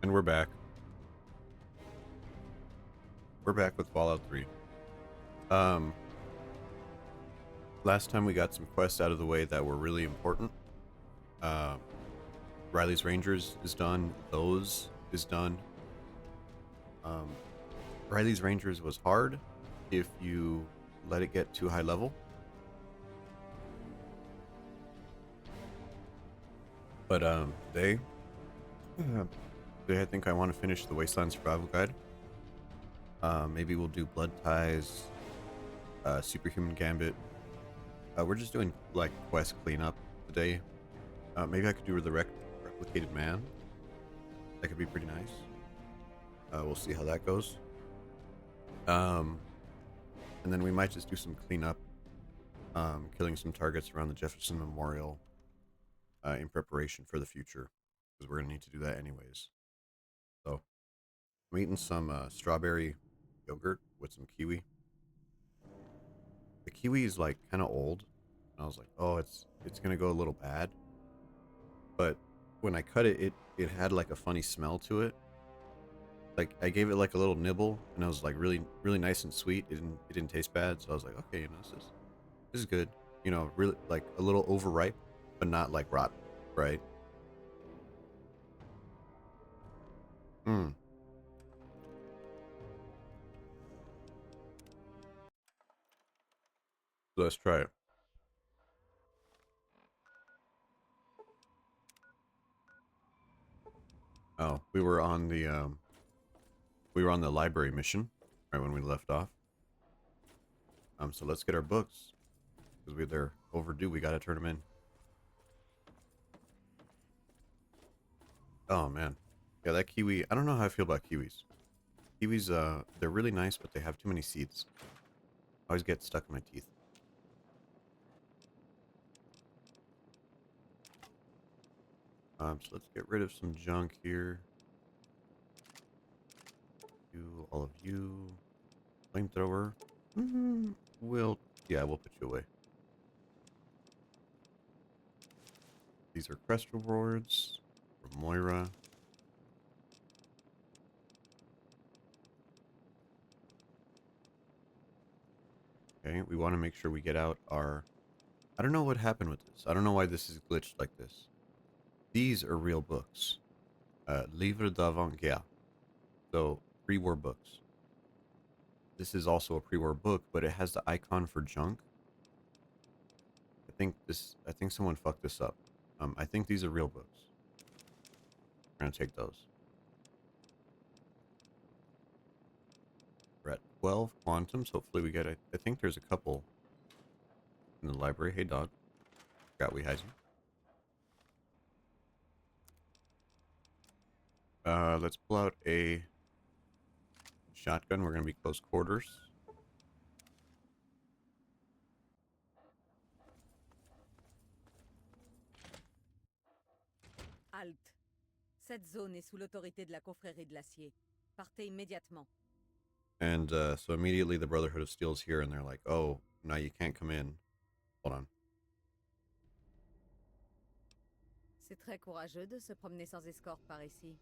And we're back. We're back with Fallout 3. Um, Last time we got some quests out of the way that were really important. Um, Riley's Rangers is done. Those is done. Um, Riley's Rangers was hard if you let it get too high level. But today I think I want to finish the Wasteland Survival Guide. Maybe we'll do Blood Ties, Superhuman Gambit. We're just doing like quest cleanup today. Maybe I could do the Replicated Man. That could be pretty nice. We'll see how that goes. And then we might just do some cleanup, killing some targets around the Jefferson Memorial in preparation for the future, because we're gonna need to do that anyways. So I'm eating some strawberry yogurt with some kiwi. The kiwi is like kind of old, and I was like, oh, it's gonna go a little bad. But when I cut it, it had like a funny smell to it. Like I gave it like a little nibble, and it was like really nice and sweet. It didn't taste bad, so I was like, okay, this is good. You know, really like a little overripe, but not like rotten, right? Hmm. So let's try it. Oh, we were on the library mission right when we left off. So let's get our books because they're overdue. We gotta turn them in. Oh man, yeah, that kiwi. I don't know how I feel about kiwis. Kiwis, they're really nice, but they have too many seeds. I always get stuck in my teeth. So let's get rid of some junk here. You, all of you, flamethrower. Yeah, we'll put you away. These are crest rewards from Moira. Okay, we want to make sure we get out our... I don't know what happened with this. I don't know why this is glitched like this. These are real books. Livre d'avant-guerre. So, pre-war books. This is also a pre-war book, but it has the icon for junk. I think someone fucked this up. I think these are real books. We're gonna take those. We're at 12 quantums. Hopefully we get I think there's a couple in the library. Hey dog. Forgot we had you. Let's pull out a shotgun. We're gonna be close quarters. Halte. Cette zone est sous l'autorité de la confrérie de l'acier. Partez immédiatement. And so immediately the Brotherhood of Steel is here, and they're like, "Oh, no, you can't come in." Hold on. C'est très courageux de se promener sans escorte par ici.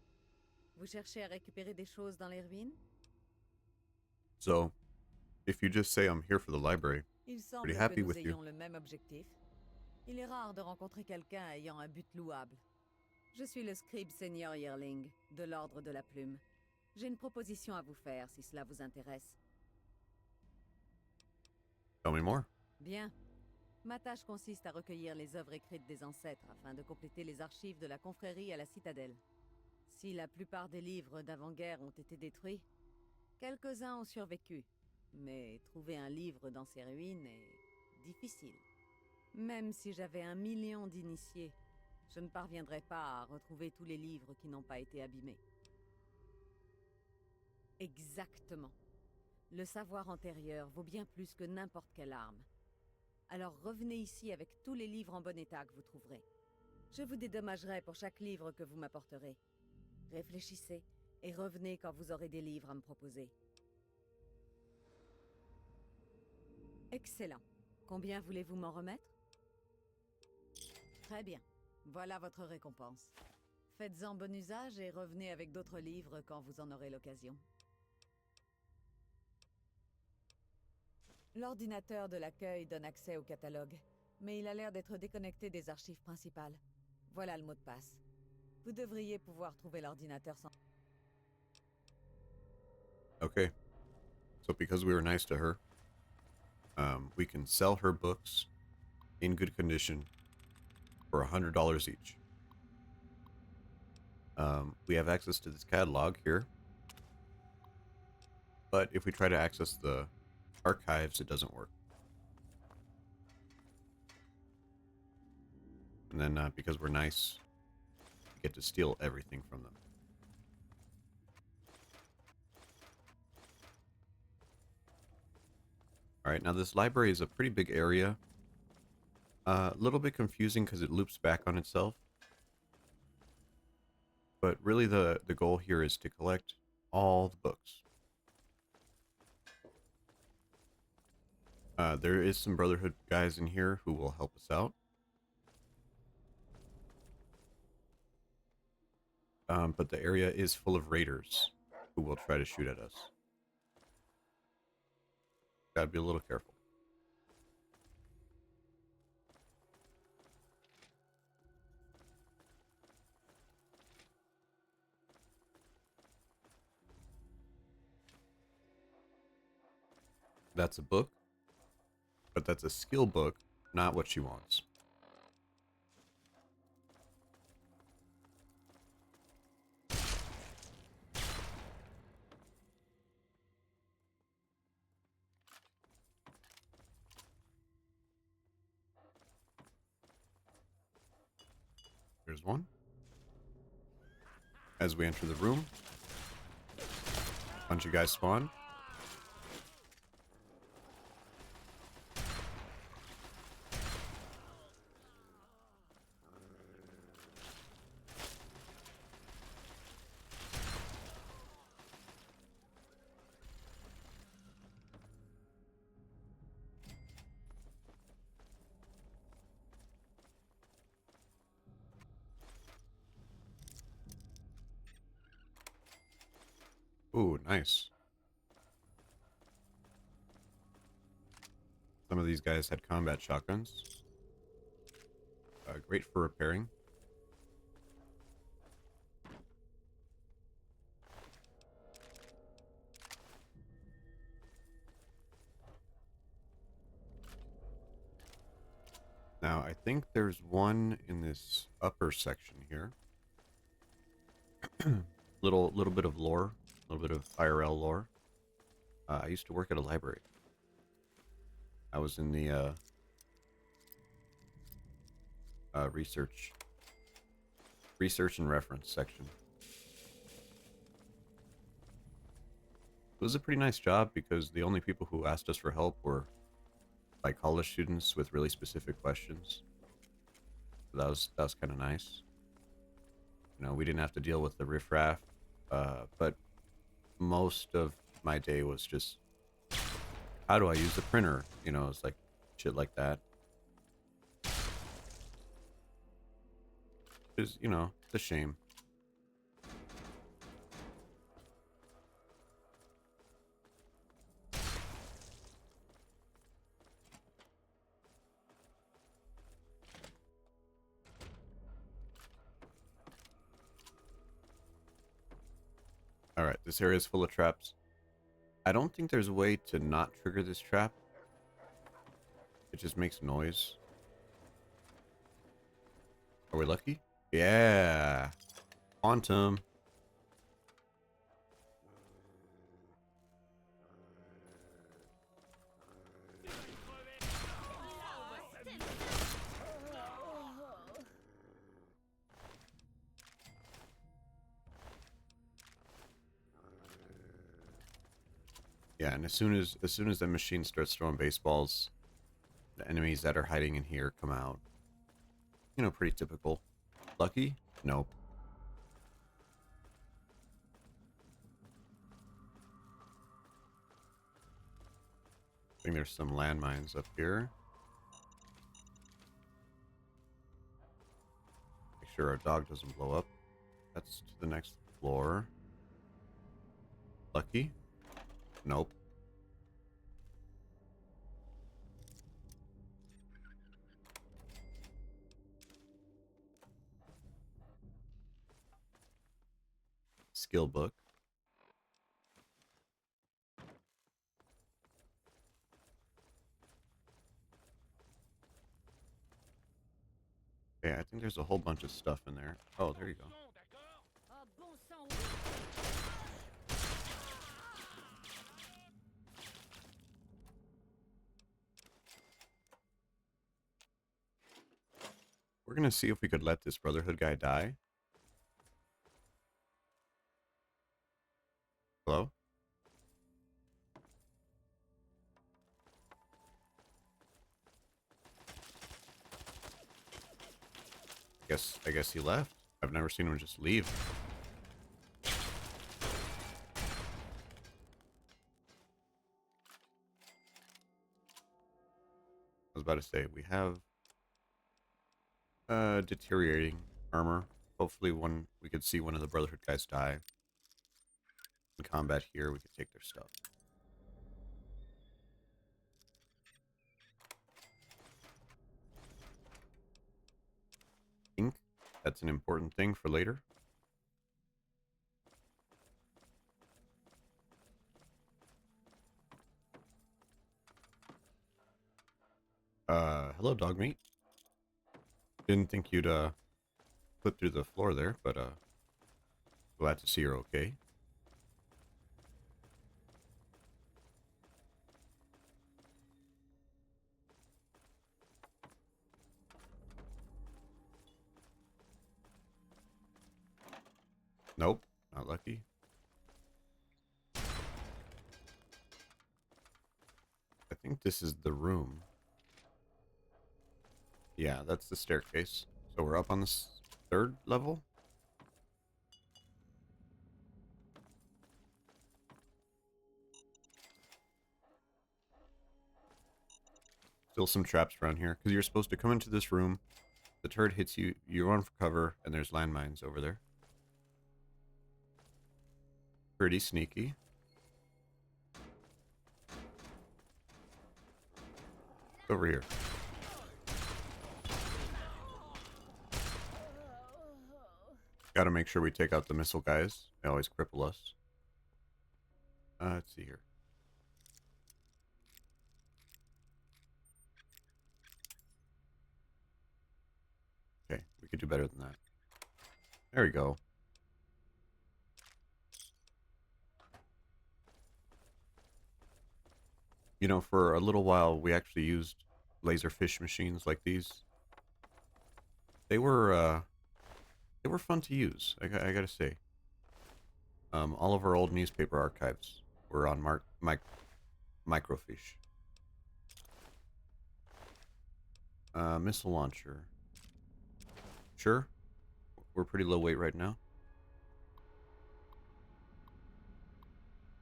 Vous cherchez à récupérer des choses dans les ruines? So, if you just say I'm here for the library, Il pretty semble que happy nous with you. ayons le même objectif. Il est rare de rencontrer quelqu'un ayant un but louable. Je suis le scribe senior Yearling, de l'Ordre de la Plume. J'ai une proposition à vous faire si cela vous intéresse. Tell me more. Bien. Ma tâche consiste à recueillir les œuvres écrites des ancêtres afin de compléter les archives de la confrérie à la citadelle. Si la plupart des livres d'avant-guerre ont été détruits, quelques-uns ont survécu. Mais trouver un livre dans ces ruines est difficile. Même si j'avais 1 million d'initiés, je ne parviendrais pas à retrouver tous les livres qui n'ont pas été abîmés. Exactement. Le savoir antérieur vaut bien plus que n'importe quelle arme. Alors revenez ici avec tous les livres en bon état que vous trouverez. Je vous dédommagerai pour chaque livre que vous m'apporterez. Réfléchissez et revenez quand vous aurez des livres à me proposer. Excellent. Combien voulez-vous m'en remettre? Très bien. Voilà votre récompense. Faites-en bon usage et revenez avec d'autres livres quand vous en aurez l'occasion. L'ordinateur de l'accueil donne accès au catalogue, mais il a l'air d'être déconnecté des archives principales. Voilà le mot de passe. Vous devriez pouvoir trouver l'ordinateur sans... Okay. So because we were nice to her, we can sell her books in good condition for $100 each. We have access to this catalog here, but if we try to access the archives, it doesn't work. And then because we're nice, we get to steal everything from them. All right, now this library is a pretty big area. A little bit confusing because it loops back on itself. But really the goal here is to collect all the books. There is some Brotherhood guys in here who will help us out. But the area is full of raiders who will try to shoot at us. Gotta be a little careful. That's a book, but that's a skill book, not what she wants. There's one. As we enter the room, a bunch of guys spawn. Ooh, nice. Some of these guys had combat shotguns. Great for repairing. Now, I think there's one in this upper section here. little bit of lore, a little bit of IRL lore. I used to work at a library. I was in the research and reference section. It was a pretty nice job because the only people who asked us for help were like college students with really specific questions. So that was kind of nice. You know, we didn't have to deal with the riffraff, but most of my day was just, how do I use the printer? You know, it's like shit like that. Is, you know, it's a shame. Alright, this area is full of traps. I don't think there's a way to not trigger this trap. It just makes noise. Are we lucky? Yeah. Quantum. Yeah, and as soon as the machine starts throwing baseballs, the enemies that are hiding in here come out. You know, pretty typical. Lucky? Nope. I think there's some landmines up here. Make sure our dog doesn't blow up. That's to the next floor. Lucky? Nope. Skill book. Okay, I think there's a whole bunch of stuff in there. Oh, there you go. Oh, bon sang, oui. We're gonna see if we could let this Brotherhood guy die. Hello? I guess he left. I've never seen him just leave. I was about to say, we have deteriorating armor. Hopefully when we could see one of the Brotherhood guys die. In combat here, we could take their stuff. Ink. That's an important thing for later. Hello, dog meat. Didn't think you'd, slip through the floor there, but, glad to see you're okay. Nope, not lucky. I think this is the room. Yeah, that's the staircase. So we're up on the third level? Still some traps around here, because you're supposed to come into this room, the turret hits you, you run for cover, and there's landmines over there. Pretty sneaky. Over here. Gotta make sure we take out the missile guys. They always cripple us. Let's see here. Okay, we could do better than that. There we go. You know, for a little while, we actually used laserfish machines like these. They were fun to use. I gotta say. All of our old newspaper archives were on microfiche. Missile launcher. Sure. We're pretty low weight right now.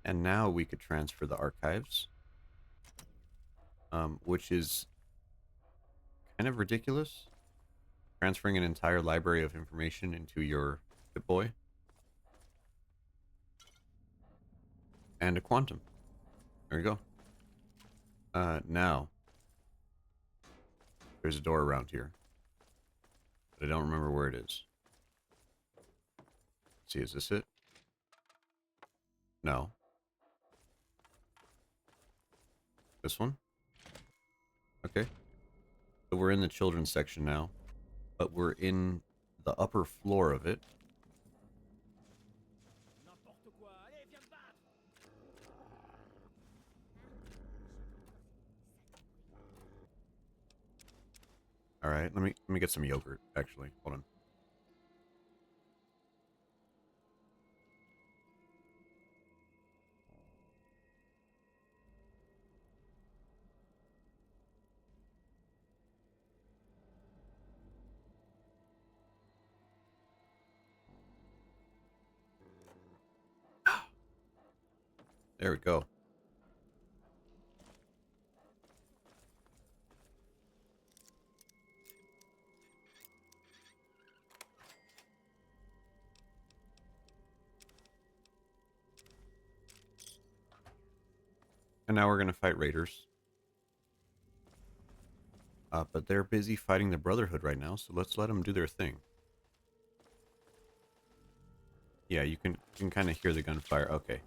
And now we could transfer the archives. Which is kind of ridiculous. Transferring an entire library of information into your Pip-Boy. And a quantum. There you go. Now. There's a door around here. But I don't remember where it is. Let's see, is this it? No. This one? Okay. So we're in the children's section now. But we're in the upper floor of it. All right, let me get some yogurt. Actually, hold on. There we go. now we're gonna fight raiders. But they're busy fighting the Brotherhood right now, so let's let them do their thing. Yeah, you can kind of hear the gunfire. Okay.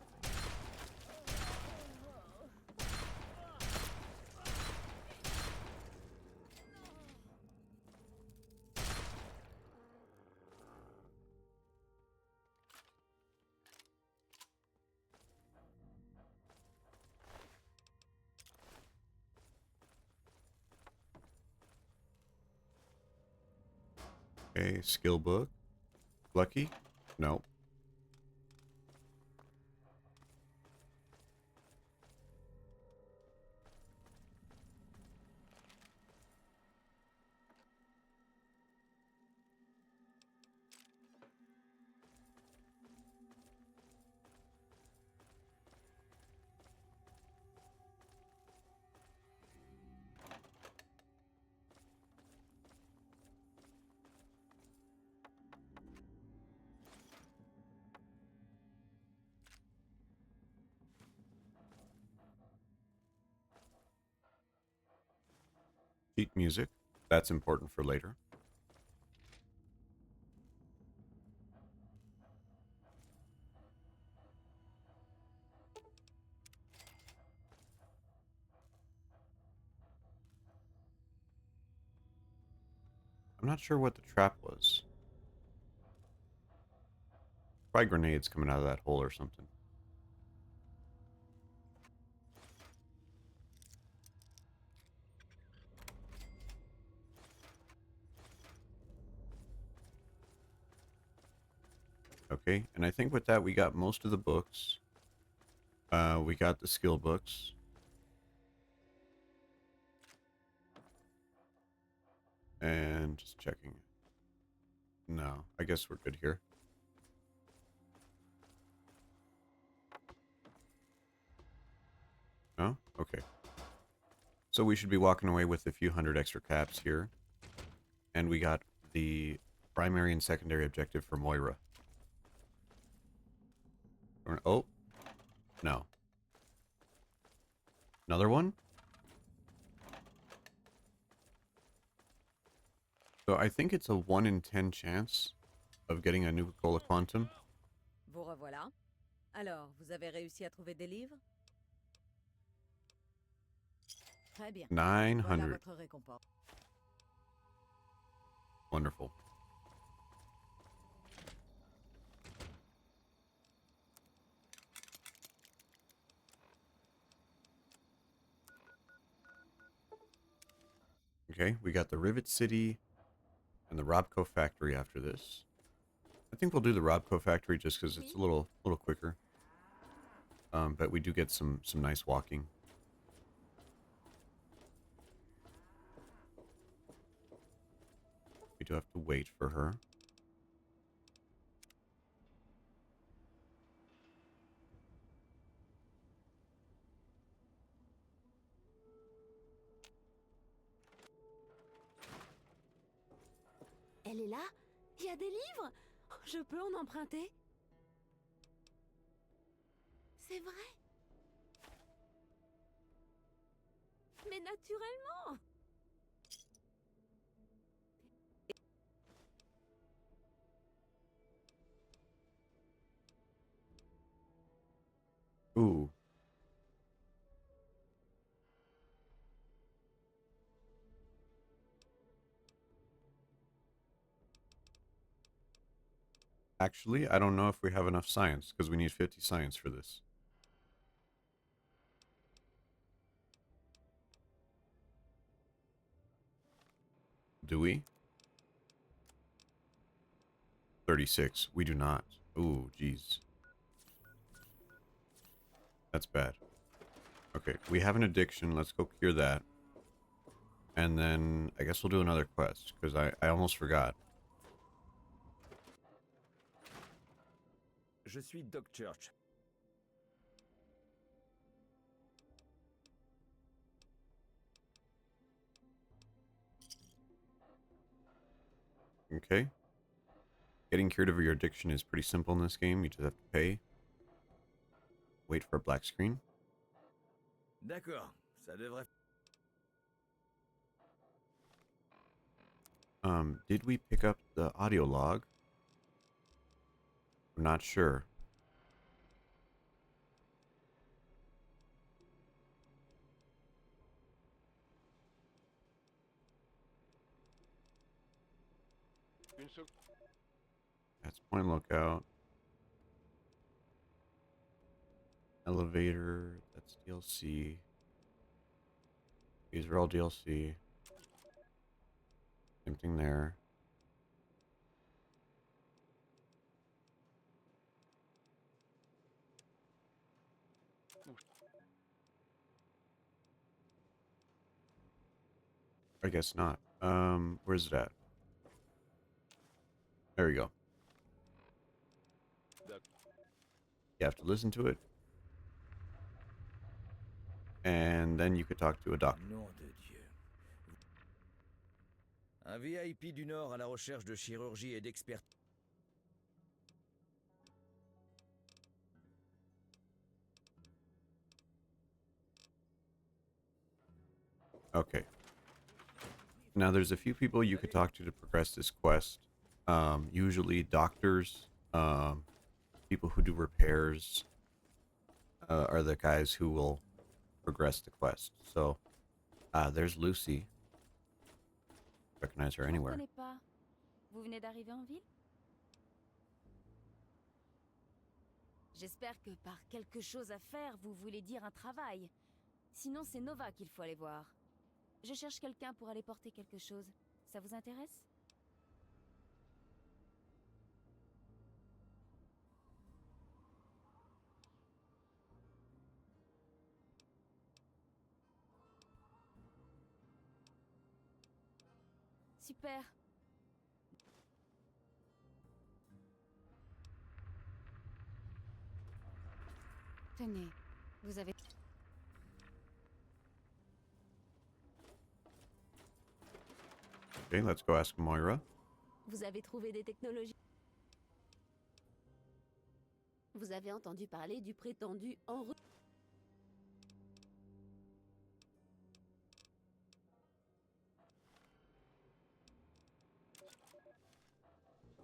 Okay, skill book. Lucky? No. Sheet music. That's important for later. I'm not sure what the trap was. Probably grenades coming out of that hole or something. Okay, and I think with that we got most of the books. We got the skill books. And just checking. No, I guess we're good here. No? Okay. So we should be walking away with a few hundred extra caps here. And we got the primary and secondary objective for Moira. Oh. No. Another one? So I think it's a 1 in 10 chance of getting a Nuka-Cola Quantum. Vous revoilà. Alors, vous avez réussi à trouver des livres? Très bien. 900. Voilà votre récompense. Wonderful. Okay, we got the Rivet City and the Robco Factory after this. I think we'll do the Robco Factory just because it's a little quicker. But we do get some nice walking. We do have to wait for her. Elle est là? Il y a des livres? Je peux en emprunter? C'est vrai? Mais naturellement! Ooh. Actually, I don't know if we have enough science, because we need 50 science for this. Do we? 36. We do not. Ooh, jeez. That's bad. Okay, we have an addiction. Let's go cure that. And then I guess we'll do another quest, because I almost forgot. Je suis Doc Church. Okay. Getting cured of your addiction is pretty simple in this game. You just have to pay. Wait for a black screen. D'accord, ça devrait... Did we pick up the audio log? I'm not sure. That's Point Lookout. Elevator, that's DLC. These are all DLC. Same thing there. I guess not. Where's it at? There we go. You have to listen to it. And then you could talk to a doctor. Nom de Dieu. Un VIP du Nord à la recherche de chirurgie et d'expertise. Okay. Now there's a few people you could talk to progress this quest. Usually doctors, people who do repairs, are the guys who will progress the quest. So, there's Lucy. Recognize her Je ne anywhere. connais pas. Vous venez d'arriver en ville? J'espère que par quelque chose à faire, vous voulez dire un travail. Sinon, c'est Nova qu'il faut aller voir. Je cherche quelqu'un pour aller porter quelque chose. Ça vous intéresse? Super. Tenez, vous avez... Okay, let's go ask Moira. Vous avez trouvé des technologies? Vous avez entendu parler du prétendu enrôlement?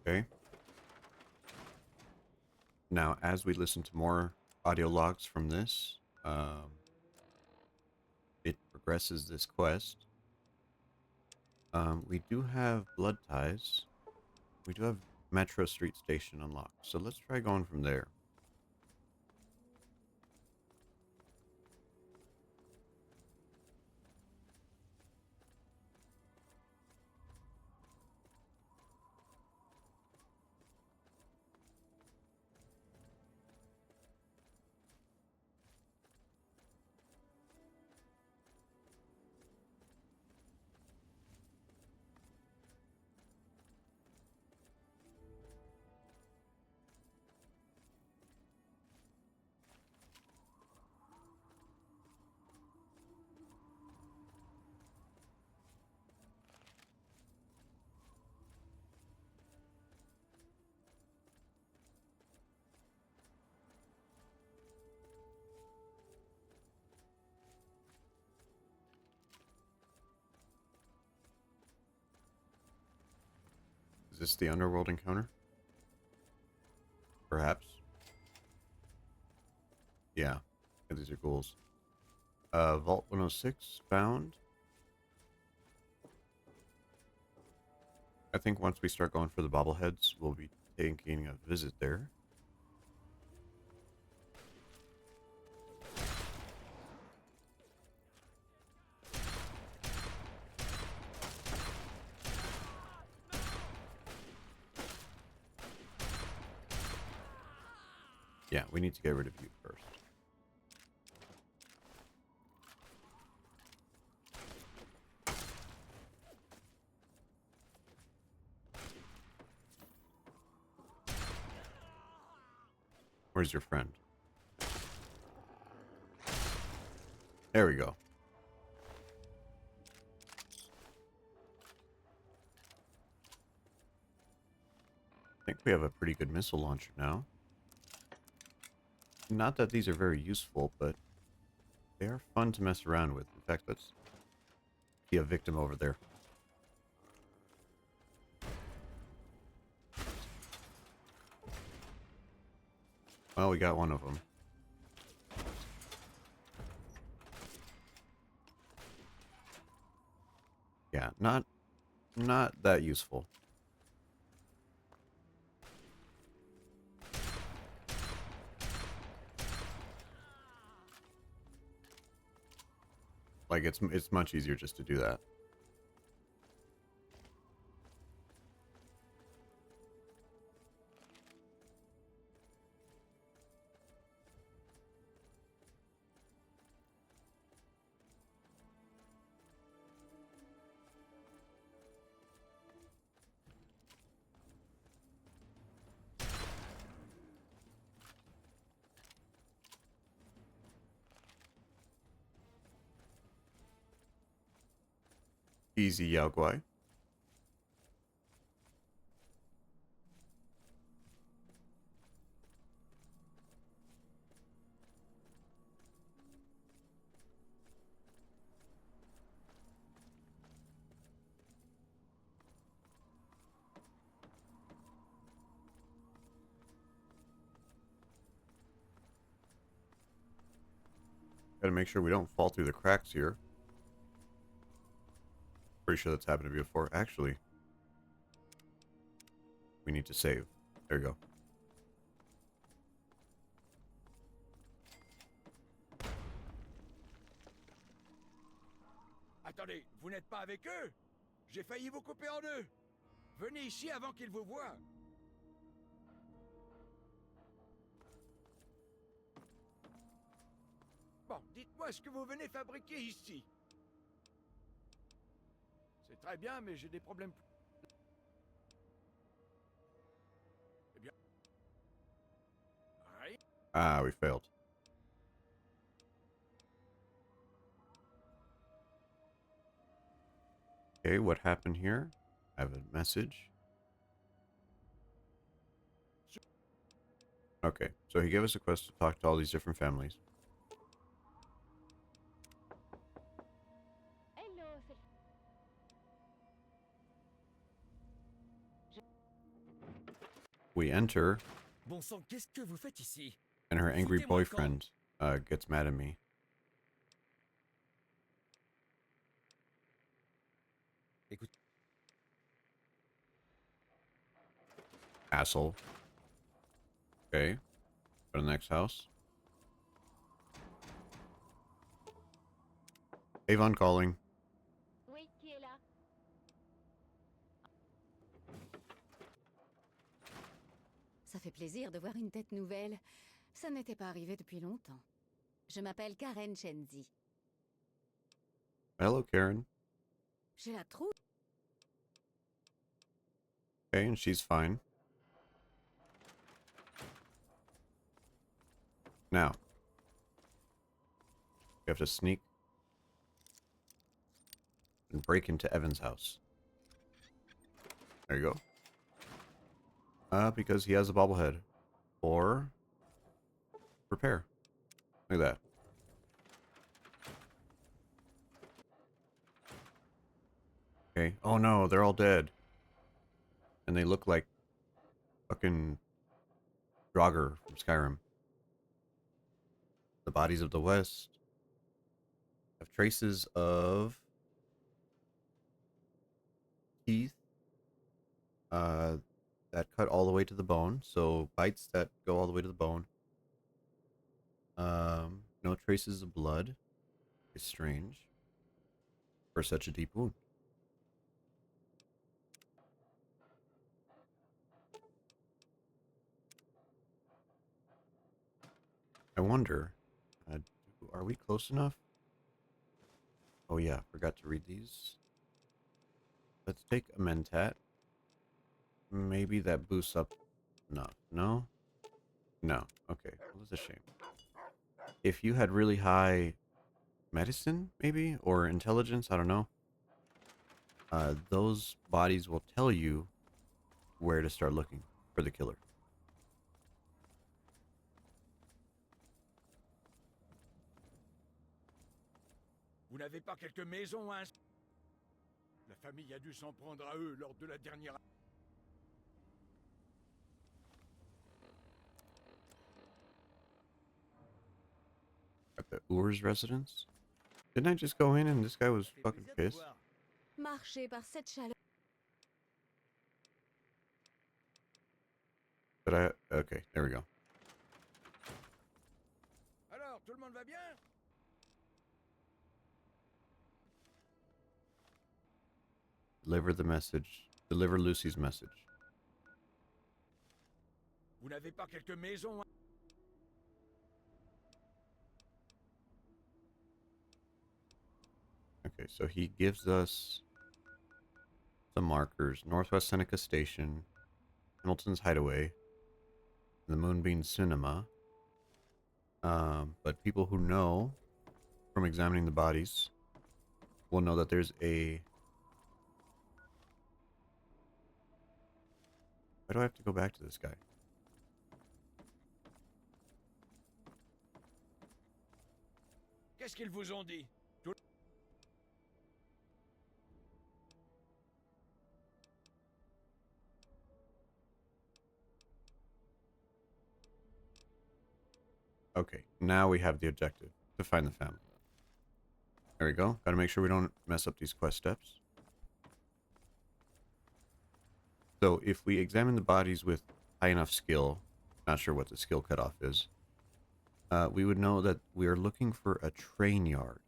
Okay. Now, as we listen to more audio logs from this, it progresses this quest. We do have blood ties. We do have Metro Street Station unlocked. So let's try going from there. Is this the underworld encounter? Perhaps. Yeah, these are ghouls. Vault 106 found. I think once we start going for the bobbleheads, we'll be taking a visit there. Yeah, we need to get rid of you first. Where's your friend? There we go. I think we have a pretty good missile launcher now. Not that these are very useful, but They are fun to mess around with. In fact, let's see a victim over there. Well, we got one of them. Yeah, not that useful. Like it's much easier just to do that. Easy, Yao Guai. Gotta make sure we don't fall through the cracks here. Pretty sure that's happened to me before. Actually, we need to save. There you go. Attendez, vous n'êtes pas avec eux? J'ai failli vous couper en deux. Venez ici avant qu'ils vous voient. Bon, dites-moi ce que vous venez fabriquer ici. C'est très bien, mais j'ai des problèmes. Eh bien... Rien. Ah, we failed. Okay, what happened here? I have a message. Okay, so he gave us a quest to talk to all these different families. We enter, Bon sang, qu'est-ce que vous faites ici? and her angry Foutez-moi le camp. boyfriend gets mad at me. Écoute. Asshole. Okay, go to the next house. Avon calling. Oui, qui est là? Ça fait plaisir de voir une tête nouvelle. Ça n'était pas arrivé depuis longtemps. Je m'appelle Karen Chenzi. Hello, Karen. Je la trouve. Okay, and she's fine. Now, you have to sneak and break into Evan's house. There you go. Because he has a bobblehead. Or repair. Look at that. Okay. Oh no, they're all dead. And they look like fucking Draugr from Skyrim. The bodies of the West have traces of teeth that cut all the way to the bone. So bites that go all the way to the bone. No traces of blood. It's strange for such a deep wound. I wonder, are we close enough? Oh yeah, forgot to read these. Let's take a Mentat. Maybe that boosts up enough. No? No. Okay, well, that's a shame. If you had really high medicine, maybe, or intelligence, I don't know. Those bodies will tell you where to start looking for the killer. Vous n'avez pas quelques maisons à La famille a dû s'en prendre à eux lors de la dernière... At the Urs residence? Didn't I just go in and this guy was fucking pissed? Marcher par cette chaleur. But I... Okay, there we go. Alors, tout le monde va bien? Deliver the message. Deliver Lucy's message. Vous n'avez pas quelques maisons à... Okay, so he gives us some markers. Northwest Seneca Station, Hamilton's Hideaway, the Moonbeam Cinema. But people who know from examining the bodies will know that there's a... Why do I have to go back to this guy? Qu'est-ce qu'ils vous ont dit? Okay, now we have the objective, to find the family. There we go. Gotta make sure we don't mess up these quest steps. So if we examine the bodies with high enough skill, not sure what the skill cutoff is, we would know that we are looking for a train yard.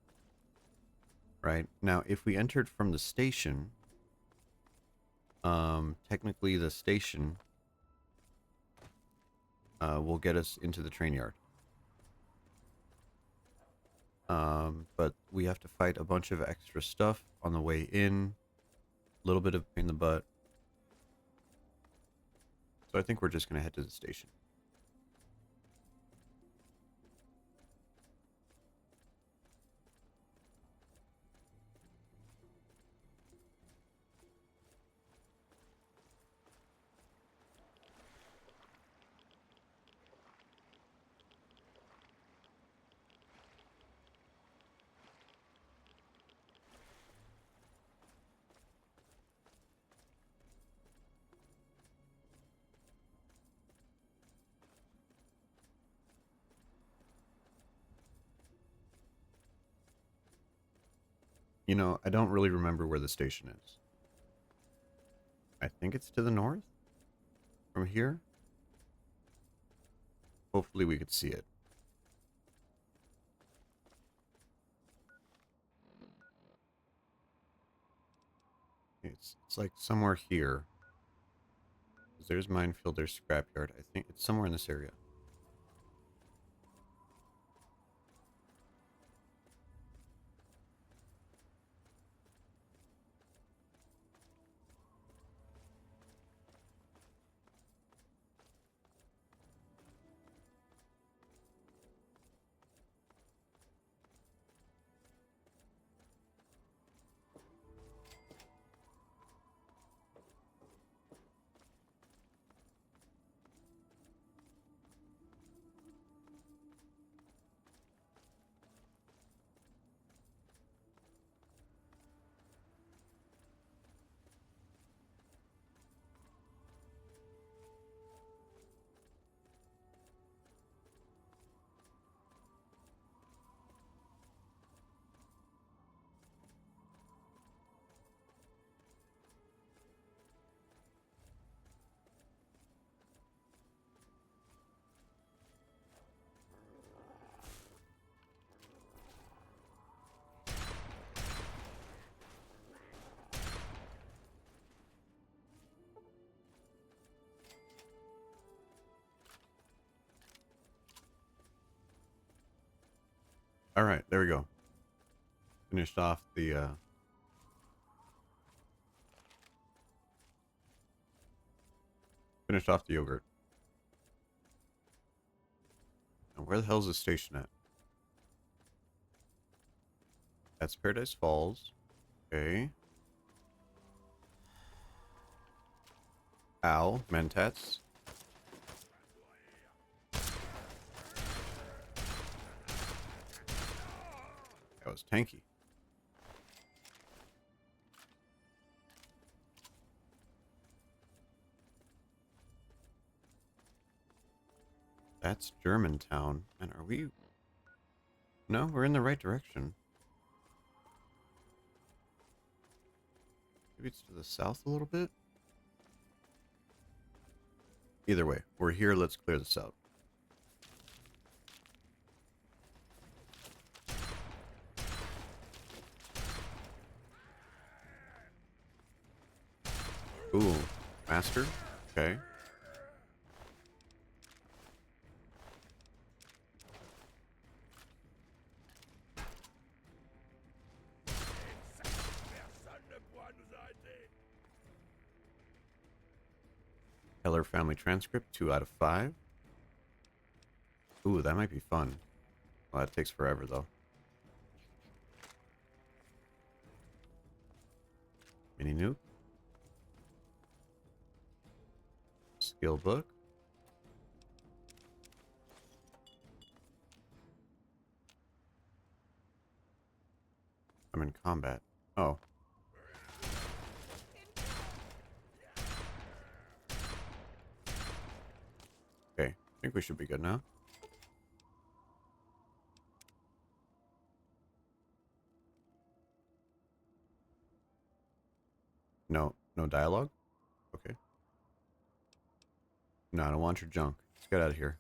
Right? Now, if we entered from the station, technically the station will get us into the train yard. But we have to fight a bunch of extra stuff on the way in. A little bit of pain in the butt. So I think we're just going to head to the station. You know, I don't really remember where the station is. I think it's to the north? From here? Hopefully we could see it. It's like somewhere here. There's minefield, there's scrapyard. I think it's somewhere in this area. All right, there we go. Finished off the yogurt. And where the hell is the station at? That's Paradise Falls. Okay. Ow, Mentats. That was tanky. That's Germantown. And are we... No, we're in the right direction. Maybe it's to the south a little bit? Either way, we're here. Let's clear this out. Ooh, master? Okay. Personne ne pourra nous arrêter. Keller family transcript, 2 out of 5. Ooh, that might be fun. Well, that takes forever, though. Mini nuke. Skill book. I'm in combat. Oh. Okay, I think we should be good now. No dialogue? Okay. No, I don't want your junk. Let's get out of here.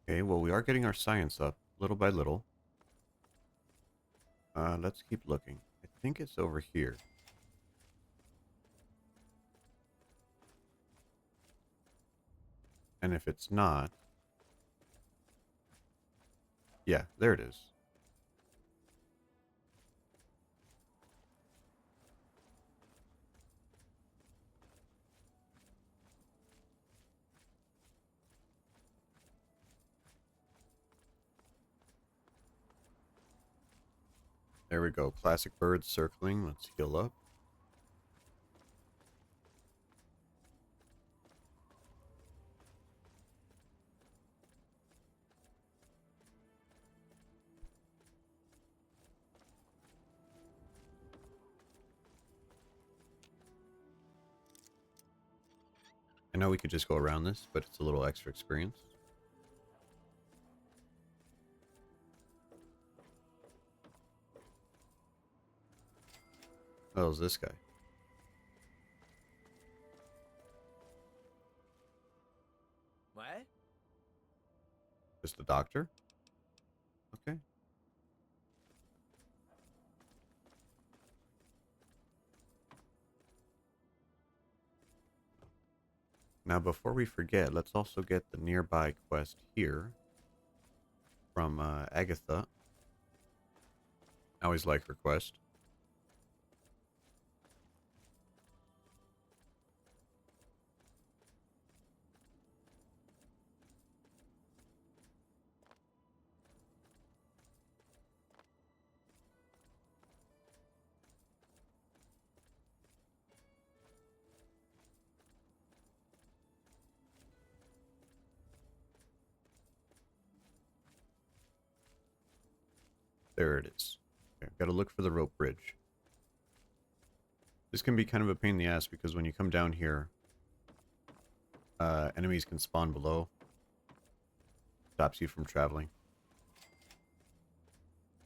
Okay, well, we are getting our science up little by little. Let's keep looking. I think it's over here. And if it's not... Yeah, there it is. There we go. Classic birds circling. Let's heal up. I know we could just go around this, but it's a little extra experience. Oh, it's this guy. Ouais? Just a doctor? Okay. Now, before we forget, let's also get the nearby quest here from Agatha. I always like her quest. There it is. Okay, I've got to look for the rope bridge. This can be kind of a pain in the ass because when you come down here, enemies can spawn below. Stops you from traveling.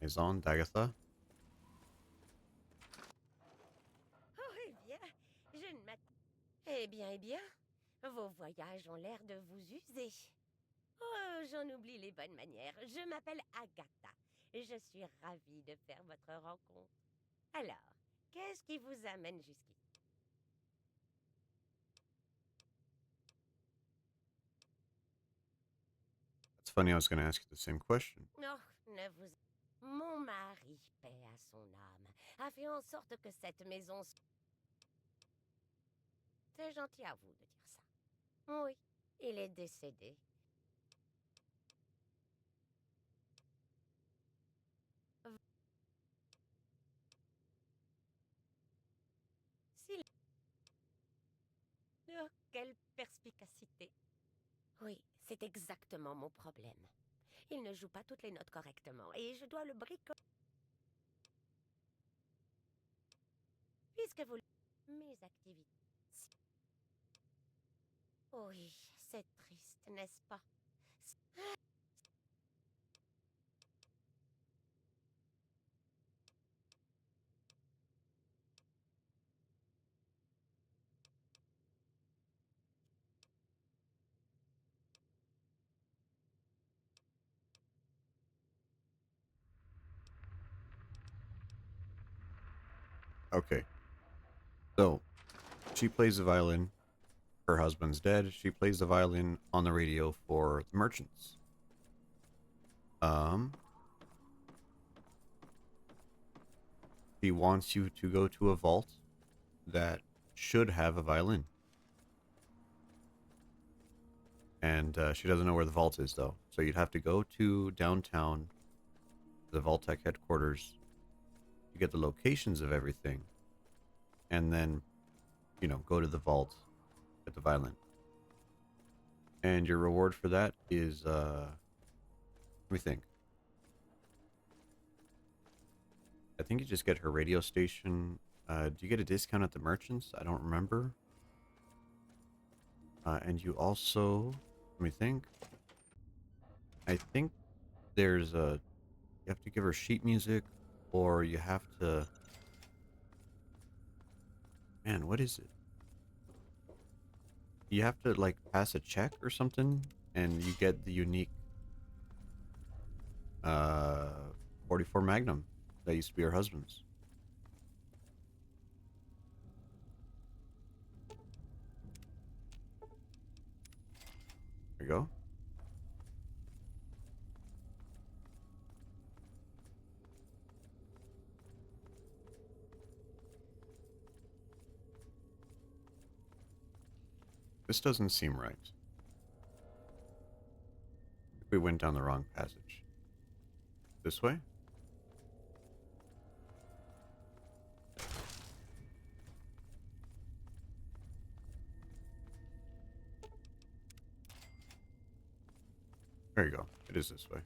Maison d'Agatha. Oh, eh bien, je ne m'attends... Eh bien, vos voyages ont l'air de vous user. Oh, j'en oublie les bonnes manières. Je m'appelle Agatha. Je suis ravie de faire votre rencontre. Alors, qu'est-ce qui vous amène jusqu'ici? It's funny, I was going to ask you the same question. Oh, ne vous... Mon mari, paix à son âme, a fait en sorte que cette maison... C'est gentil à vous de dire ça. Oui, il est décédé. activité. Oui, c'est exactement mon problème. Il ne joue pas toutes les notes correctement et je dois le bricoler. Puisque vous... Mes activités. Oui, c'est triste, n'est-ce pas? Okay. So, she plays the violin. Her husband's dead. She plays the violin on the radio for the merchants. Um, she wants you to go to a vault that should have a violin. And she doesn't know where the vault is, though. So you'd have to go to downtown, the Vault-Tec headquarters, to get the locations of everything. And then, you know, go to the vault, get the violin. And your reward for that is, let me think. I think you just get her radio station. Do you get a discount at the merchants? I don't remember. And you also, let me think. I think there's a, you have to give her sheet music, or you have to, man, what is it? You have to like pass a check or something, and you get the unique 44 Magnum that used to be her husband's. There you go. This doesn't seem right. We went down the wrong passage. This way? There you go. It is this way.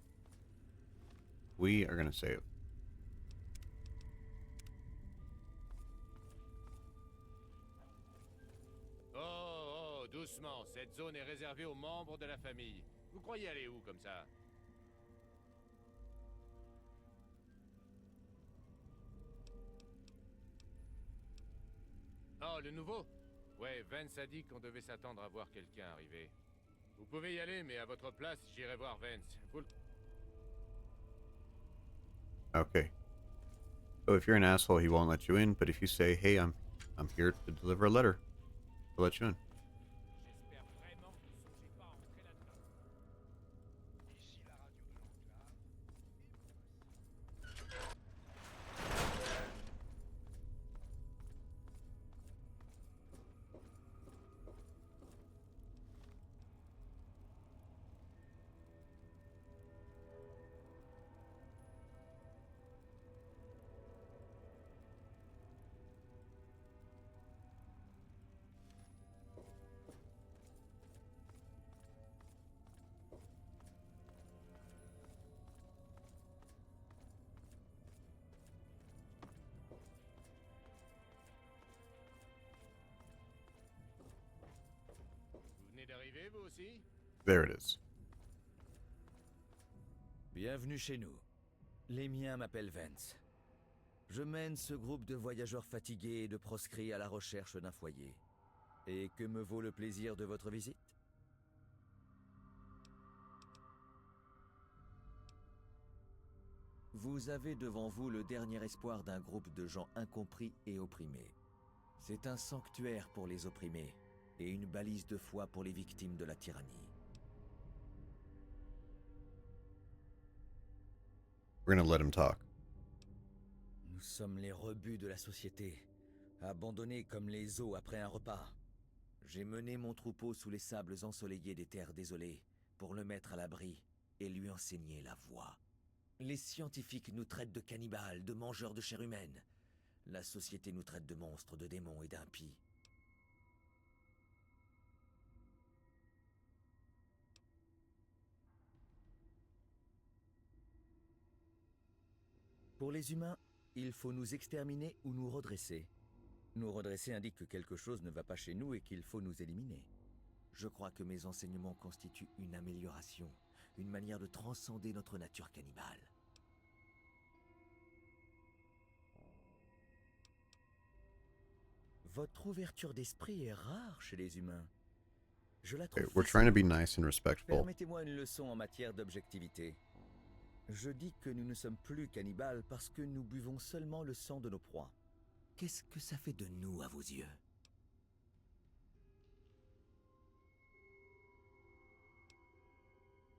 We are going to save. Oh, doucement. Cette zone est réservée aux membres de la famille. Vous croyez aller où comme ça? Oh, le nouveau? Ouais, Vance a dit qu'on devait s'attendre à voir quelqu'un arriver. Vous pouvez y aller, mais à votre place, j'irai voir Vance. Okay. So if you're an asshole, he won't let you in, but if you say, "Hey, I'm here to deliver a letter," he'll let you in. J'espère vraiment que vous ne songez pas à entrer là-dedans. Ici la radio de l'enclave. Vous venez d'arriver, vous aussi? There it is. Bienvenue chez nous. Les miens m'appellent Vance. Je mène ce groupe de voyageurs fatigués et de proscrits à la recherche d'un foyer. Et que me vaut le plaisir de votre visite? Vous avez devant vous le dernier espoir d'un groupe de gens incompris et opprimés. C'est un sanctuaire pour les opprimés et une balise de foi pour les victimes de la tyrannie. We're gonna let him talk. Nous sommes les rebuts de la société, abandonnés comme les os après un repas. J'ai mené mon troupeau sous les sables ensoleillés des terres désolées pour le mettre à l'abri et lui enseigner la voie. Les scientifiques nous traitent de cannibales, de mangeurs de chair humaine. La société nous traite de monstres, de démons et d'impies. Pour les humains, il faut nous exterminer ou nous redresser. Nous redresser indique que quelque chose ne va pas chez nous et qu'il faut nous éliminer. Je crois que mes enseignements constituent une amélioration, une manière de transcender notre nature cannibale. Votre ouverture d'esprit est rare chez les humains. Je la trouve Okay, we're trying to be fascinante. nice and respectful. Permettez-moi une leçon en matière d'objectivité. Je dis que nous ne sommes plus cannibales parce que nous buvons seulement le sang de nos proies. Qu'est-ce que ça fait de nous à vos yeux?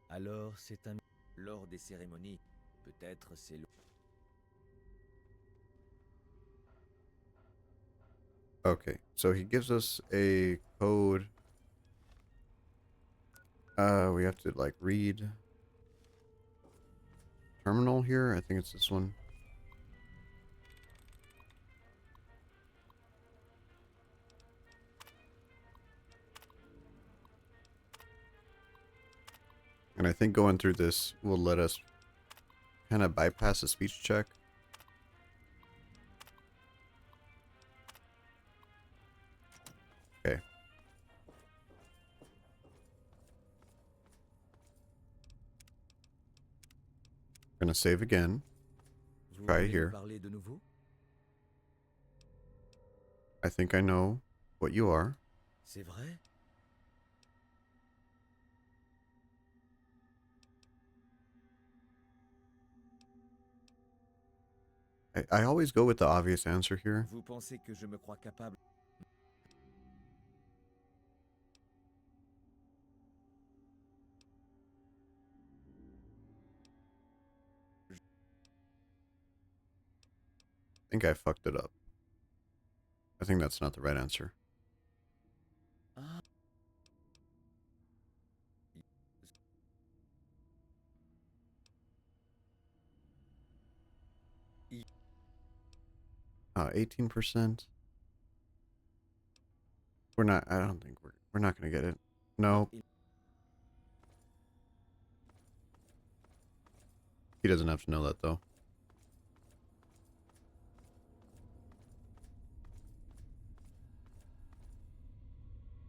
Alors c'est un... Lors des cérémonies, peut-être c'est... Okay, so he gives us a code. We have to like read terminal here. I think it's this one. And I think going through this will let us kind of bypass a speech check. Okay. Gonna save again. Vous Try voulez me here. parler de nouveau? I think I know what you are. C'est vrai? I always go with the obvious answer here. Vous pensez que je me crois capable? I think I fucked it up. I think that's not the right answer. Ah. 18%. We're not. I don't think we're not gonna get it. No, he doesn't have to know that though.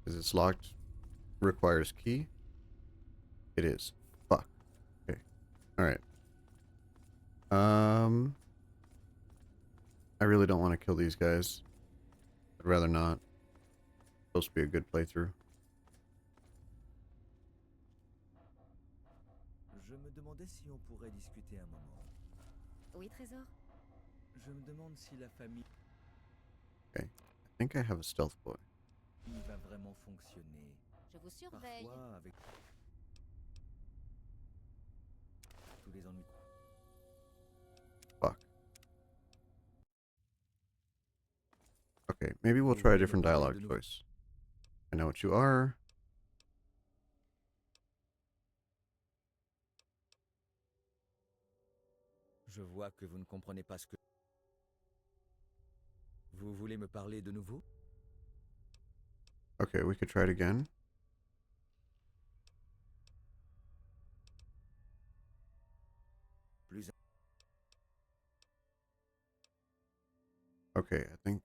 Is it's locked? Requires key. It is. Fuck. Okay. All right. I really don't want to kill these guys. I'd rather not. Supposed to be a good playthrough. Je me demandais si on pourrait discuter un moment. Oui, Trésor? Je me demande si la famille Okay. I think I have a stealth boy. va vraiment fonctionner. Je vous surveille. Parfois avec tous les ennuis. Fuck. Okay, maybe we'll Vous try a voulez me different parler dialogue de nouveau? choice. I know what you are. Je vois que vous ne comprenez pas ce que... Vous voulez me parler de nouveau? Okay, we could try it again. Plus... Okay, I think...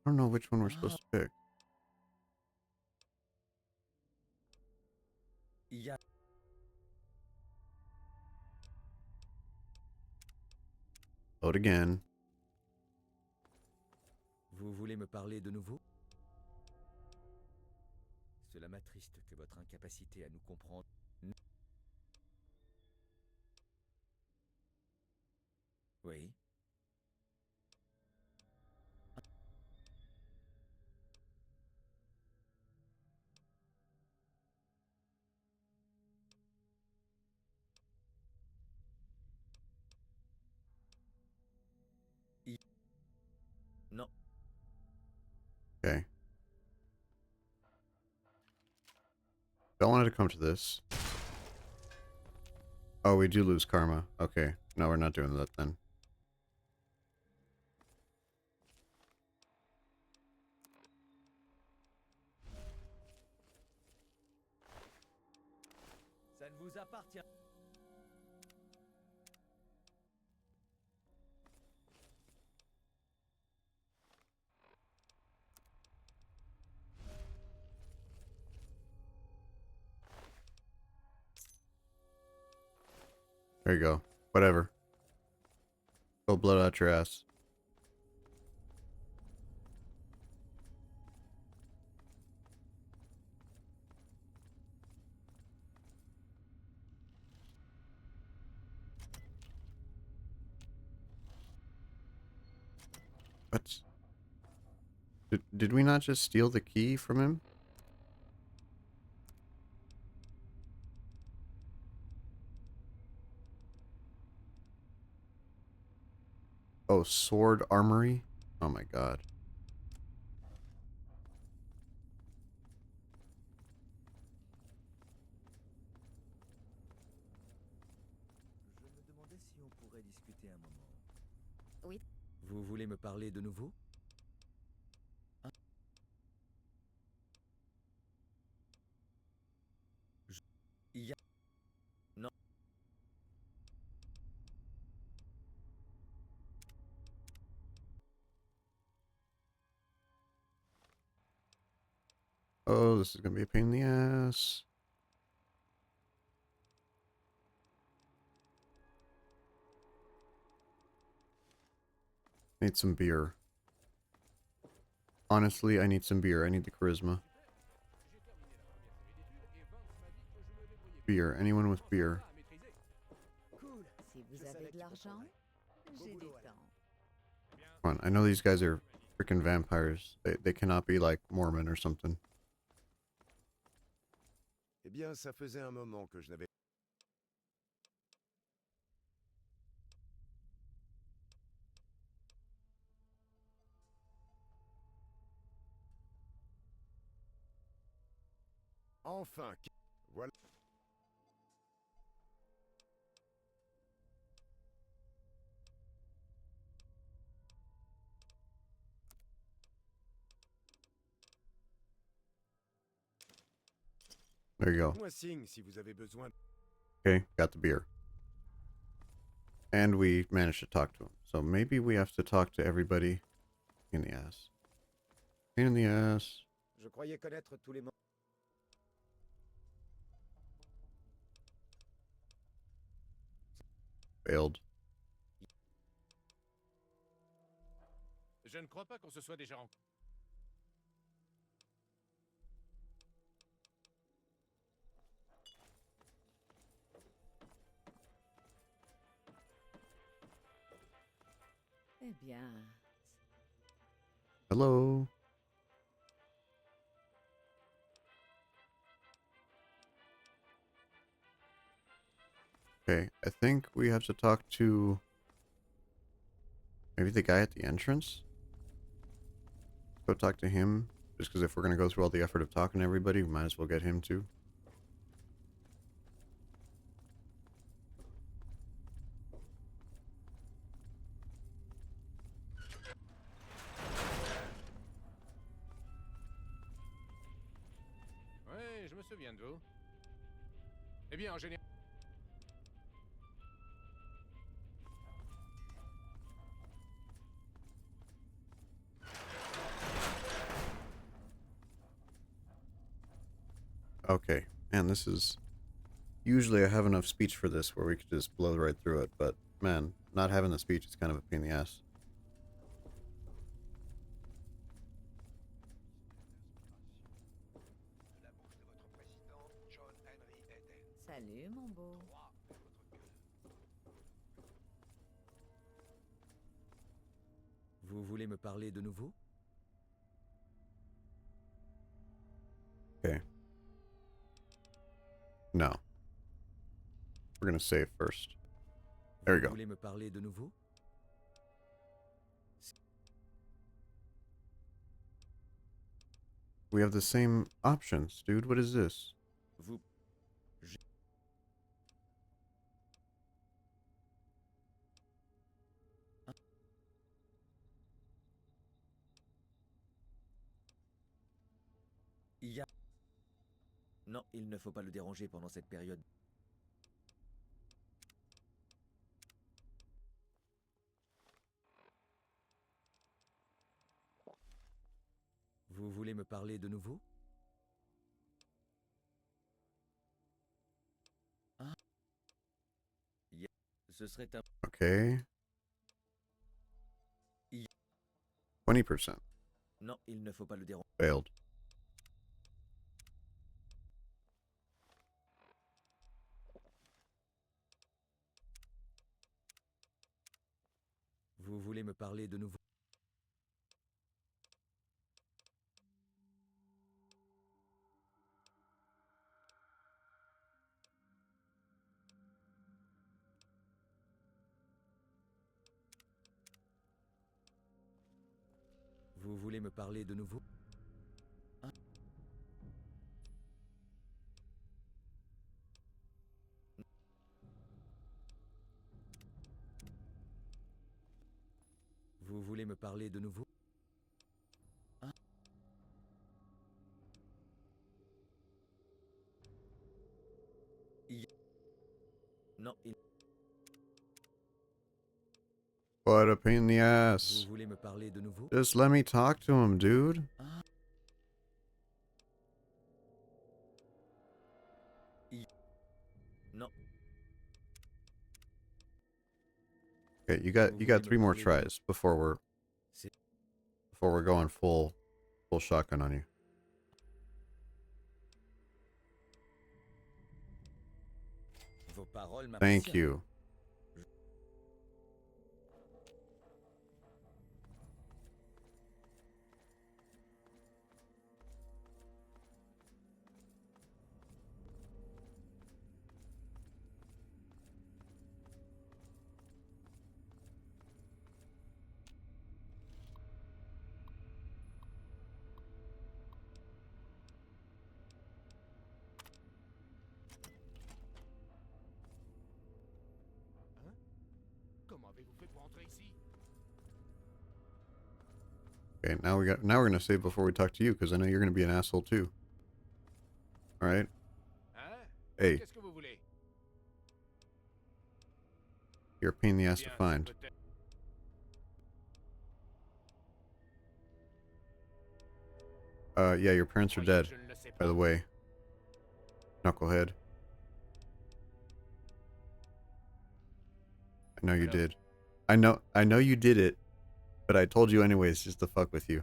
I don't know which one we're supposed to pick. Il y a... Load again. Vous voulez me parler de nouveau? Cela m'attriste que votre incapacité à nous comprendre... Oui. Non. Okay. Don't want it to come to this. Oh, we do lose karma. Okay. No, we're not doing that then. Ça ne vous appartient. There you go. Whatever. Go blood out your ass. What? Did we not just steal the key from him? Oh, sword armory? Oh my god. Je me demandais si on pourrait discuter un moment. Oui. Vous voulez me parler de nouveau? Il y a... Non. Oh, this is gonna be a pain in the ass. Need some beer. Honestly, I need some beer. I need the charisma. Beer. Anyone with beer? Si vous avez de l'argent, j'ai du temps. Come on, I know these guys are freaking vampires. They cannot be like Mormon or something. Eh bien, ça faisait un moment que je n'avais... Enfin, voilà. There you go. Moi signe si vous avez besoin. Okay, got the beer. And we managed to talk to him. So maybe we have to talk to everybody. In the ass. Pain in the ass. Je croyais connaître tous les membres. Failed. Je ne crois pas qu'on se soit déjà rencontrés. Eh bien, Hello. Okay, I think we have to talk to maybe the guy at the entrance. Go talk to him. Just because if we're going to go through all the effort of talking to everybody, we might as well get him too. Ouais, je me souviens de vous. Eh bien, en général... Okay, man, this is... Usually I have enough speech for this where we could just blow right through it, but man, not having the speech is kind of a pain in the ass. salut mon beau. Vous voulez me parler de nouveau? Okay. No. We're gonna save first. There you Vous go. voulez me parler de nouveau? We have the same options, dude. What is this? Vous... Il y a... Non, il ne faut pas le déranger pendant cette période. Vous voulez me parler de nouveau? Ah. Ce serait un... Okay. 20%. Non, il ne faut pas le déranger. Failed. Vous voulez me parler de nouveau? Vous voulez me parler de nouveau? Vous voulez me parler de nouveau? Non, il... What a pain in the Vous ass. voulez me parler de nouveau? Just let me talk to him, dude. Non. Okay, you got 3 more tries before we're going full shotgun on you. Vos paroles Thank m'impressionnent. you. Comment avez-vous fait pour entrer ici? Okay, now we're gonna save before we talk to you because I know you're gonna be an asshole too. All right. Hein? Hey, Qu'est-ce que vous voulez? you're a pain in the ass to Bien, find. peut-être. Yeah, your parents are Croyez dead, que je ne le sais by the pas. way. Knucklehead. I know you Alors? did. I know you did it, but I told you anyways just to fuck with you.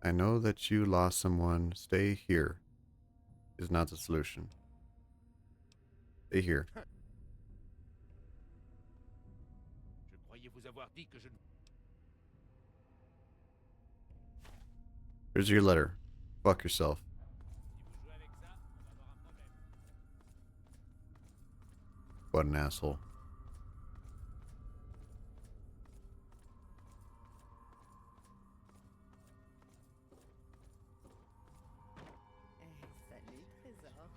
I know that you lost someone. Stay here is not the solution. Stay here. Je croyais vous avoir dit que je ne... Here's your letter. Fuck yourself. Si vous jouez avec ça, on va avoir un problème. What an asshole. Salut, trésor.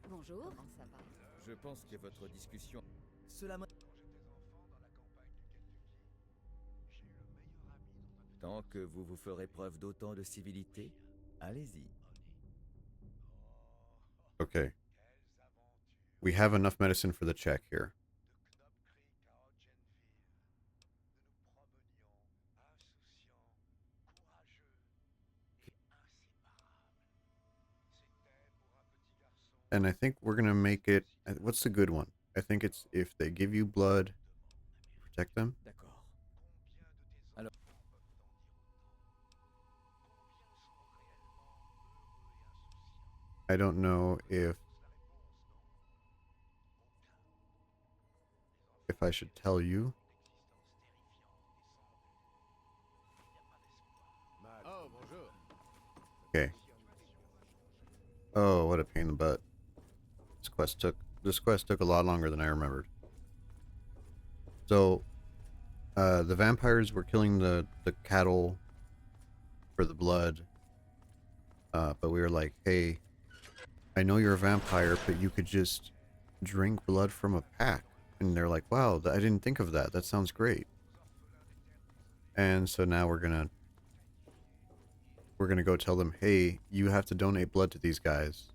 Bonjour. Comment ça va? Je pense que votre discussion... Cela m'a... Tant que vous vous ferez preuve d'autant de civilité, allez-y. Okay. We have enough medicine for the check here. And I think we're gonna make it... What's the good one? I think it's if they give you blood, protect them. D'accord. Alors... I don't know if I should tell you. Oh, bonjour. Okay. Oh, what a pain in the butt. This quest took a lot longer than I remembered. So, the vampires were killing the cattle for the blood. But we were like, hey, I know you're a vampire, but you could just drink blood from a pack. And they're like, wow, I didn't think of that. That sounds great. And so now we're gonna go tell them, hey, you have to donate blood to these guys.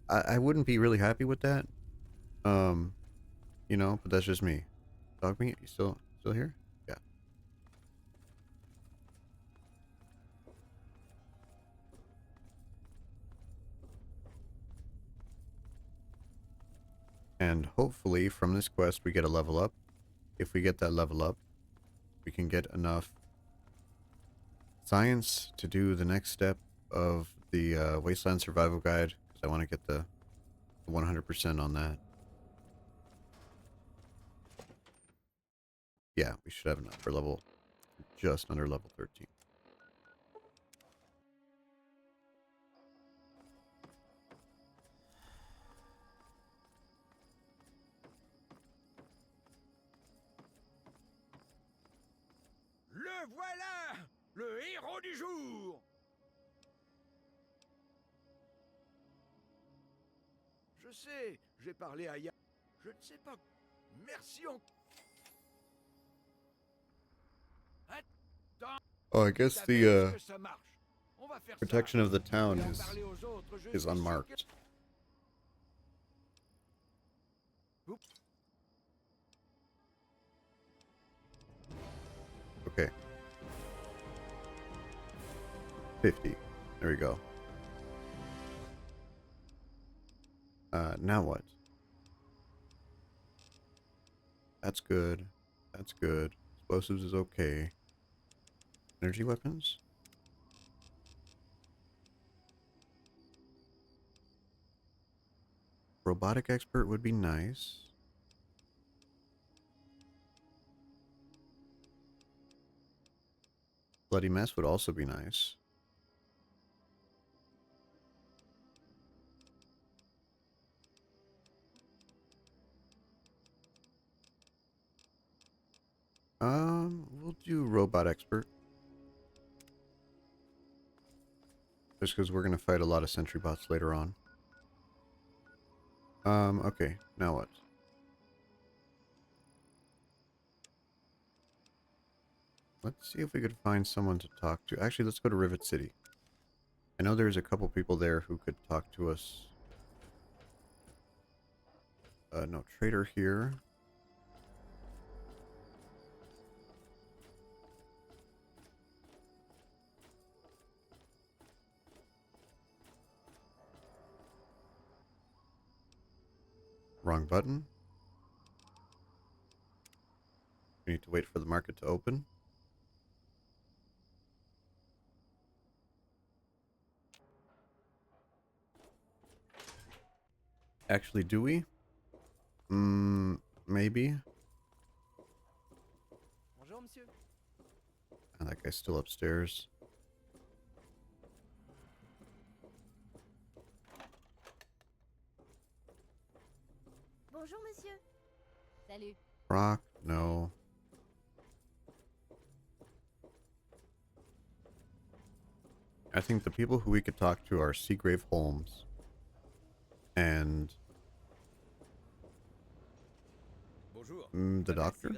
I wouldn't be really happy with that. You know, but that's just me. Dog meat, you still here? Yeah. And hopefully from this quest we get a level up. If we get that level up, we can get enough science to do the next step of the Wasteland Survival Guide, because I want to get the 100% on that. Yeah, we should have enough for level, just under level 13. Le voilà! Le héros du jour! Je sais, j'ai parlé à Ya. Je ne sais pas. Merci en... Attends, Oh, I guess ta belle, est-ce the que ça marche? On va faire protection ça. of the town Je vais en is parler aux autres, je is suis sûr unmarked. Okay. 50. There we go. Now what? That's good. That's good. Explosives is okay. Energy weapons? Robotic expert would be nice. Bloody mess would also be nice. We'll do robot expert. Just because we're gonna fight a lot of sentry bots later on. Okay, now what? Let's see if we could find someone to talk to. Actually, let's go to Rivet City. I know there's a couple people there who could talk to us. No trader here. Wrong button. We need to wait for the market to open. Actually, do we? Maybe. Bonjour, monsieur. And that guy's still upstairs. Bonjour, monsieur. Salut. Rock? No. I think the people who we could talk to are Seagrave Holmes and Bonjour. the doctor.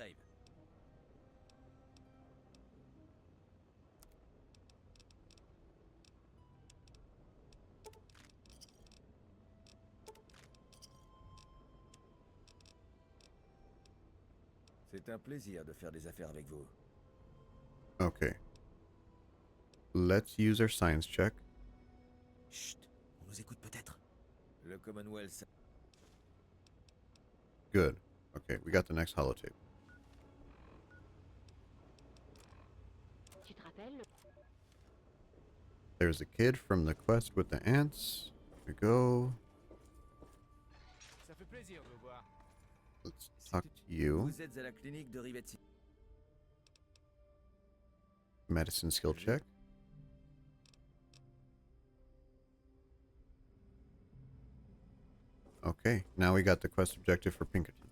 C'est un plaisir de faire des affaires avec vous. Okay. Let's use our science check. Chut, on nous écoute peut-être. Le Commonwealth. Good. Okay, we got the next holotape. Tu te rappelles? There's a kid from the quest with the ants. Here we go. Ça fait plaisir de vous voir. Let's talk to you. Vous êtes à la clinique de Rivet City. Medicine skill check. Okay, now we got the quest objective for Pinkerton.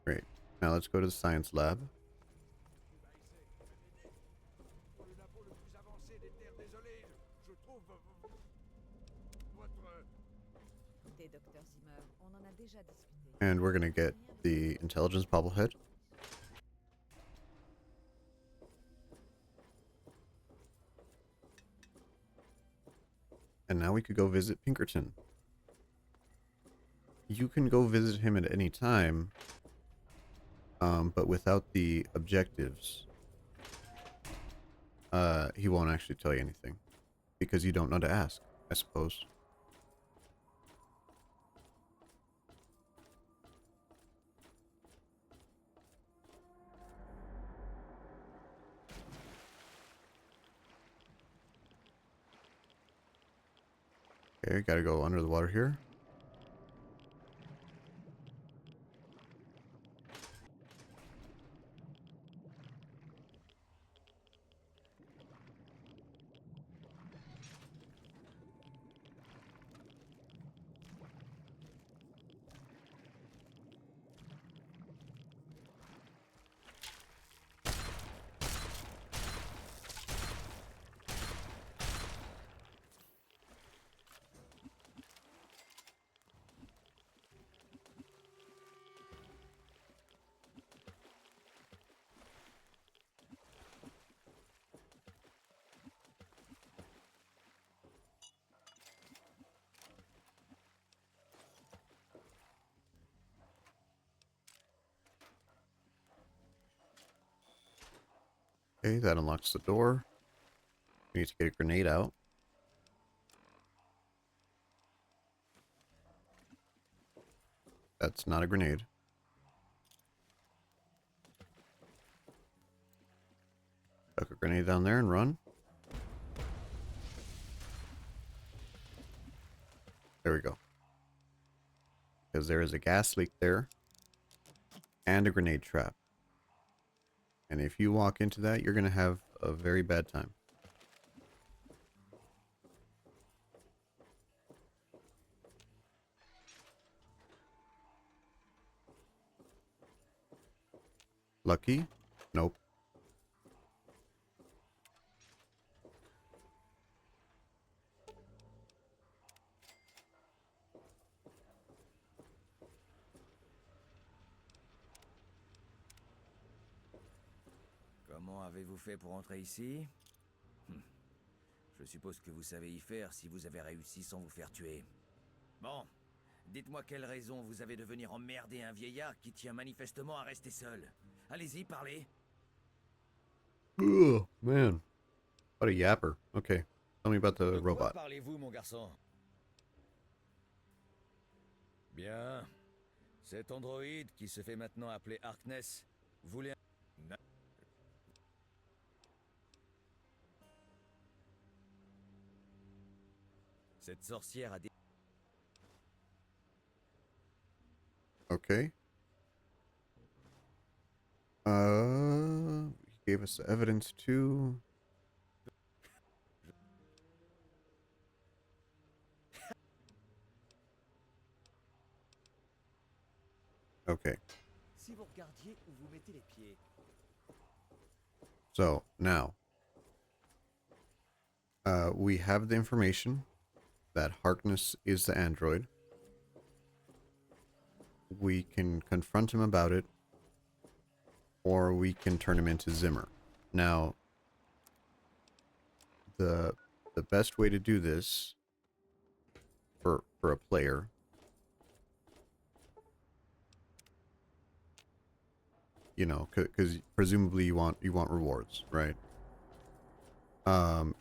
Great. Now let's go to the science lab. Le labo le plus avancé des terres désolées. Je trouve votre... Écoutez, Dr. Zimmer, on en a déjà discuté. And we're gonna get the intelligence bobblehead. And now we could go visit Pinkerton. You can go visit him at any time, but without the objectives, he won't actually tell you anything. Because you don't know to ask, I suppose. Okay, gotta go under the water here. Okay, that unlocks the door. We need to get a grenade out. That's not a grenade. Chuck a grenade down there and run. There we go. Because there is a gas leak there. And a grenade trap. And if you walk into that, you're going to have a very bad time. Lucky? Nope. Comment avez-vous fait pour entrer ici? Je suppose que vous savez y faire si vous avez réussi sans vous faire tuer. Bon, dites-moi quelle raison vous avez de venir emmerder un vieillard qui tient manifestement à rester seul. Allez-y, parlez. Ugh, man. What a yapper. Okay, tell me about the De quoi robot. parlez-vous, mon garçon? Bien. Cet androïde qui se fait maintenant appeler Harkness voulait... Cette sorcière a des... Okay. He gave us the evidence too. Okay. Si vous regardiez où vous mettez les pieds. So now, we have the information that Harkness is the android. We can confront him about it, or we can turn him into Zimmer. Now, the best way to do this for a player because presumably you want rewards, right?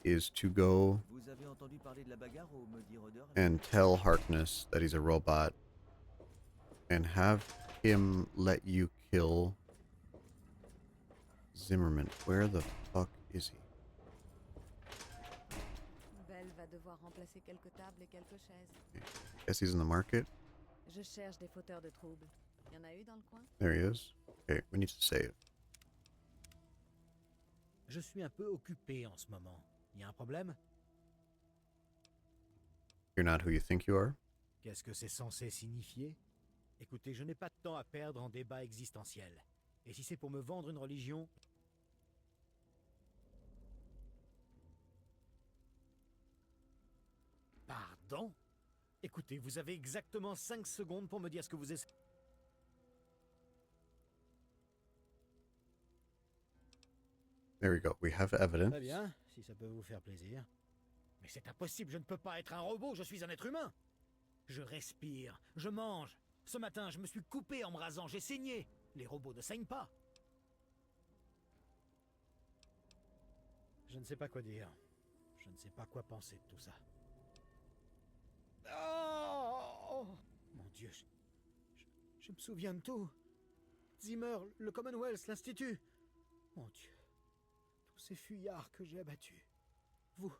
Is to go Vous avez entendu parler de la bagarre au Maudit Rôdeur? and tell Harkness that he's a robot and have him let you kill Zimmerman. Where the fuck is he? Belle va devoir remplacer quelques tables et quelques chaises. Guess he's in the market. Je cherche des fauteurs de troubles. Y en a eu dans le coin? There he is. Okay, we need to save. Je suis un peu occupé en ce moment. Y a un problème? You're not who you think you are. Qu'est-ce que c'est censé signifier? Écoutez, je n'ai pas de temps à perdre en débat existentiel. Et si c'est pour me vendre une religion... Pardon? Écoutez, vous avez exactement 5 secondes pour me dire ce que vous essayez... There we go. We have evidence. Très bien, si ça peut vous faire plaisir. Mais c'est impossible, je ne peux pas être un robot, je suis un être humain. Je respire, je mange. Ce matin, je me suis coupé en me rasant, j'ai saigné. Les robots ne saignent pas. Je ne sais pas quoi dire. Je ne sais pas quoi penser de tout ça. Oh mon Dieu, je me souviens de tout. Zimmer, le Commonwealth, l'Institut. Mon Dieu. Tous ces fuyards que j'ai abattus. Vous,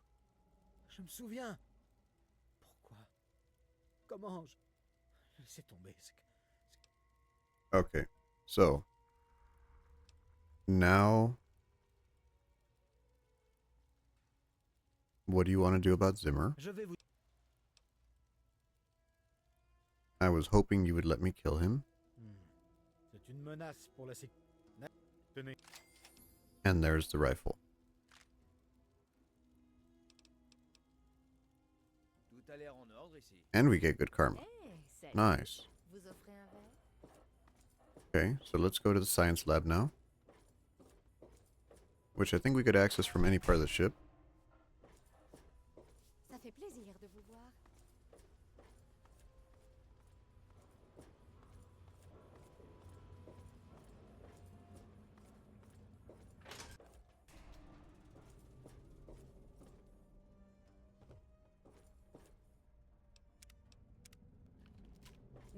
je me souviens. Pourquoi Comment je... Laissez tomber. Okay, so now what do you want to do about Zimmer? Je vais vous... I was hoping you would let me kill him. C'est une menace pour la sécurité. Tenez. And there's the rifle. Tout a l'air en ordre ici. And we get good karma. Eh, salut. Nice. Vous offrez un verre? Okay, so let's go to the science lab now. Which I think we could access from any part of the ship. Ça fait plaisir de vous voir.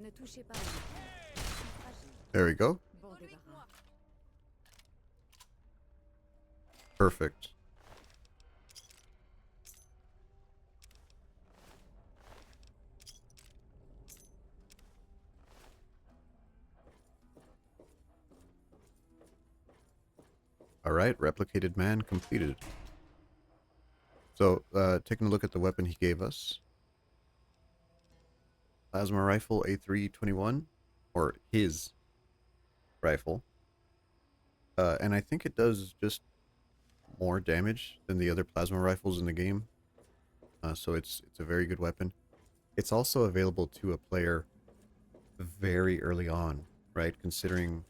Ne touchez pas à lui. Ils sont fragiles. There we go. Bon débarras. Perfect. Alright, replicated man completed. So, taking a look at the weapon he gave us. Plasma rifle A321, or his rifle. And I think it does just more damage than the other plasma rifles in the game. So it's a very good weapon. It's also available to a player very early on, right? Considering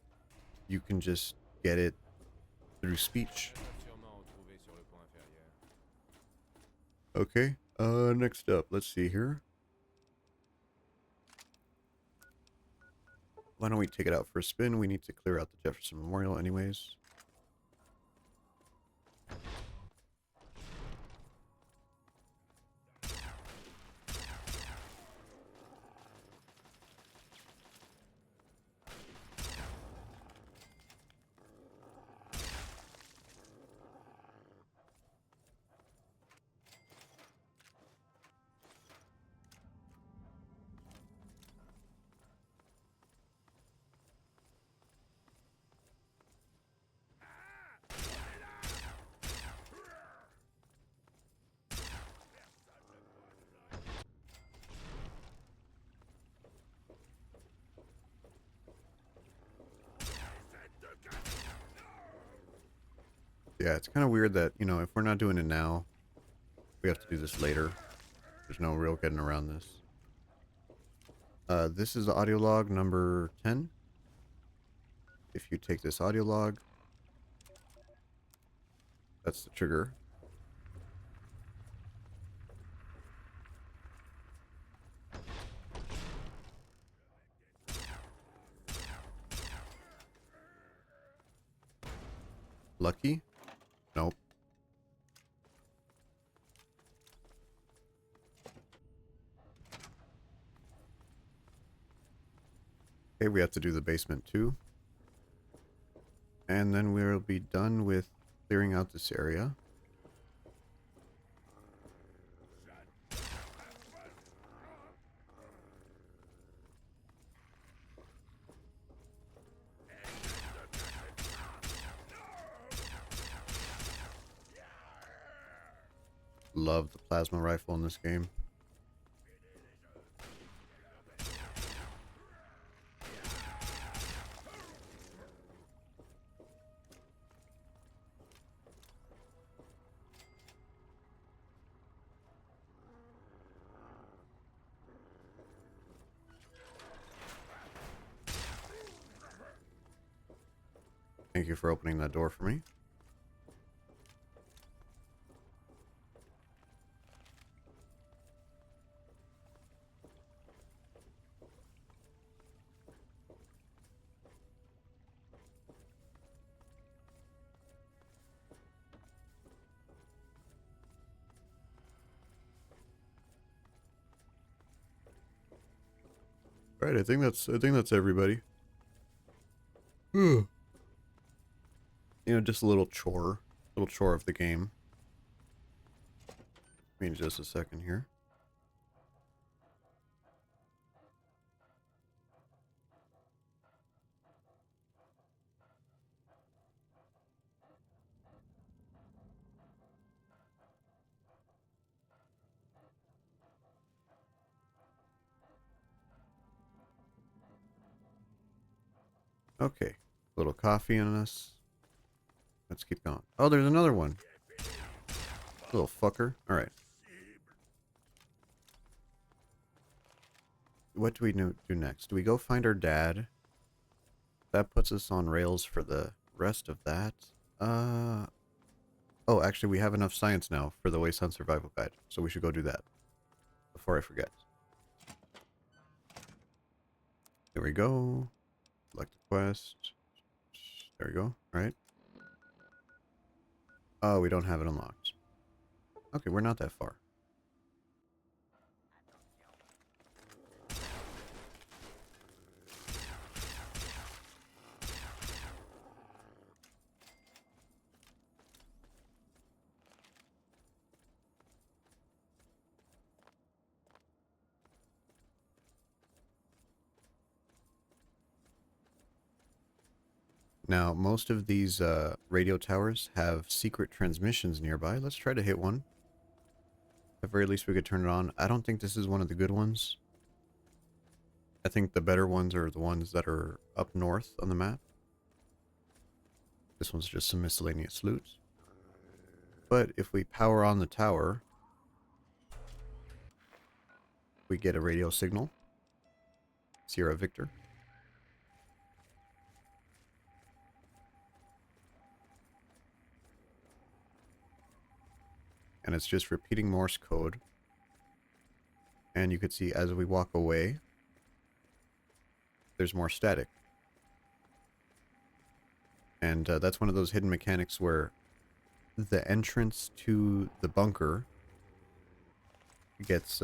you can just get it through speech. Okay, next up, let's see here. Why don't we take it out for a spin? We need to clear out the Jefferson Memorial anyways. Yeah, it's kind of weird that, you know, if we're not doing it now, we have to do this later. There's no real getting around this. This is the audio log number 10. If you take this audio log, that's the trigger. Lucky? Nope. Okay, we have to do the basement too. And then we'll be done with clearing out this area. Love the plasma rifle in this game. Thank you for opening that door for me. Right, I think that's everybody. You know, just a little chore of the game. Give me just a second here. Okay. Little coffee in us. Let's keep going. Oh, there's another one. Little fucker. Alright. What do we do next? Do we go find our dad? That puts us on rails for the rest of that. Oh, actually, we have enough science now for the Wasteland Survival Guide, so we should go do that before I forget. There we go. Select the quest. There we go. All right. Oh, we don't have it unlocked. Okay, we're not that far. Now, most of these radio towers have secret transmissions nearby. Let's try to hit one. At the very least, we could turn it on. I don't think this is one of the good ones. I think the better ones are the ones that are up north on the map. This one's just some miscellaneous loot. But if we power on the tower, we get a radio signal. Sierra Victor. And it's just repeating Morse code. And you could see as we walk away, there's more static. And that's one of those hidden mechanics where the entrance to the bunker gets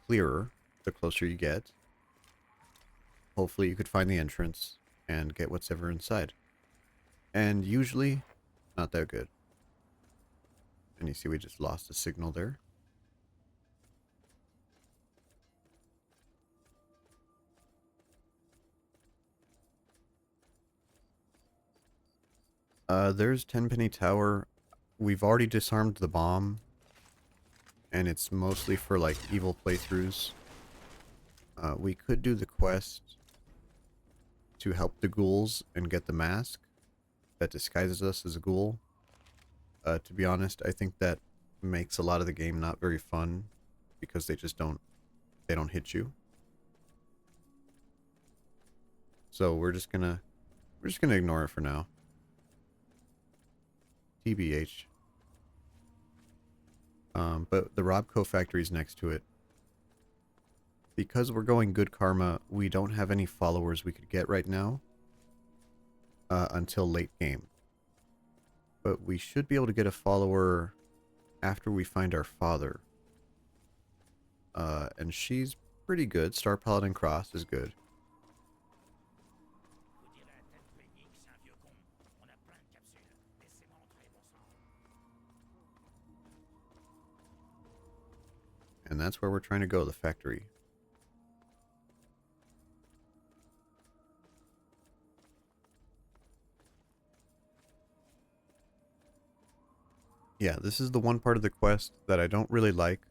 clearer the closer you get. Hopefully you could find the entrance and get what's ever inside. And usually, not that good. And you see we just lost a signal there. There's Tenpenny Tower. We've already disarmed the bomb. And it's mostly for like evil playthroughs. We could do the quest to help the ghouls and get the mask that disguises us as a ghoul. To be honest, I think that makes a lot of the game not very fun because they just don't hit you. So we're just gonna ignore it for now. TBH. But the Robco factory is next to it. Because we're going good karma, we don't have any followers we could get right now until late game. But we should be able to get a follower after we find our father. And she's pretty good. Star Paladin Cross is good. And that's where we're trying to go, the factory. Yeah, this is the one part of the quest that I don't really like,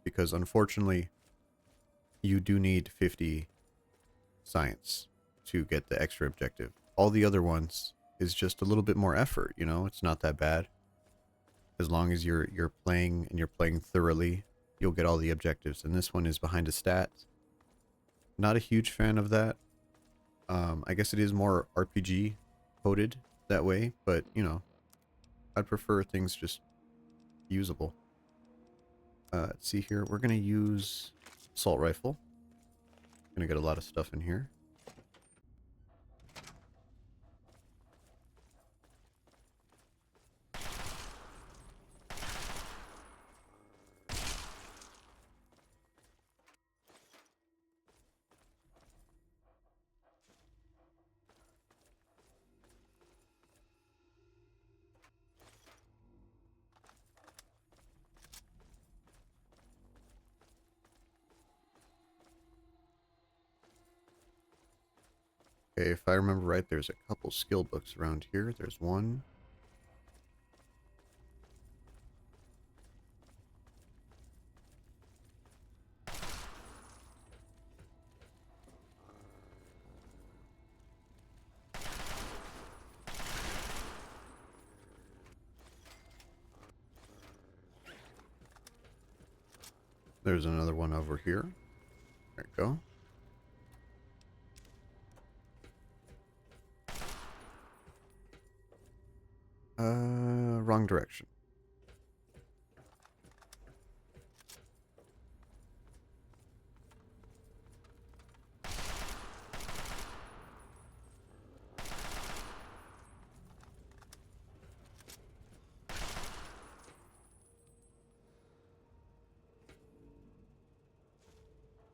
because unfortunately, you do need 50 science to get the extra objective. All the other ones is just a little bit more effort, you know? It's not that bad. As long as you're playing and you're playing thoroughly, you'll get all the objectives. And this one is behind a stat. Not a huge fan of that. I guess it is more RPG coded that way, but you know, I'd prefer things just usable. Let's see here. We're gonna use assault rifle. Gonna get a lot of stuff in here. Okay, if I remember right, there's a couple skill books around here. There's one. There's another one over here. There you go. Wrong direction.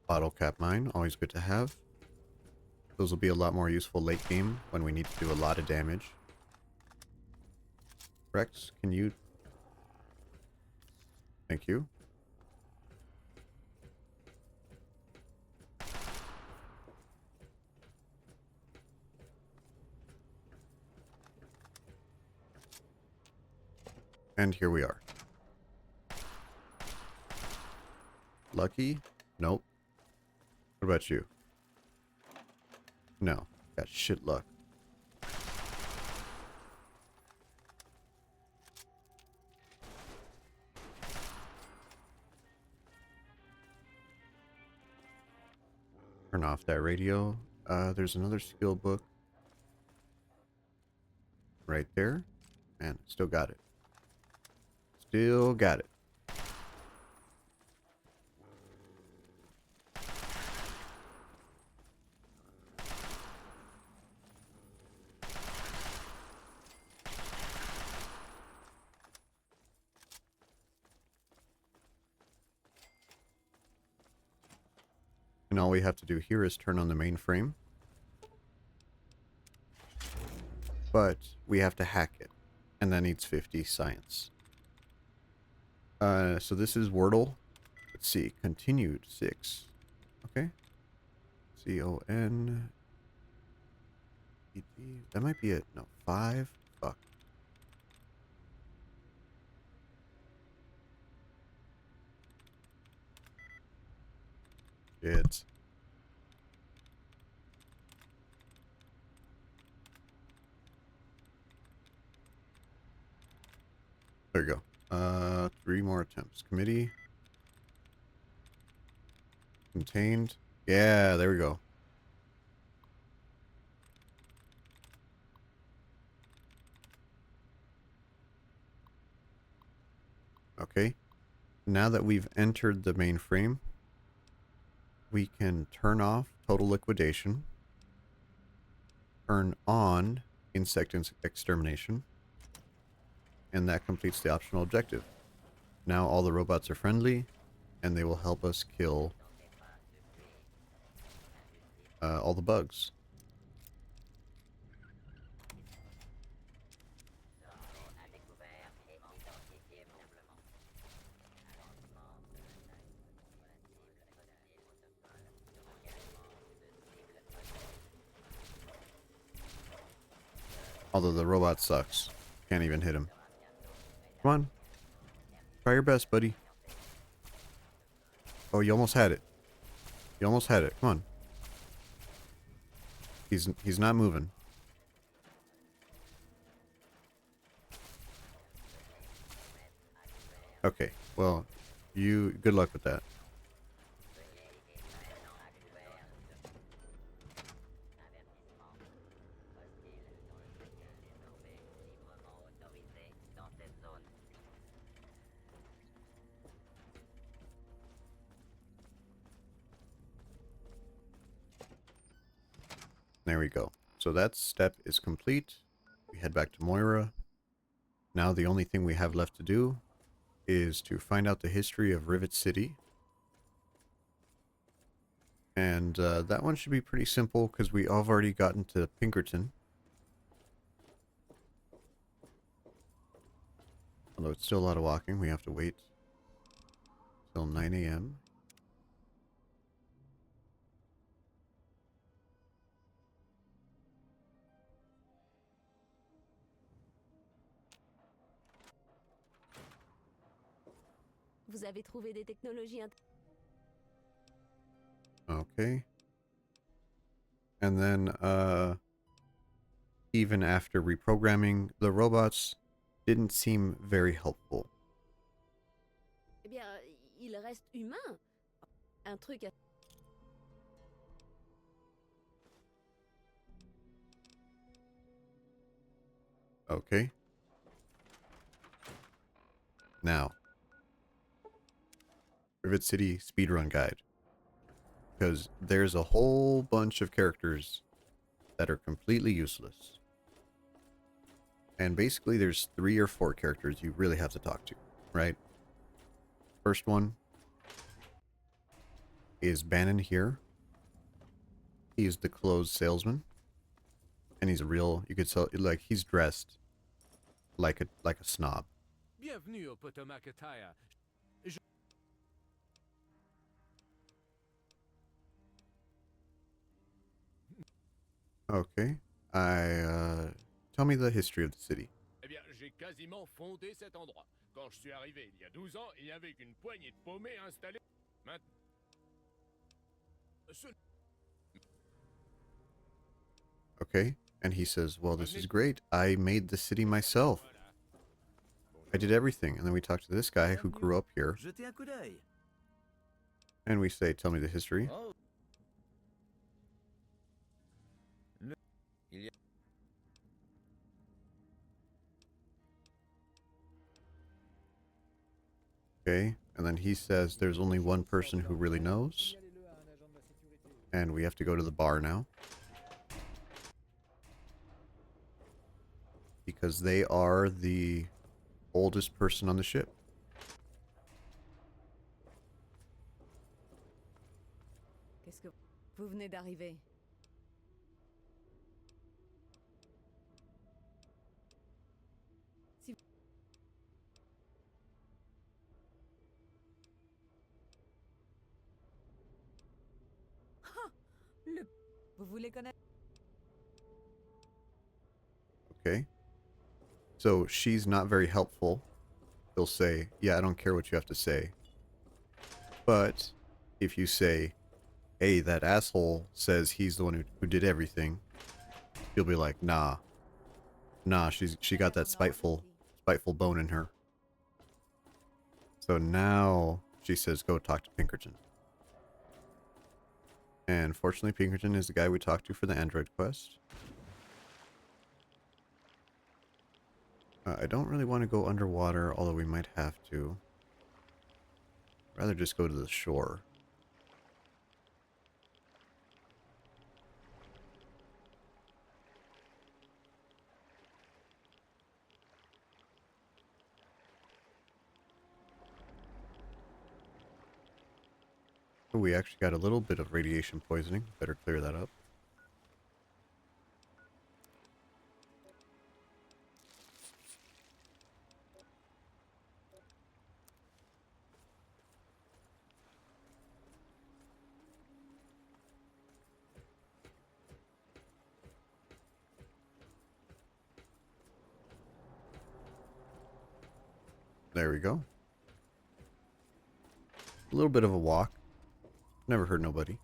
Bottle cap mine, always good to have. Those will be a lot more useful late game when we need to do a lot of damage. Rex, can you... Thank you. And here we are. Lucky? Nope. What about you? No. Got shit luck. Turn off that radio. There's another skill book. Right there. And still got it. Still got it. And all we have to do here is turn on the mainframe. But we have to hack it. And that needs 50 science. So this is Wordle. Let's see. Continued 6. Okay. C-O-N. That might be it. No, 5. Fuck. Shit. There you go. 3 more attempts. Committee. Contained. Yeah, there we go. Okay. Now that we've entered the mainframe, we can turn off total liquidation, turn on insect extermination, and that completes the optional objective. Now all the robots are friendly, and they will help us kill all the bugs. Although the robot sucks. Can't even hit him. Come on. Try your best, buddy. Oh, you almost had it. You almost had it. Come on. He's not moving. Okay. Well, good luck with that. There we go. So that step is complete. We head back to Moira. Now the only thing we have left to do is to find out the history of Rivet City. And that one should be pretty simple because we have already gotten to Pinkerton. Although it's still a lot of walking, we have to wait till 9 a.m. Vous avez trouvé des technologies Okay. And then, even after reprogramming, the robots didn't seem very helpful. Eh bien, il reste reste humain. Un truc à... Okay. Now, Rivet City speedrun guide. Because there's a whole bunch of characters that are completely useless. And basically there's 3 or 4 characters you really have to talk to, right? First one is Bannon here. He's the clothes salesman. And he's a real, you could tell, like, he's dressed like a snob. Bienvenue au Potomac Attire. Okay. Tell me the history of the city. Eh bien, j'ai quasiment fondé cet endroit. Quand je suis arrivé il y a 12 ans, il n'y avait qu'une poignée de paumés installés. Maintenant... Okay. And he says, well, this is great. I made the city myself. I did everything. And then we talk to this guy who grew up here. Jetez un coup d'œil. And we say, tell me the history. Oh. Il y a... Okay. And then he says there's only one person who really knows. And we have to go to the bar now. Because they are the oldest person on the ship. Qu'est-ce que... Vous venez d'arriver. Si... Ah, le... Vous voulez connaître... Okay. So she's not very helpful. He'll say, yeah, I don't care what you have to say. But if you say, hey, that asshole says he's the one who did everything, he'll be like, nah. Nah, she got that spiteful bone in her. So now she says, go talk to Pinkerton. And fortunately, Pinkerton is the guy we talked to for the Android quest. I don't really want to go underwater, although we might have to. I'd rather just go to the shore. Oh, we actually got a little bit of radiation poisoning. Better clear that up. There we go. A little bit of a walk. Never hurt nobody.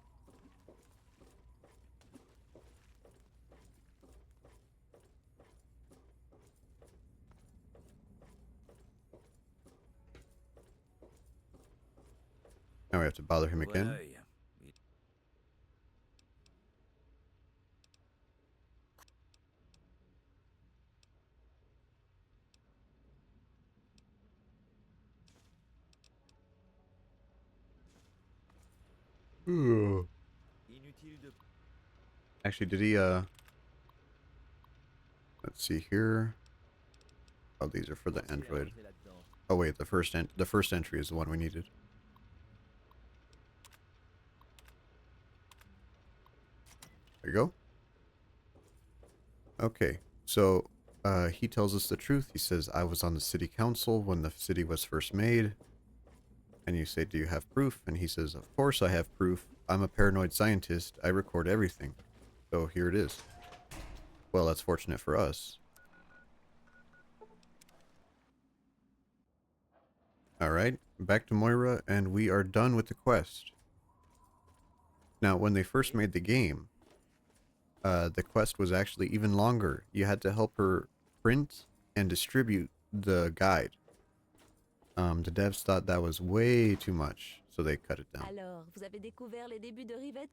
Now we have to bother him again. Voilà, inutile de... Actually, did he, let's see here. Oh, these are for the Android. Oh wait, the first entry is the one we needed. There you go. Okay, so he tells us the truth. He says, I was on the city council when the city was first made. And you say, do you have proof? And he says, of course I have proof. I'm a paranoid scientist. I record everything. So here it is. Well, that's fortunate for us. Alright, back to Moira, and we are done with the quest. Now, when they first made the game, the quest was actually even longer. You had to help her print and distribute the guide. The devs thought that was way too much, so they cut it down. Alors, vous avez découvert les débuts de Rivet?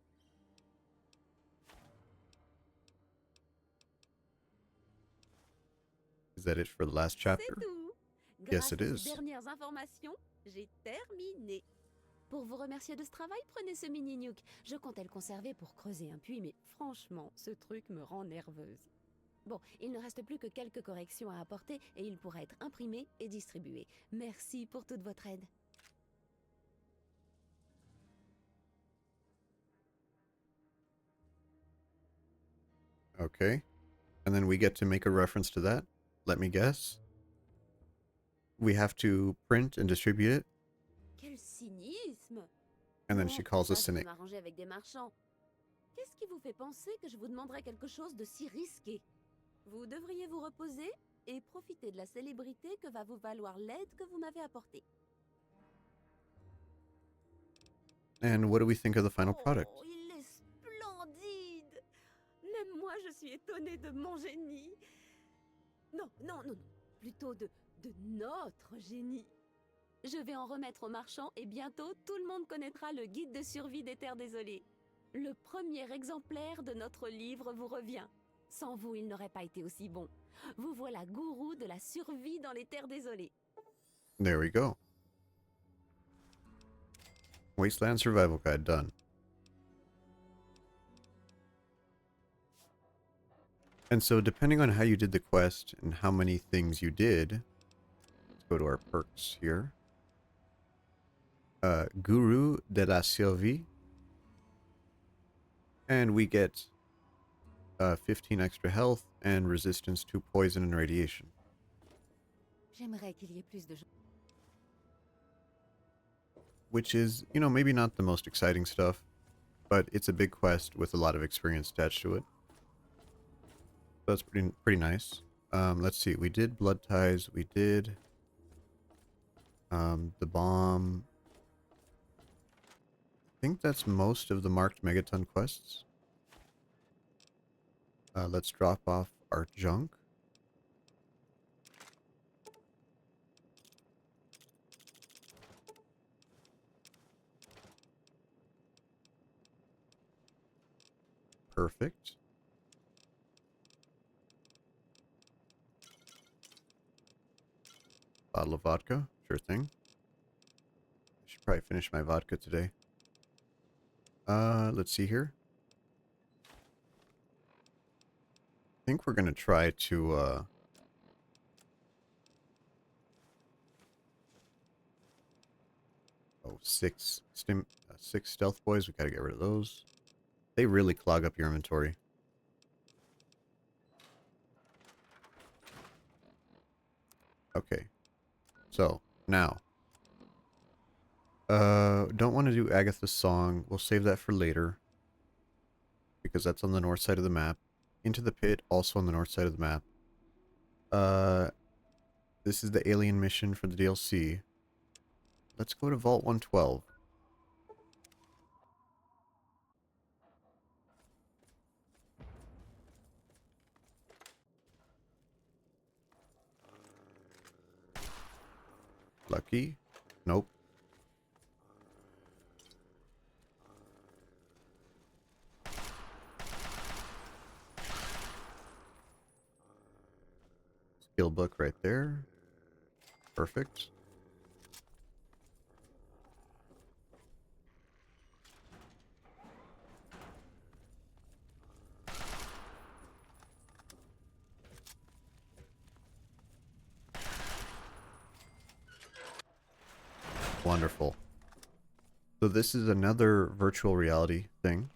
Is that it for the last chapter? C'est tout. Yes, Grâce it à is. ces dernières informations, j'ai terminé. Pour vous remercier de ce travail, prenez ce mini nuke. Je comptais le conserver pour creuser un puits, mais franchement, ce truc me rend nerveuse. Bon, il ne reste plus que quelques corrections à apporter et il pourra être imprimé et distribué. Merci pour toute votre aide. Okay. And then we get to make a reference to that. Let me guess. We have to print and distribute it. Quel cynisme! And then Bon, she calls ça, us je peux cynic. m'arranger avec des marchands. Qu'est-ce qui vous fait penser que je vous demanderais quelque chose de si risqué? Vous devriez vous reposer et profiter de la célébrité que va vous valoir l'aide que vous m'avez apportée. And what do we think of the final product? Oh, il est splendide! Même moi, je suis étonnée de mon génie. Non, non, non, non. Plutôt de notre génie. Je vais en remettre aux marchands et bientôt, tout le monde connaîtra le guide de survie des terres désolées. Le premier exemplaire de notre livre vous revient. Sans vous, il n'aurait pas été aussi bon. Vous voilà gourou de la survie dans les terres désolées. There we go. Wasteland Survival Guide done. And so depending on how you did the quest and how many things you did, let's go to our perks here. Guru de la Survie. And we get 15 extra health and resistance to poison and radiation. J'aimerais qu'il y ait plus de gens. Which is, you know, maybe not the most exciting stuff, but it's a big quest with a lot of experience attached to it. So that's pretty nice. Let's see, we did Blood Ties, we did the bomb. I think that's most of the marked Megaton quests. Let's drop off our junk. Perfect. Bottle of vodka, sure thing. I should probably finish my vodka today. Let's see here. I think we're gonna try to six stealth boys. We gotta get rid of those. They really clog up your inventory. Okay. So, now. Don't want to do Agatha's song. We'll save that for later. Because that's on the north side of the map. Into the Pit, also on the north side of the map. This is the alien mission for the DLC. Let's go to Vault 112. Lucky. Nope. Skill book right there. Perfect. Wonderful. So this is another virtual reality thing.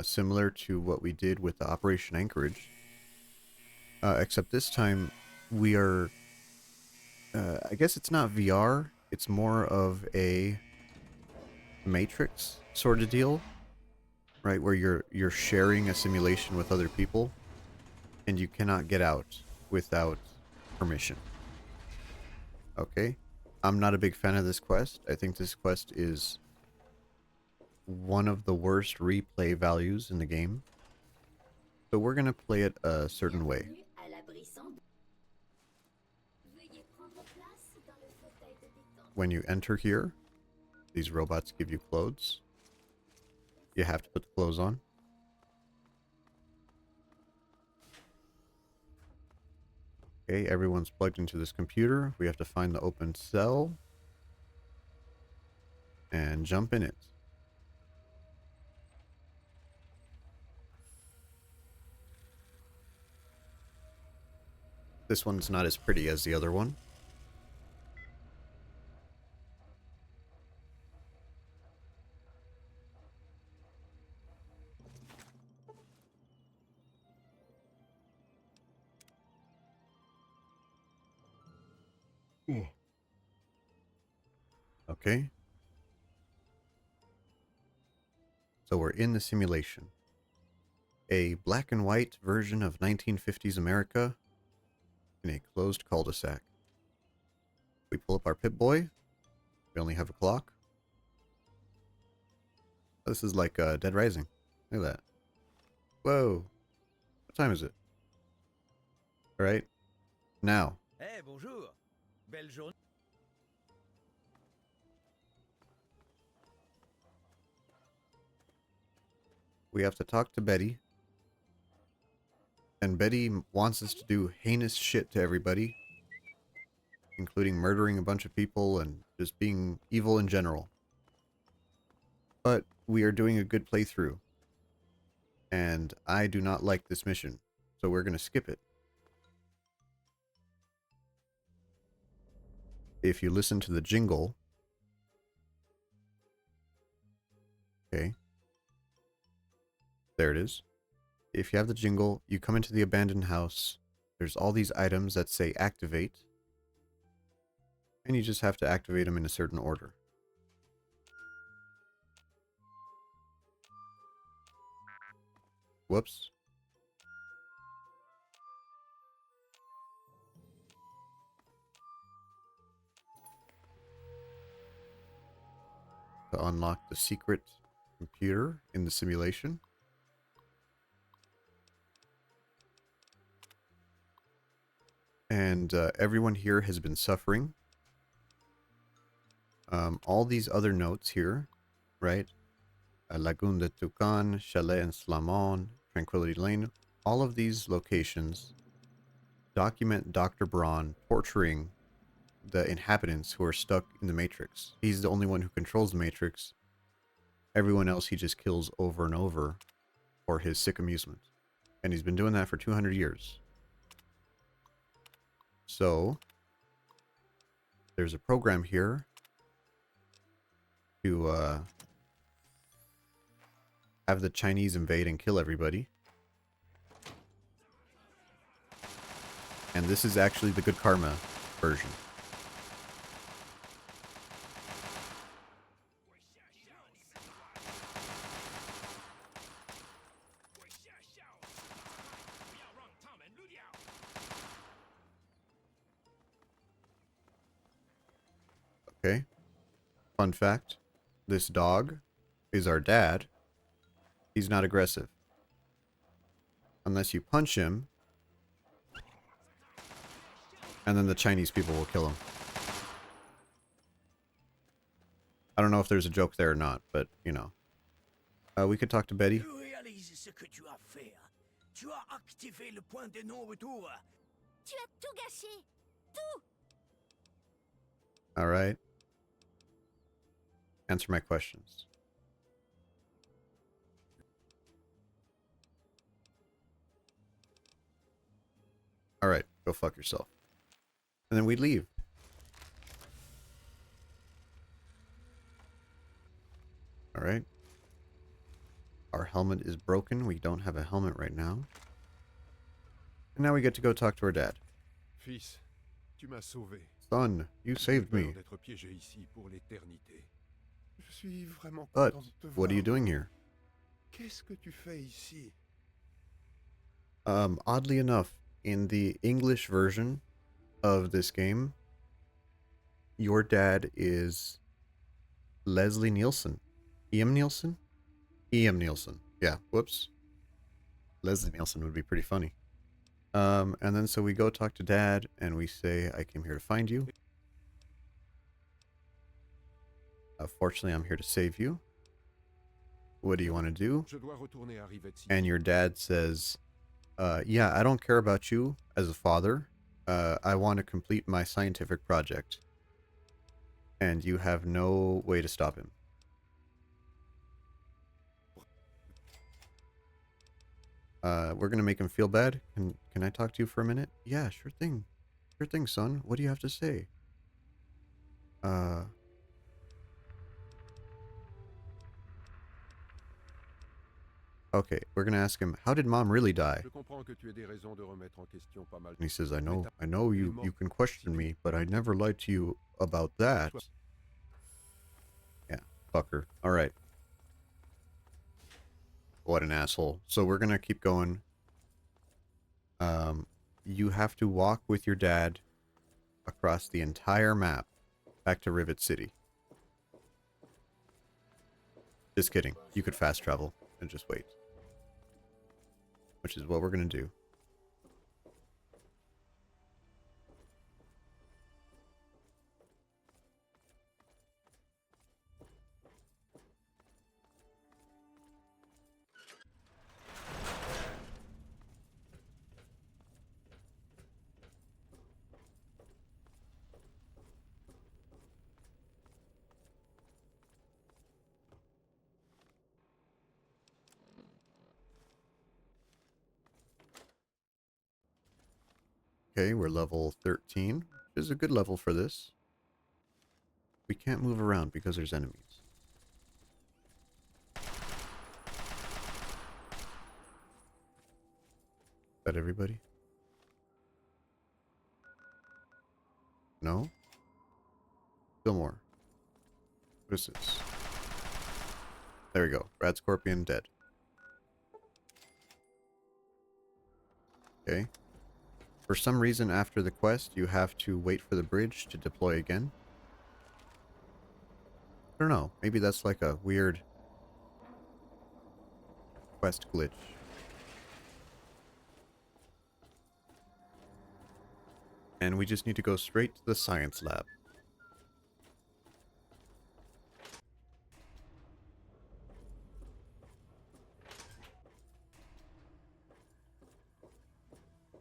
Similar to what we did with the Operation Anchorage. Except this time we are... I guess it's not VR. It's more of a Matrix sort of deal. Right? Where you're sharing a simulation with other people. And you cannot get out without permission. Okay? I'm not a big fan of this quest. I think this quest is one of the worst replay values in the game. So we're going to play it a certain way. when you enter here, these robots give you clothes. You have to put the clothes on. Okay, everyone's plugged into this computer. We have to find the open cell and jump in it. This one's not as pretty as the other one. Okay. So we're in the simulation. A black and white version of 1950s America in a closed cul-de-sac. We pull up our Pip-Boy. We only have a clock. This is like Dead Rising. Look at that. Whoa. What time is it? Alright. Now. Eh, bonjour. Belle journée. We have to talk to Betty. And Betty wants us to do heinous shit to everybody. Including murdering a bunch of people and just being evil in general. But we are doing a good playthrough. And I do not like this mission. So we're going to skip it. If you listen to the jingle. Okay. There it is. If you have the jingle, you come into the abandoned house. There's all these items that say activate. And you just have to activate them in a certain order. Whoops. To unlock the secret computer in the simulation. And everyone here has been suffering. All these other notes here, right? Lagoon de Toucan, Chalet and Slamon, Tranquility Lane. All of these locations document Dr. Braun torturing the inhabitants who are stuck in the Matrix. He's the only one who controls the Matrix. Everyone else he just kills over and over for his sick amusement. And he's been doing that for 200 years. So, there's a program here to have the Chinese invade and kill everybody. And this is actually the Good Karma version. Okay. Fun fact. This dog is our dad. He's not aggressive. Unless you punch him. And then the Chinese people will kill him. I don't know if there's a joke there or not, but, you know. We could talk to Betty. Tu réalises ce que tu as fait. Tu as activé le point de non-retour. Tu as tout gâché. Tout. Alright. Answer my questions. Alright, go fuck yourself. And then we leave. Alright. Our helmet is broken. We don't have a helmet right now. And now we get to go talk to our dad. Fils, tu m'as sauvé. Son, you saved J'ai me. peur d'être piégé ici pour l'éternité. Je suis vraiment But, content de te voir. what are you doing here? Qu'est-ce que tu fais ici? Oddly enough, in the English version of this game, your dad is Leslie Nielsen. E.M. Nielsen? E.M. Nielsen. Yeah, whoops. Leslie Nielsen would be pretty funny. And then so we go talk to Dad, and we say, I came here to find you. Fortunately, I'm here to save you. What do you want to do? Je dois retourner à Rivet City. And your dad says, yeah, I don't care about you as a father. I want to complete my scientific project. And you have no way to stop him. We're gonna make him feel bad. Can I talk to you for a minute? Yeah, sure thing. Sure thing, son. What do you have to say? Okay, we're gonna ask him, how did mom really die? Je comprends que tu aies des raisons de remettre en question pas mal. And he says, I know you can question me, but I never lied to you about that. Yeah, fucker. Alright. What an asshole. So we're gonna keep going. You have to walk with your dad across the entire map back to Rivet City. Just kidding. You could fast travel and just wait. Which is what we're gonna do. Okay, we're level 13, which is a good level for this. We can't move around because there's enemies. Is that everybody? No? Still more. What is this? There we go. Rad Scorpion dead. Okay. For some reason, after the quest, you have to wait for the bridge to deploy again. I don't know. Maybe that's like a weird quest glitch. And we just need to go straight to the science lab.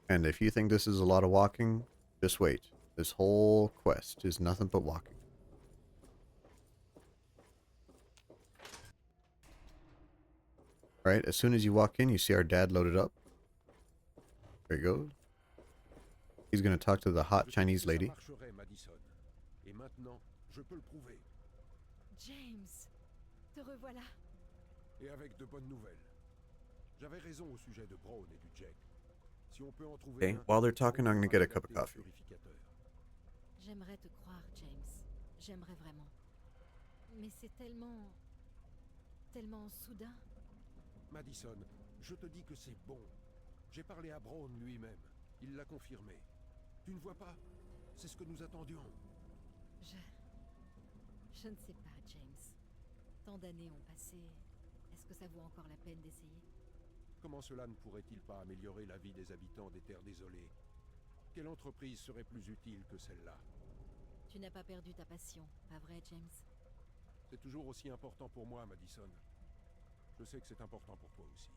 And if you think this is a lot of walking, just wait. This whole quest is nothing but walking. Right, as soon as you walk in, you see our dad loaded up. There you go. He's gonna talk to the hot Chinese lady. James, te revoilà. Et avec de bonnes nouvelles. J'avais raison au sujet de Braun et du Jack. Si on peut en trouver Okay, while they're talking, I'm gonna get a cup of coffee. J'aimerais te croire, James. J'aimerais vraiment. Mais c'est tellement soudain. Madison, je te dis que c'est bon. J'ai parlé à Braun lui-même. Il l'a confirmé. Tu ne vois pas? C'est ce que nous attendions. Je ne sais pas, James. Tant d'années ont passé. Est-ce que ça vaut encore la peine d'essayer? Comment cela ne pourrait-il pas améliorer la vie des habitants des Terres désolées? Quelle entreprise serait plus utile que celle-là? Tu n'as pas perdu ta passion, pas vrai, James? C'est toujours aussi important pour moi, Madison. Je sais que c'est important pour toi aussi.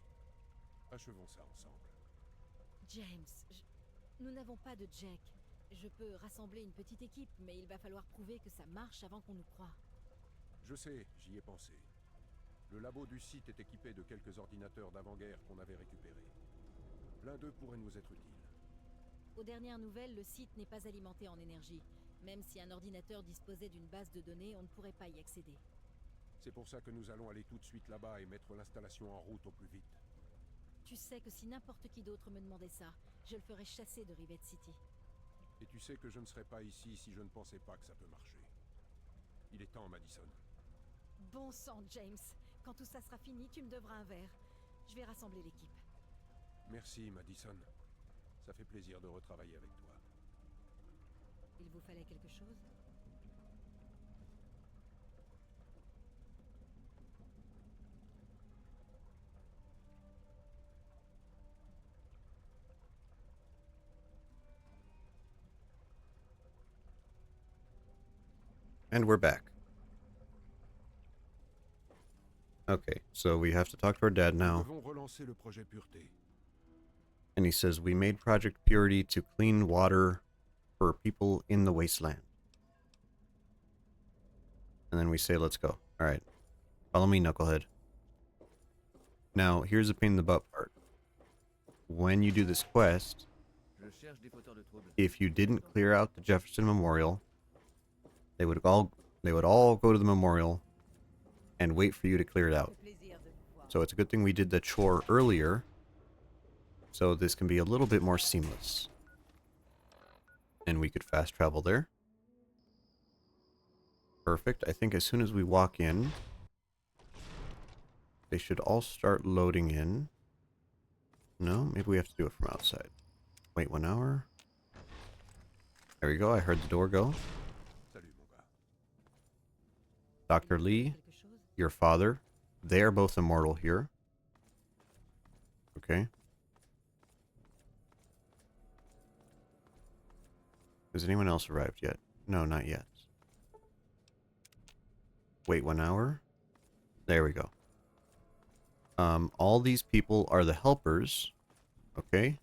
Achevons ça ensemble. James, nous n'avons pas de Jack. Je peux rassembler une petite équipe, mais il va falloir prouver que ça marche avant qu'on nous croie. Je sais, j'y ai pensé. Le labo du site est équipé de quelques ordinateurs d'avant-guerre qu'on avait récupérés. L'un d'eux pourrait nous être utile. Aux dernières nouvelles, le site n'est pas alimenté en énergie. Même si un ordinateur disposait d'une base de données, on ne pourrait pas y accéder. C'est pour ça que nous allons aller tout de suite là-bas et mettre l'installation en route au plus vite. Tu sais que si n'importe qui d'autre me demandait ça, je le ferais chasser de Rivet City. Et tu sais que je ne serais pas ici si je ne pensais pas que ça peut marcher. Il est temps, Madison. Bon sang, James. Quand tout ça sera fini, tu me devras un verre. Je vais rassembler l'équipe. Merci, Madison. Ça fait plaisir de retravailler avec toi. Il vous fallait quelque chose? And we're back. Okay, so we have to talk to our dad Nous now. devons relancer le projet Pureté. And he says, we made Project Purity to clean water for people in the wasteland. And then we say, let's go. Alright. Follow me, Knucklehead. Now, here's a pain in the butt part. When you do this quest, if you didn't clear out the Jefferson Memorial, they would all go to the memorial and wait for you to clear it out. So it's a good thing we did the chore earlier, so this can be a little bit more seamless. And we could fast travel there. Perfect. I think as soon as we walk in, they should all start loading in. No, maybe we have to do it from outside. Wait 1 hour. There we go. I heard the door go. Salut, mon gars. Dr. Lee, your father. They are both immortal here. Okay. Has anyone else arrived yet? No, not yet. Wait 1 hour. There we go. All these people are the helpers. Okay.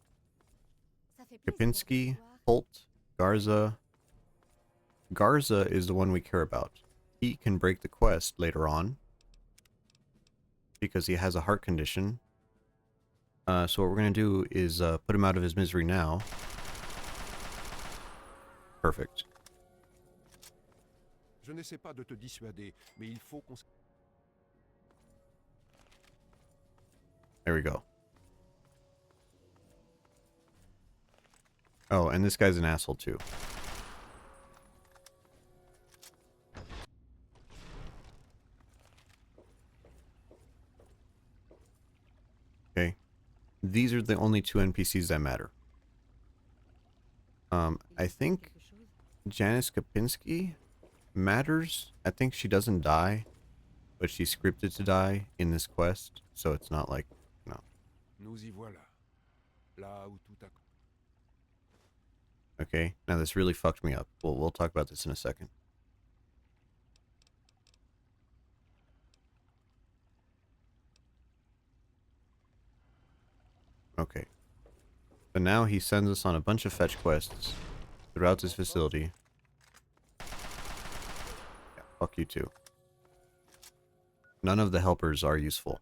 Kapinski, Holt, Garza. Garza is the one we care about. He can break the quest later on, because he has a heart condition. So what we're going to do is put him out of his misery now. Perfect. Je n'essaie pas de te dissuader, mais il faut qu'on... There we go. Oh, and this guy's an asshole too. Okay. These are the only two NPCs that matter. I think Janice Kapinski matters. I think she doesn't die, but she's scripted to die in this quest, so it's not like, no. Nous y voilà. Là où tout a... Okay, now this really fucked me up. We'll talk about this in a second. Okay. So now he sends us on a bunch of fetch quests throughout this facility. Yeah, fuck you too. None of the helpers are useful.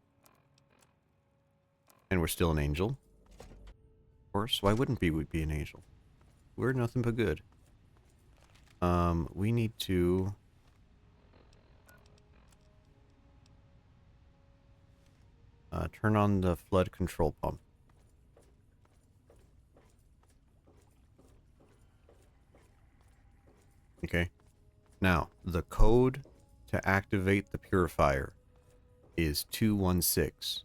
And we're still an angel. Of course, why wouldn't we be an angel? We're nothing but good. We need to... turn on the flood control pump. Okay. Now, the code to activate the purifier is 216.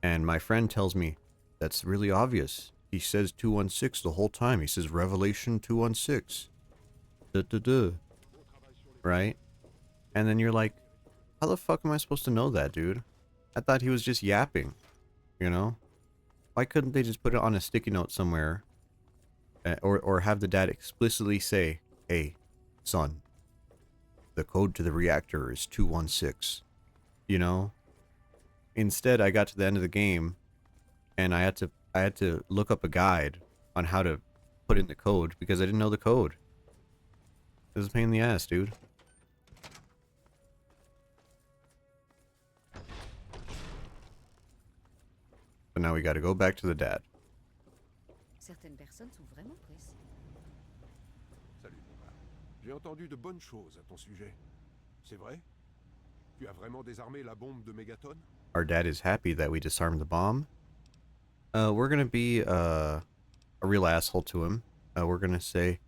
And my friend tells me, that's really obvious. He says 216 the whole time. He says Revelation 216. Duh. Right? And then you're like, how the fuck am I supposed to know that, dude? I thought he was just yapping. You know? Why couldn't they just put it on a sticky note somewhere? Or have the dad explicitly say, hey, son, the code to the reactor is 216. You know? Instead, I got to the end of the game, and I had to look up a guide on how to put in the code because I didn't know the code. It was a pain in the ass, dude. So now we got to go back to the dad. Certaines personnes sont vraiment pressées. Salut, mon gars. J'ai entendu de bonnes choses à ton sujet. C'est vrai? Tu as vraiment désarmé la bombe de Mégaton? Our dad is happy that we disarmed the bomb. We're gonna be a real asshole to him. We're gonna say,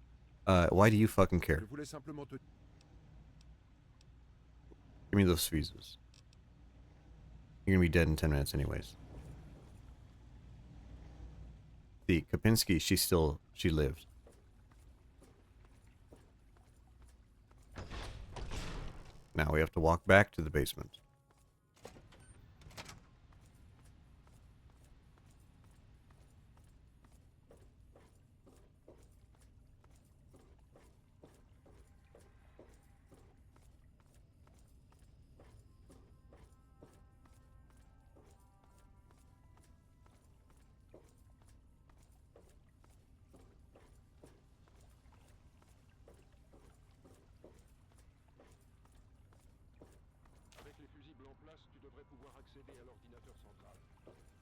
why do you fucking care? Je voulais simplement te... Give me those fuses. You're gonna be dead in 10 minutes anyways. See, Kapinski, she lived. Now we have to walk back to the basement.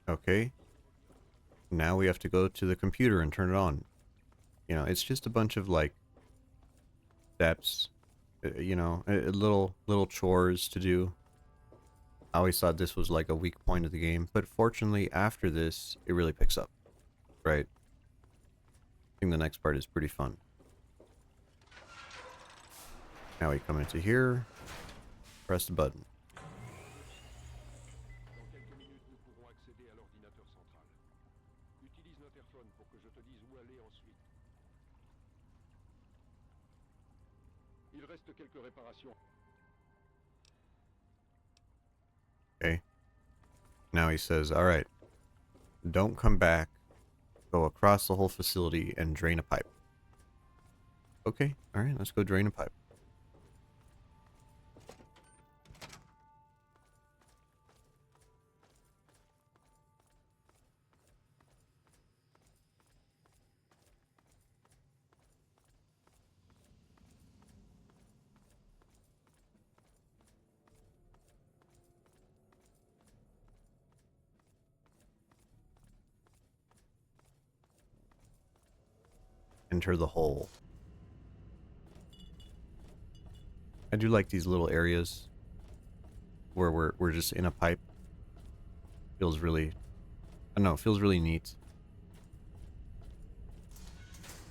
Okay. Now we have to go to the computer and turn it on. You know, it's just a bunch of like steps, you know, little chores to do. I always thought this was like a weak point of the game, but fortunately after this, it really picks up, right? I think the next part is pretty fun. Now we come into here, press the button. Dans quelques minutes, nous pourrons accéder à l'ordinateur central. Utilise l'interphone pour que je te dise où aller ensuite. Il reste quelques réparations. Okay. Now he says, all right, don't come back. Go across the whole facility and drain a pipe. Okay, all right, let's go drain a pipe. Enter the hole. I do like these little areas where we're just in a pipe. Feels really, I don't know, feels really neat.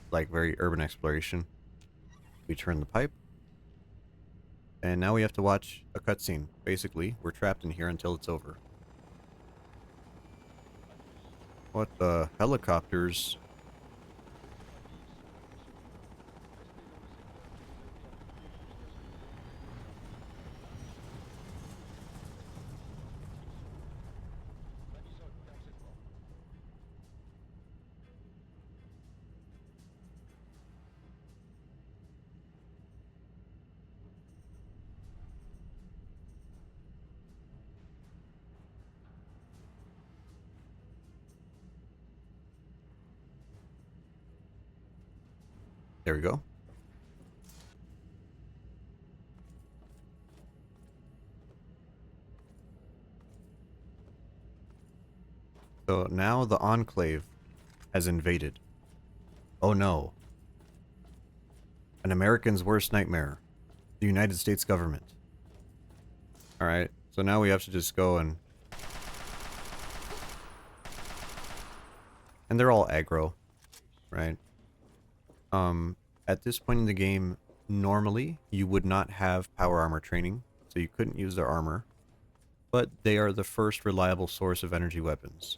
Like very urban exploration. We turn the pipe. And now we have to watch a cutscene. Basically, we're trapped in here until it's over. What the helicopters? There we go. So now the Enclave has invaded. Oh no. An American's worst nightmare. The United States government. Alright, so now we have to just go and... And they're all aggro, right? At this point in the game, normally you would not have power armor training, so you couldn't use their armor. But they are the first reliable source of energy weapons.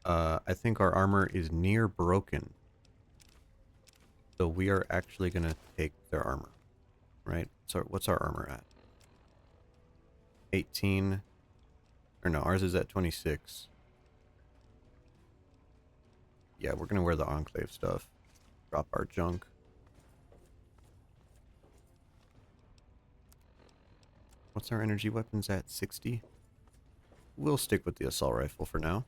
I think our armor is near broken. So we are actually going to take their armor, right? So what's our armor at? 18. Or no, ours is at 26. Yeah, we're going to wear the Enclave stuff. Drop our junk. What's our energy weapons at? 60? We'll stick with the assault rifle for now.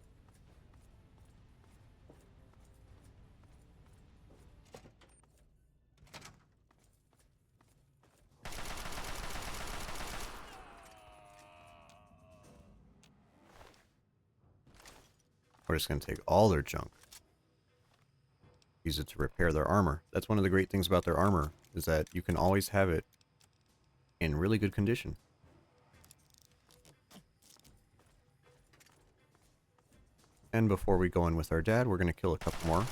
We're just going to take all their junk. Use it to repair their armor. That's one of the great things about their armor, is that you can always have it in really good condition. And before we go in with our dad, we're going to kill a couple more.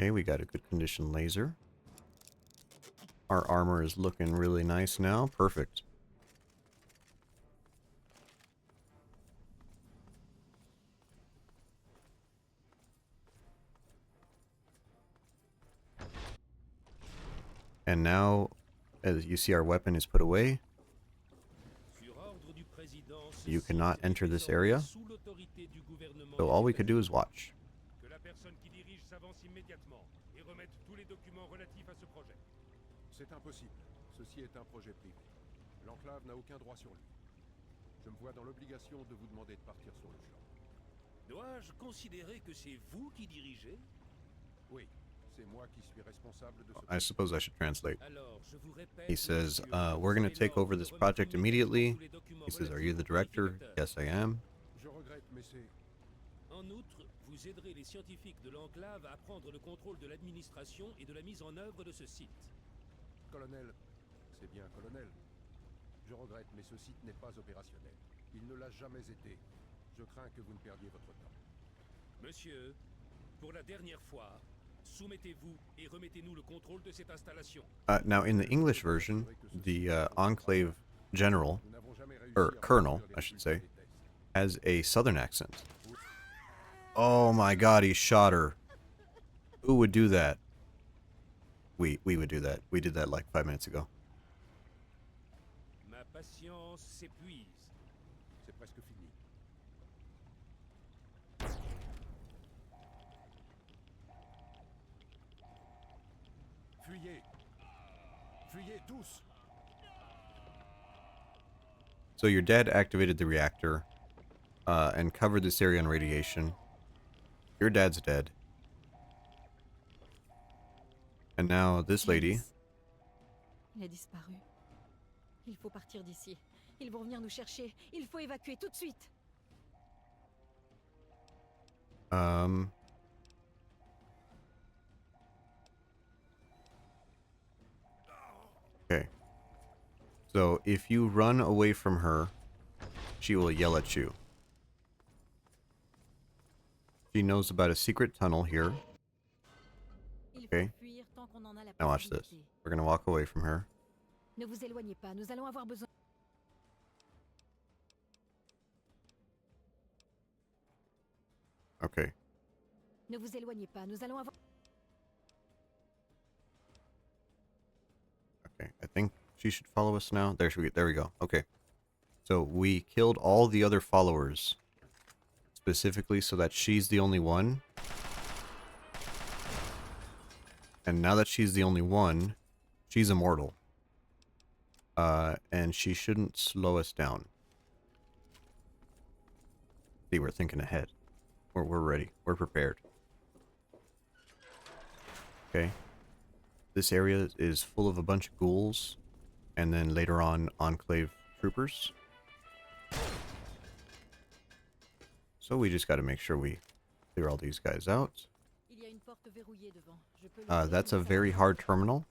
Okay, we got a good condition laser. Our armor is looking really nice now. Perfect. And now, as you see, our weapon is put away. You cannot enter this area. So all we could do is watch. distance immédiatement et remettre tous les documents relatifs à ce projet. C'est impossible. Ceci est un projet privé. L'Enclave n'a aucun droit sur lui. Je me vois dans l'obligation de vous demander de partir sur le champ. Dois-je considérer que c'est vous qui dirigez? Oui, c'est moi qui suis responsable de ce I suppose I should translate. Alors, je vous répète, He says, monsieur, we're going to vous take avez over this l'ordre de project remettre immediately. tous les documents He says, are relatifs you the au director? purificateur. Yes, I am. Je regrette, mais c'est... En outre, vous aiderez les scientifiques de l'Enclave à prendre le contrôle de l'administration et de la mise en œuvre de ce site. Colonel, c'est bien, colonel. Je regrette, mais ce site n'est pas opérationnel. Il ne l'a jamais été. Je crains que vous ne perdiez votre temps. Monsieur, pour la dernière fois, soumettez-vous et remettez-nous le contrôle de cette installation. Now, in the English version, the Enclave general, Nous n'avons jamais réussi or à colonel, reproduire les I should résultats say, des tests. has a southern accent. Oh my god, he shot her. Who would do that? We would do that. We did that like 5 minutes ago. Ma patience s'épuise. C'est presque fini. Fuyez! Fuyez tous! So your dad activated the reactor and covered this area in radiation. Your dad's dead. And now this lady. Il a disparu. Il faut partir d'ici. Ils vont venir nous chercher. Il faut évacuer tout de suite. Okay. So if you run away from her, she will yell at you. She knows about a secret tunnel here. Il Okay. faut fuir tant qu'on en a la Now watch this. possibilité. We're gonna walk away from her. Ne vous éloignez pas, nous allons avoir besoin. Okay. Ne vous éloignez pas, nous allons avoir. Okay. I think she should follow us now. There we go. Okay. So we killed all the other followers. Specifically so that she's the only one. And now that she's the only one, she's immortal. And she shouldn't slow us down. See, we're thinking ahead. We're ready. We're prepared. Okay. This area is full of a bunch of ghouls. And then later on, Enclave troopers. So we just got to make sure we clear all these guys out. Il y a une porte verrouillée devant. Je peux l'ouvrir, That's a mais ça very va hard pas. terminal.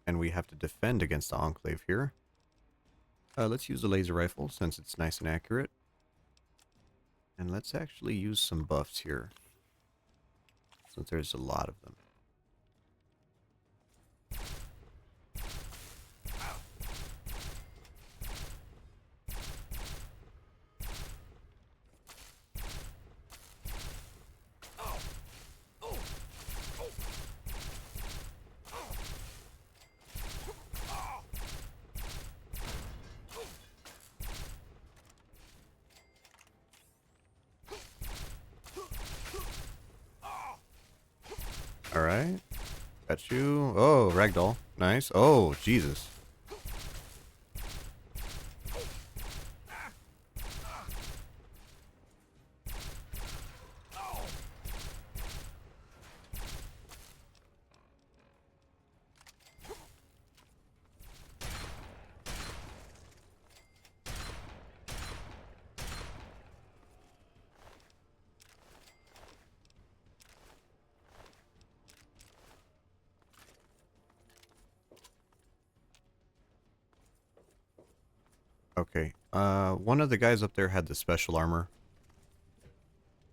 And we have to defend against the Enclave here. Let's use the laser rifle since it's nice and accurate. And let's actually use some buffs here. Since there's a lot of them. Alright. Got you. Oh, ragdoll. Nice. Oh, Jesus. Okay. One of the guys up there had the special armor.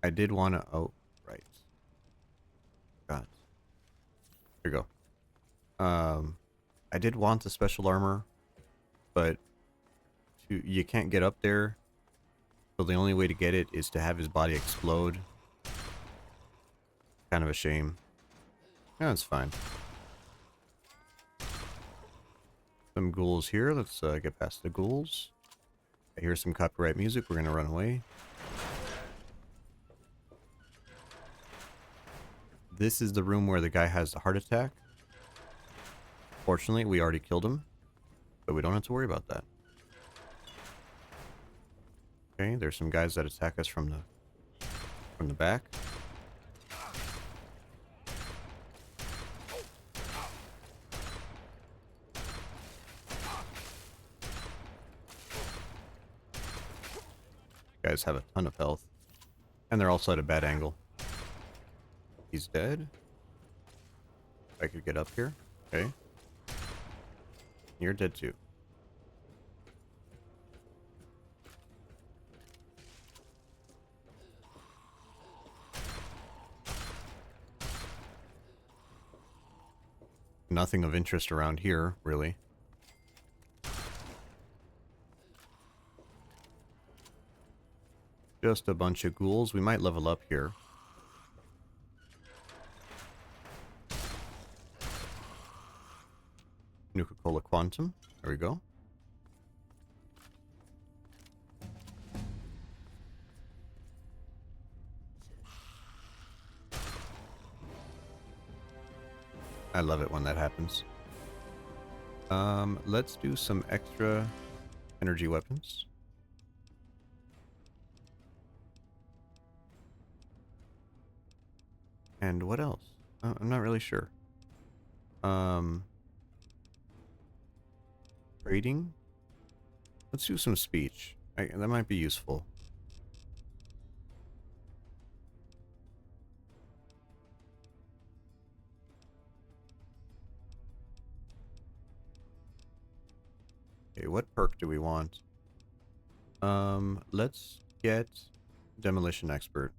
I did want to... Oh, right. God. Here you go. I did want the special armor, but you can't get up there. So the only way to get it is to have his body explode. Kind of a shame. Yeah, it's fine. Some ghouls here. Let's get past the ghouls. I hear some copyright music. We're gonna run away. This is the room where the guy has the heart attack. Fortunately, we already killed him, but we don't have to worry about that. Okay, there's some guys that attack us from the back. Guys have a ton of health, and they're also at a bad angle. He's dead. If I could get up here. Okay. You're dead too. Nothing of interest around here, really. Just a bunch of ghouls. We might level up here. Nuka-Cola Quantum. There we go. I love it when that happens. Let's do some extra energy weapons. And what else? I'm not really sure. Trading? Let's do some speech. That might be useful. Okay, what perk do we want? Let's get Demolition Expert.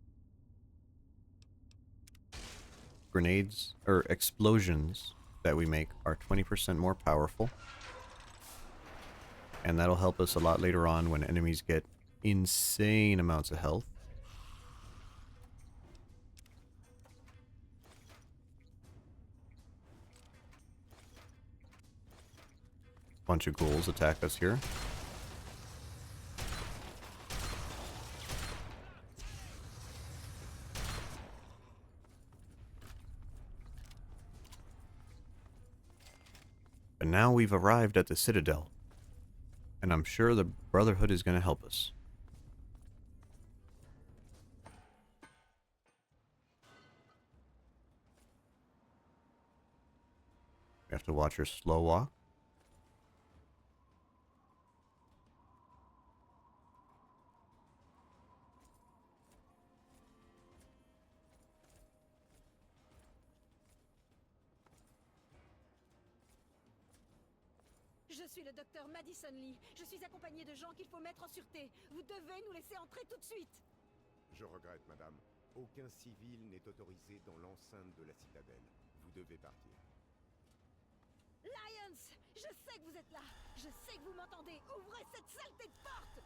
Grenades or explosions that we make are 20% more powerful. And that'll help us a lot later on when enemies get insane amounts of health. Bunch of ghouls attack us here. And now we've arrived at the Citadel. And I'm sure the Brotherhood is going to help us. We have to watch her slow walk. Je suis le docteur Madison Lee. Je suis accompagné de gens qu'il faut mettre en sûreté. Vous devez nous laisser entrer tout de suite. Je regrette, madame. Aucun civil n'est autorisé dans l'enceinte de la citadelle. Vous devez partir. Lions, je sais que vous êtes là. Je sais que vous m'entendez. Ouvrez cette saleté de porte.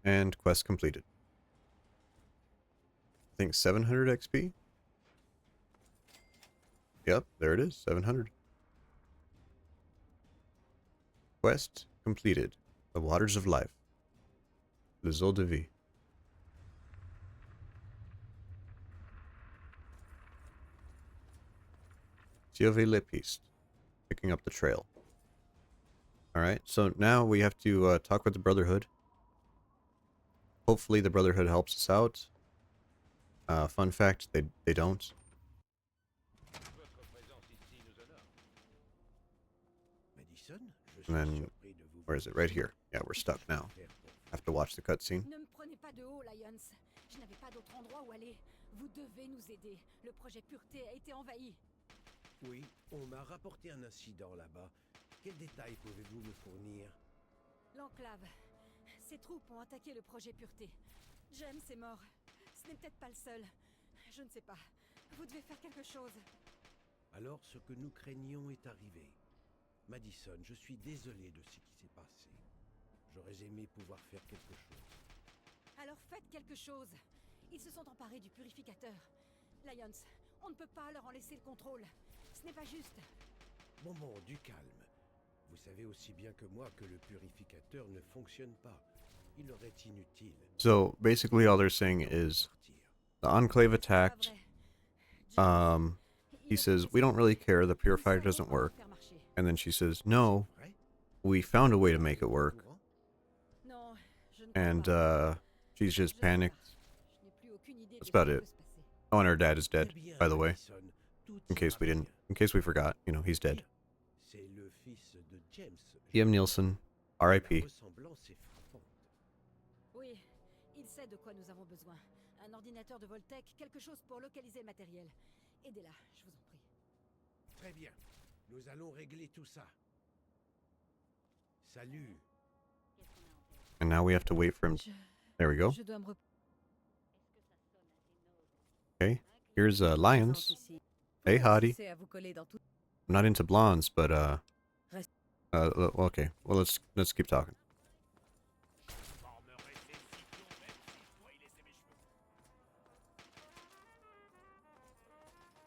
And quest completed. I think 700 XP. Yep, there it is, 700. Quest completed. The Waters of Life. Les Eaux de Vie. Sauver les pistes. Picking up the trail. Alright, so now we have to talk with the Brotherhood. Hopefully the Brotherhood helps us out. Fun fact, they don't. And then, where is it? Right here. Yeah, we're stuck now. Have to watch the cutscene. Ne me prenez pas de haut, Lions. Je n'avais pas d'autre endroit où aller. Vous devez nous aider. Le projet Pureté a été envahi. Oui, on m'a rapporté un incident là-bas. Quels détails pouvez-vous me fournir? L'enclave. Ces troupes ont attaqué le projet Pureté. James est mort. Ce n'est peut-être pas le seul. Je ne sais pas. Vous devez faire quelque chose. Alors ce que nous craignions est arrivé. Madison, je suis désolé de ce qui s'est passé. J'aurais aimé pouvoir faire quelque chose. Alors faites quelque chose. Ils se sont emparés du purificateur. Lions, On ne peut pas leur en laisser le contrôle. Ce n'est pas juste. Bon, du calme. Vous savez aussi bien que moi que le purificateur ne fonctionne pas. Il aurait inutile. So basically, all they're saying is the Enclave attacked. He says, we don't really care. The purifier doesn't work. And then she says, no, we found a way to make it work. And she's just panicked. That's about it. Oh, and her dad is dead, by the way. In case we forgot, you know, he's dead. E.M. Nielsen, R.I.P. Oui, il sait de quoi nous avons besoin. Un ordinateur de Voltec, quelque chose pour localiser le matériel. Aidez-la, je vous en prie. Très bien. Nous allons régler tout ça. Salut. And now we have to wait for him. There we go. Okay, here's Lions. Hey, Hottie. I'm not into blondes, but okay. Well, let's keep talking.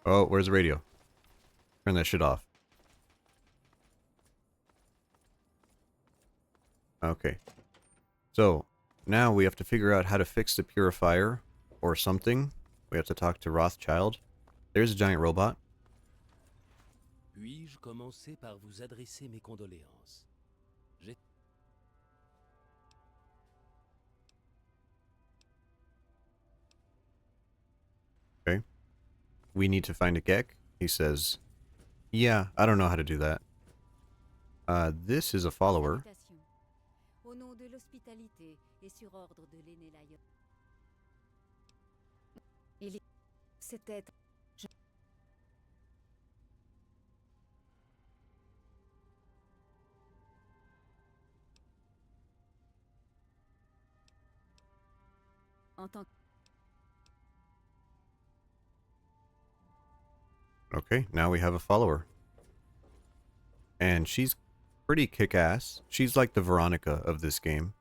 Oh, where's the radio? Turn that shit off. Okay. So, now we have to figure out how to fix the purifier or something. We have to talk to Rothschild. There's a giant robot. Puis-je commencer par vous adresser mes condoléances? Okay. We need to find a Gek. He says, yeah, I don't know how to do that. This is a follower. Au nom de l'hospitalité et sur ordre de l'aîné Laïon. C'était... En tant que... Okay, now we have a follower. And she's pretty kick-ass. She's like the Veronica of this game.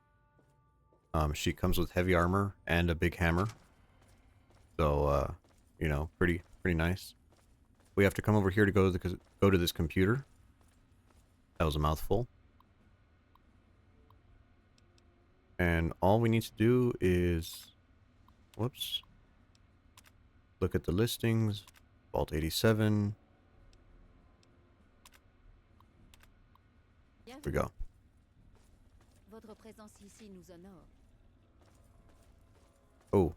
She comes with heavy armor and a big hammer. So, you know, pretty nice. We have to come over here to go to this computer. That was a mouthful. And all we need to do is... Whoops. Look at the listings. Vault 87. Here we go. Votre présence ici nous honore. Oh.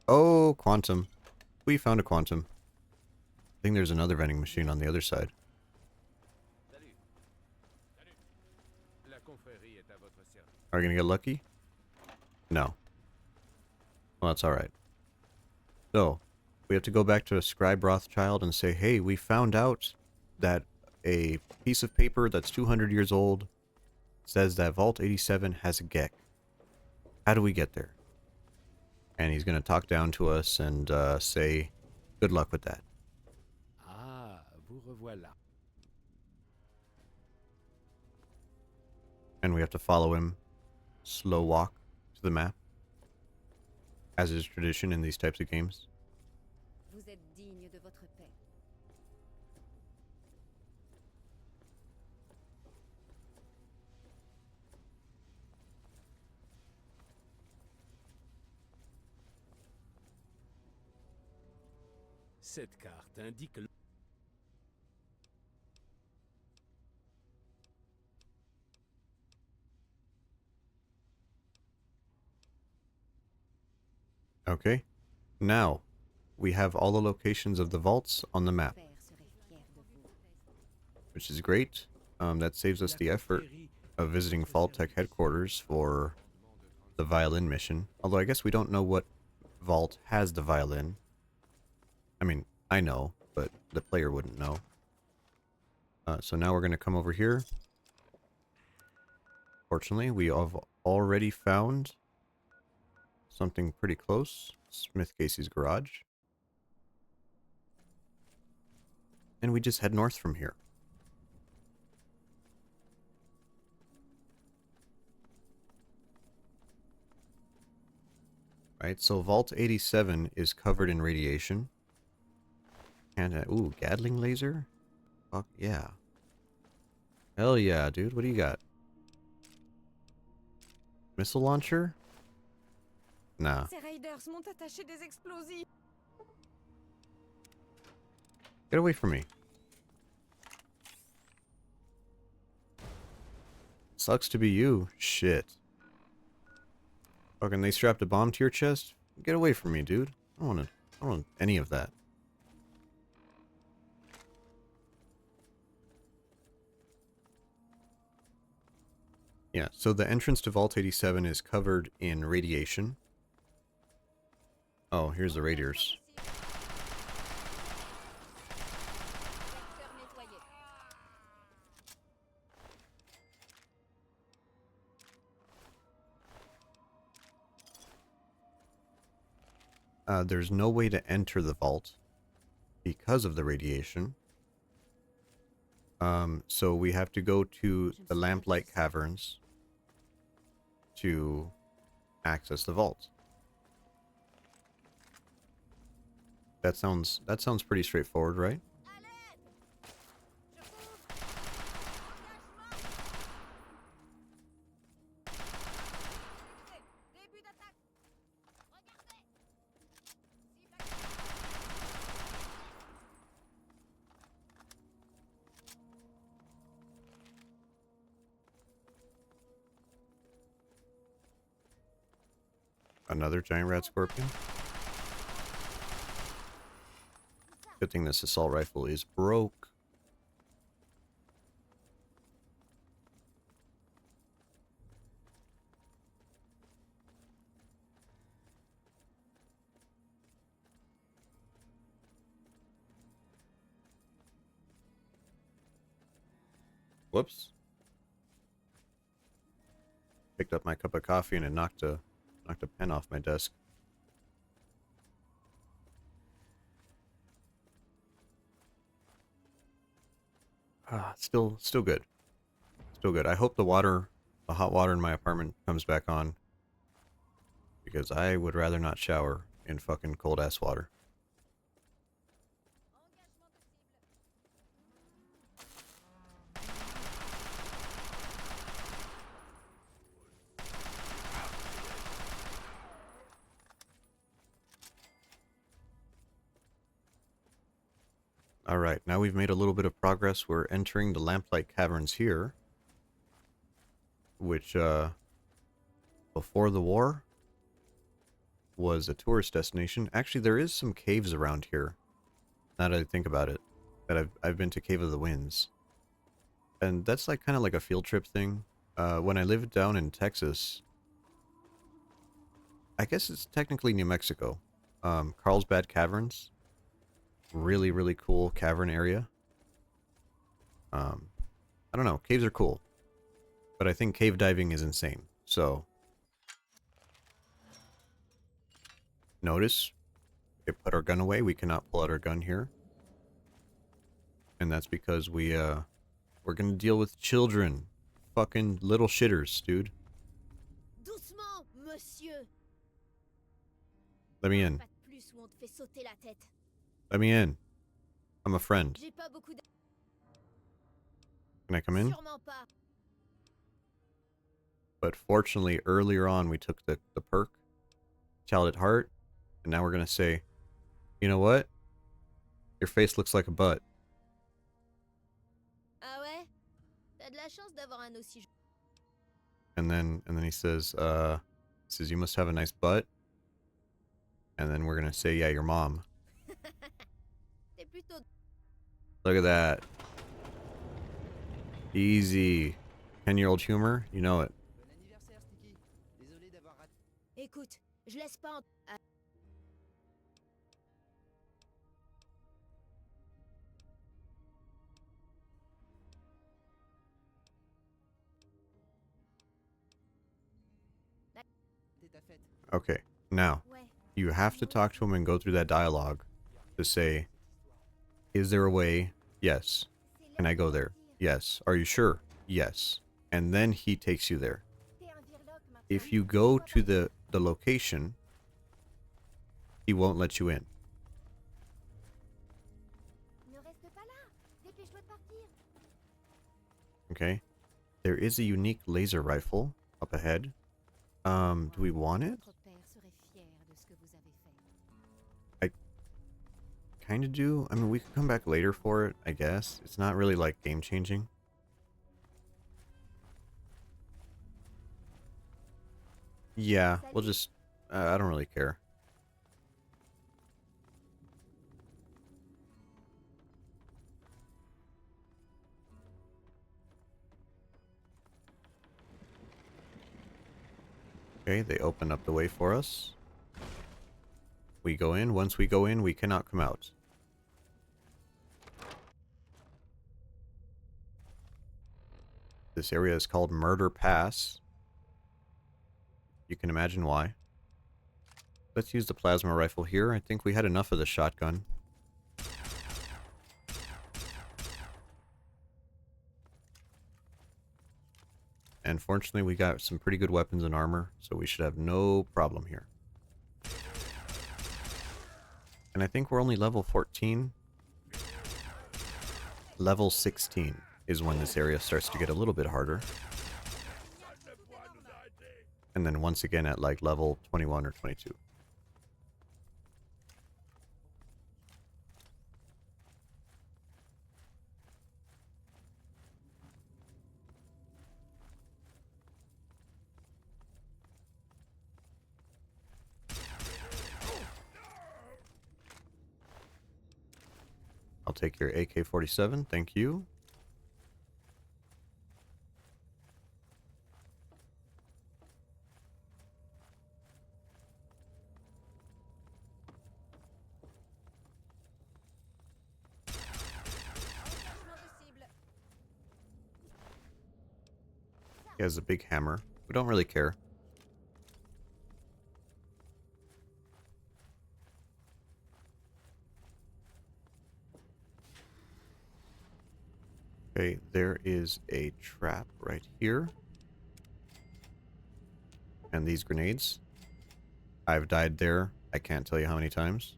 Oh, quantum. We found a quantum. I think there's another vending machine on the other side. Are we gonna get lucky? No. Well, that's alright. So, we have to go back to Scribe Rothschild and say, hey, we found out that a piece of paper that's 200 years old says that Vault 87 has a Gek. How do we get there? And he's going to talk down to us and say, good luck with that. Ah, vous revoilà. And we have to follow him. Slow walk to the map. As is tradition in these types of games. Vous êtes digne de votre paix. Cette carte indique... Okay. Now, we have all the locations of the vaults on the map. Which is great. That saves us the effort of visiting Vault-Tec headquarters for the violin mission. Although I guess we don't know what vault has the violin. I mean, I know, but the player wouldn't know. So now we're going to come over here. Fortunately, we have already found something pretty close. Smith Casey's garage. And we just head north from here. Right, so Vault 87 is covered in radiation. And ooh, Gatling laser? Fuck yeah. Hell yeah, dude. What do you got? Missile launcher? Nah. Ces raiders m'ont attaché des explosifs. Get away from me. Sucks to be you. Shit. Fucking they strapped a bomb to your chest? Get away from me, dude. I don't want any of that. Yeah, so the entrance to Vault 87 is covered in radiation. Oh, here's the radiators. There's no way to enter the vault because of the radiation. So we have to go to the Lamplight Caverns to access the vault. That sounds pretty straightforward, right? Another giant rat scorpion. Good thing this assault rifle is broke. Whoops. Picked up my cup of coffee and it knocked a pen off my desk. Still good. Still good. I hope the hot water in my apartment comes back on. Because I would rather not shower in fucking cold ass water. Alright, now we've made a little bit of progress. We're entering the Lamplight Caverns here. Which, before the war, was a tourist destination. Actually, there is some caves around here. Now that I think about it. That I've been to Cave of the Winds. And that's like kind of like a field trip thing. When I lived down in Texas, I guess it's technically New Mexico. Carlsbad Caverns. Really, really cool cavern area. I don't know. Caves are cool. But I think cave diving is insane. So, notice, we put our gun away. We cannot pull out our gun here. And that's because we're gonna deal with children. Fucking little shitters, dude. Doucement, monsieur. Let me in. Pas de plus où on te fait sauter la tête. Let me in. I'm a friend. J'ai pas beaucoup Can I come in? Sûrement pas. But fortunately, earlier on, we took the perk, Child at Heart, and now we're going to say, you know what? Your face looks like a butt. Ah ouais? T'as de la chance d'avoir un aussi... And then he says, you must have a nice butt. And then we're going to say, yeah, your mom. Look at that. Easy. 10-year-old humor, you know it. Écoute, je laisse pas en... Okay, now, you have to talk to him and go through that dialogue to say, is there a way? Yes. Can I go there? Yes. Are you sure? Yes. And then he takes you there. If you go to the location, he won't let you in. Okay. There is a unique laser rifle up ahead. Do we want it? I kind of do. I mean, we could come back later for it, I guess. It's not really like game changing. Yeah, we'll just... I don't really care. Okay, they open up the way for us. We go in. Once we go in, we cannot come out. This area is called Murder Pass. You can imagine why. Let's use the plasma rifle here. I think we had enough of the shotgun. And fortunately, we got some pretty good weapons and armor, so we should have no problem here. And I think we're only level 14. Level 16 is when this area starts to get a little bit harder. And then once again at like level 21 or 22. I'll take your AK-47, thank you. He has a big hammer. We don't really care. Okay, there is a trap right here. And these grenades. I've died there. I can't tell you how many times.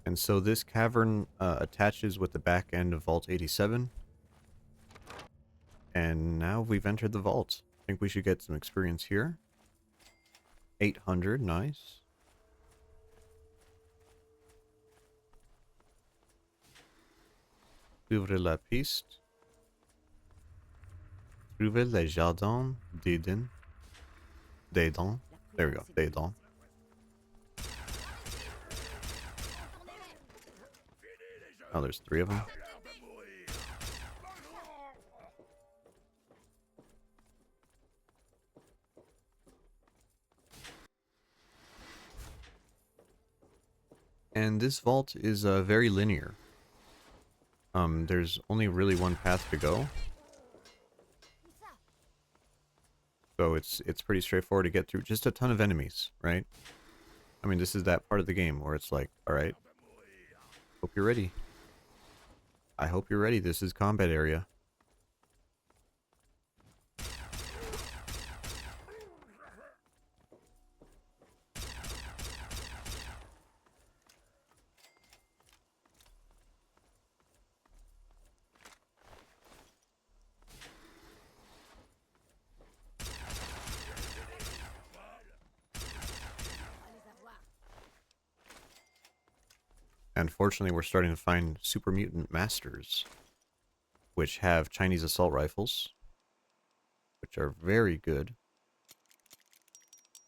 And so this cavern attaches with the back end of Vault 87. And now we've entered the vault. I think we should get some experience here. 800, nice. Ouvrez la piste. Trouvez les jardins d'Eden. D'Eden. There we go, d'Eden. Oh, there's 3 of them. And this vault is very linear. There's only really one path to go. So it's pretty straightforward to get through. Just a ton of enemies, right? I mean, this is that part of the game where it's like, alright, hope you're ready. I hope you're ready. This is combat area. And fortunately, we're starting to find super mutant masters, which have Chinese assault rifles, which are very good.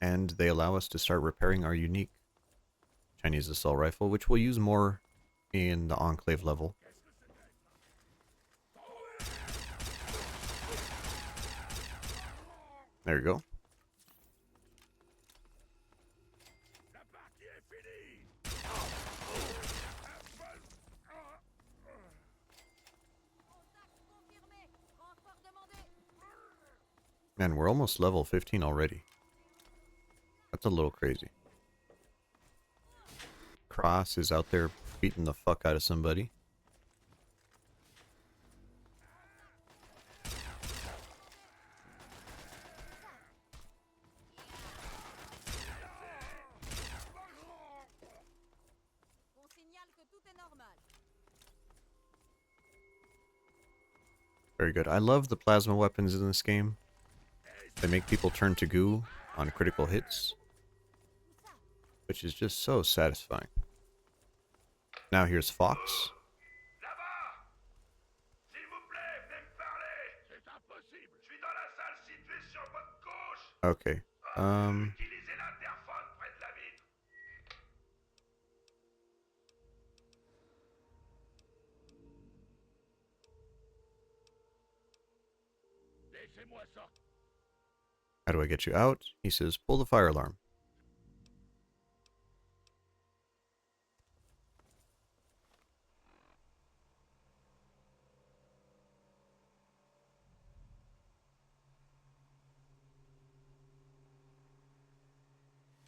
And they allow us to start repairing our unique Chinese assault rifle, which we'll use more in the Enclave level. There you go. Man, we're almost level 15 already. That's a little crazy. Cross is out there beating the fuck out of somebody. Very good. I love the plasma weapons in this game. They make people turn to goo on critical hits, which is just so satisfying. Now here's Fox. Okay. How do I get you out? He says, pull the fire alarm.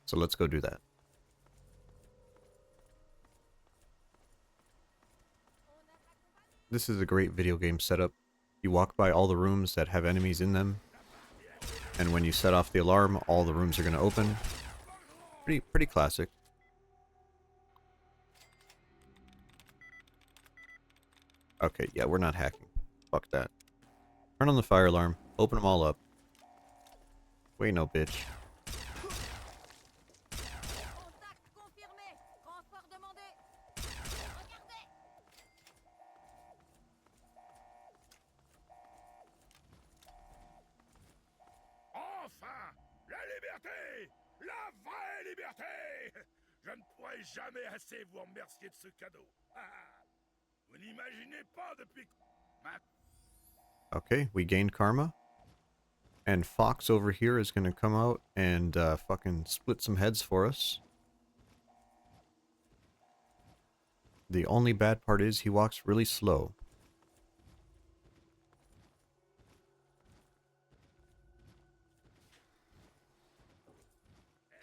So let's go do that. This is a great video game setup. You walk by all the rooms that have enemies in them, and when you set off the alarm, all the rooms are going to open. Pretty classic. Okay, yeah, we're not hacking. Fuck that. Turn on the fire alarm. Open them all up. Wait, no, bitch. Enfin, la liberté, la vraie liberté. Je ne pourrai jamais assez vous remercier de ce cadeau. Ah, vous n'imaginez pas depuis... Okay, we gained karma. And Fox over here is going to come out and fucking split some heads for us. The only bad part is he walks really slow.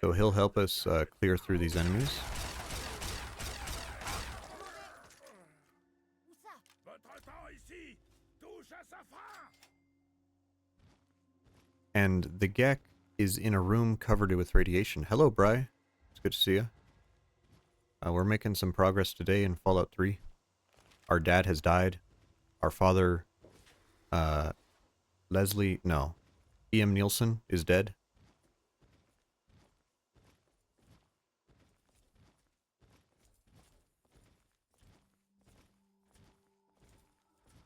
So he'll help us clear through these enemies. And the Gek is in a room covered with radiation. Hello, Bry. It's good to see you. We're making some progress today in Fallout 3. Our dad has died. Our father, E.M. Nielsen is dead.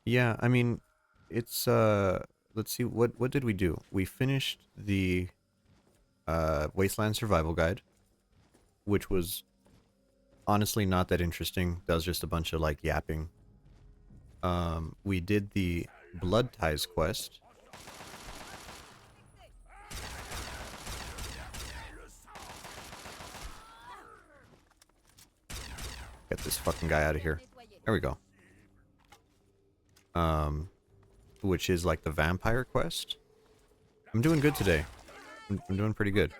Yeah, I mean, it's, let's see, what did we do? We finished the Wasteland Survival Guide, which was honestly not that interesting. That was just a bunch of, like, yapping. We did the Blood Ties quest. Get this fucking guy out of here. There we go. Which is like the vampire quest. I'm doing good today. I'm doing pretty good.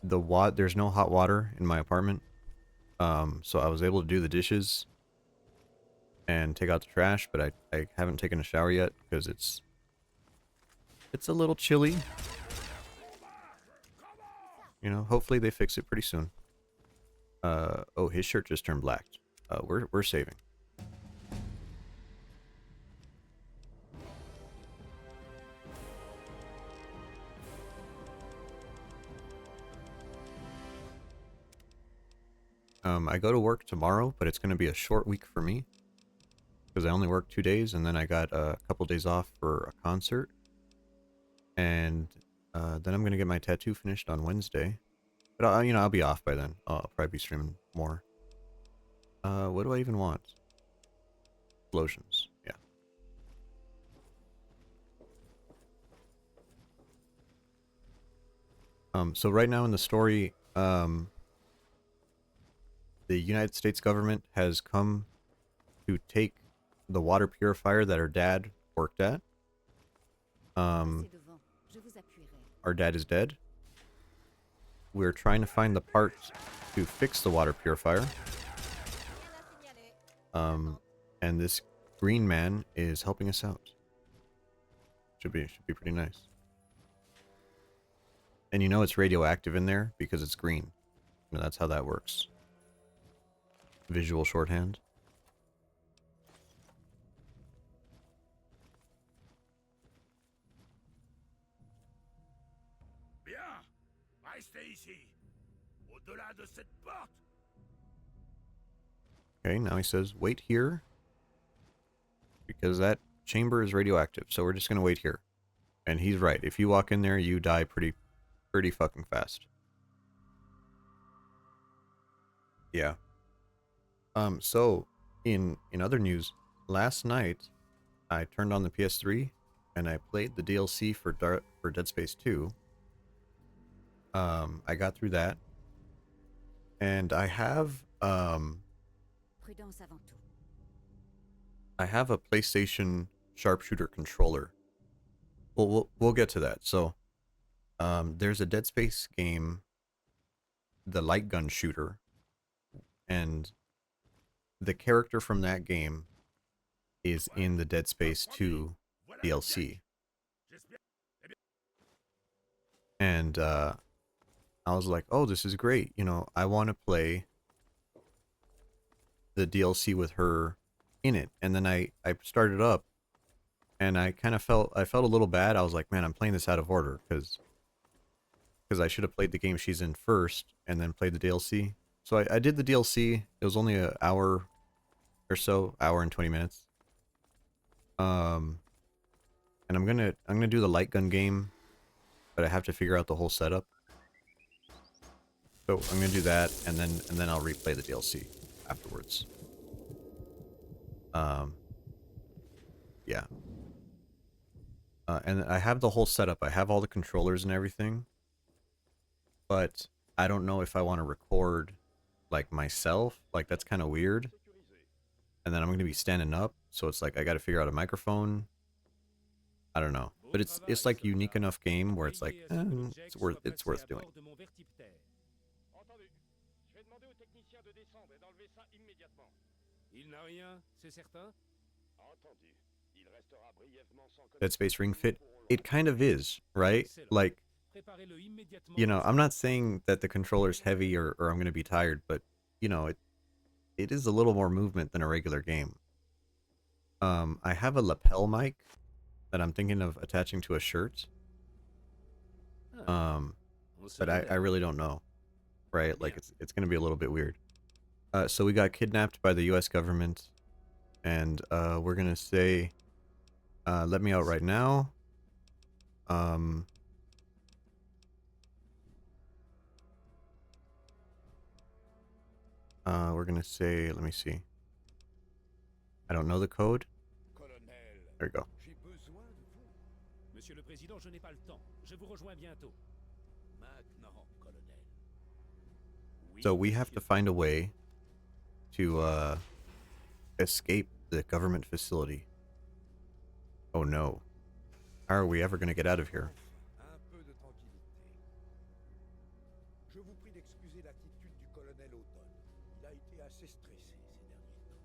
There's no hot water in my apartment. So I was able to do the dishes and take out the trash, but I haven't taken a shower yet because it's a little chilly. You know, hopefully they fix it pretty soon. Oh, his shirt just turned black. We're saving. I go to work tomorrow, but it's going to be a short week for me. Because I only work 2 days, and then I got a couple days off for a concert. And then I'm going to get my tattoo finished on Wednesday. But, I'll be off by then. I'll probably be streaming more. What do I even want? Explosions, yeah. So right now in the story, the United States government has come to take the water purifier that our dad worked at. Our dad is dead. We're trying to find the parts to fix the water purifier. And this green man is helping us out. Should be pretty nice. And you know it's radioactive in there because it's green. You know, that's how that works. Visual shorthand. rester ici. Au-delà de cette porte. Okay, now he says, wait here. Because that chamber is radioactive, so we're just gonna wait here. And he's right. If you walk in there, you die pretty fucking fast. Yeah. So in other news, last night I turned on the PS3 and I played the DLC for Dead Space 2. I got through that. And I have Prudence avant tout. I have a PlayStation sharpshooter controller. We'll get to that. So, there's a Dead Space game, the light gun shooter, and the character from that game is in the Dead Space 2 DLC. And I was like, oh, this is great. You know, I want to play the DLC with her in it. And then I started up and I kind of felt a little bad. I was like, man, I'm playing this out of order because I should have played the game she's in first and then played the DLC. So I did the DLC. It was only an hour or so, hour and 20 minutes. And I'm gonna do the light gun game, but I have to figure out the whole setup. So I'm gonna do that, and then I'll replay the DLC afterwards. Yeah. And I have the whole setup. I have all the controllers and everything, but I don't know if I want to record like myself. Like that's kind of weird. And then I'm gonna be standing up, so it's like I got to figure out a microphone. I don't know, but it's like unique enough game where it's like it's worth doing. Dead Space Ring Fit, it kind of is, right? Like, you know, I'm not saying that the controller's heavy or I'm gonna be tired, but you know, it is a little more movement than a regular game. I have a lapel mic that I'm thinking of attaching to a shirt. But I really don't know, right? Like it's gonna be a little bit weird. So we got kidnapped by the U.S. government, and we're gonna say, "Let me out right now." We're gonna say, let me see. I don't know the code. There we go. Monsieur le Président, je n'ai pas le temps. Je vous rejoins bientôt. Maintenant, colonel. So we have to find a way to escape the government facility. Oh no. How are we ever going to get out of here? Un peu de tranquillité. Je vous prie d'excuser l'attitude du colonel Automne. Il a été assez stressé ces derniers temps.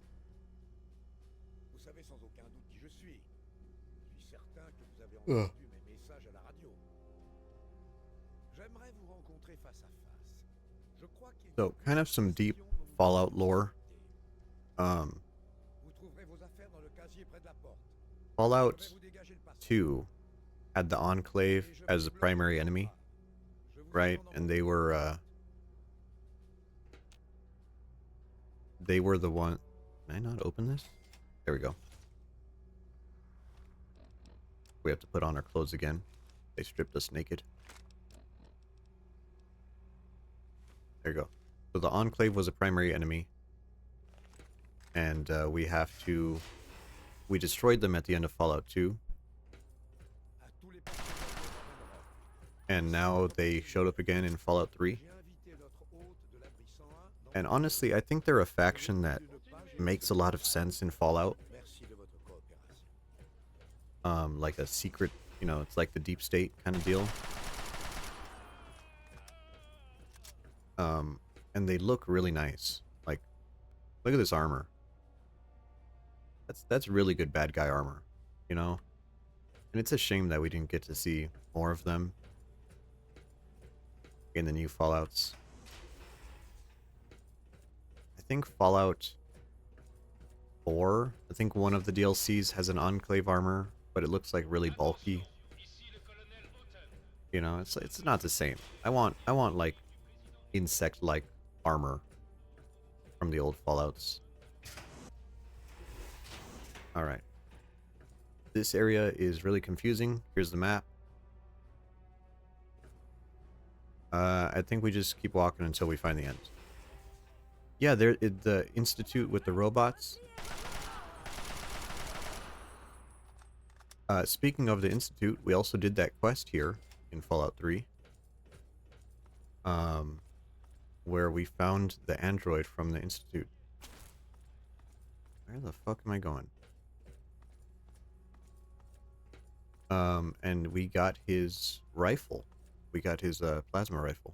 Vous savez sans aucun doute qui je suis. Je suis certain que vous avez entendu mes messages à la radio. J'aimerais vous rencontrer face à face. Je crois qu'il So, kind of some deep Fallout lore. Vous trouverez vos affaires dans le casier près de la porte. Fallout 2 had the Enclave as the primary enemy, right? And they were the one. Can I not open this? There we go. We have to put on our clothes again. They stripped us naked. There you go. So the Enclave was a primary enemy. And we destroyed them at the end of Fallout 2. And now they showed up again in Fallout 3. And honestly, I think they're a faction that makes a lot of sense in Fallout. Like a secret, you know, it's like the deep state kind of deal. And they look really nice. Like, look at this armor. That's really good bad guy armor, you know? And it's a shame that we didn't get to see more of them in the new Fallouts. I think Fallout 4, I think one of the DLCs has an Enclave armor, but it looks like really bulky. You know, it's not the same. I want like insect-like armor from the old Fallouts. All right. This area is really confusing. Here's the map. I think we just keep walking until we find the end. Yeah, the institute with the robots. Speaking of the institute, we also did that quest here in Fallout 3. Where we found the android from the institute. Where the fuck am I going? And we got his rifle. We got his plasma rifle.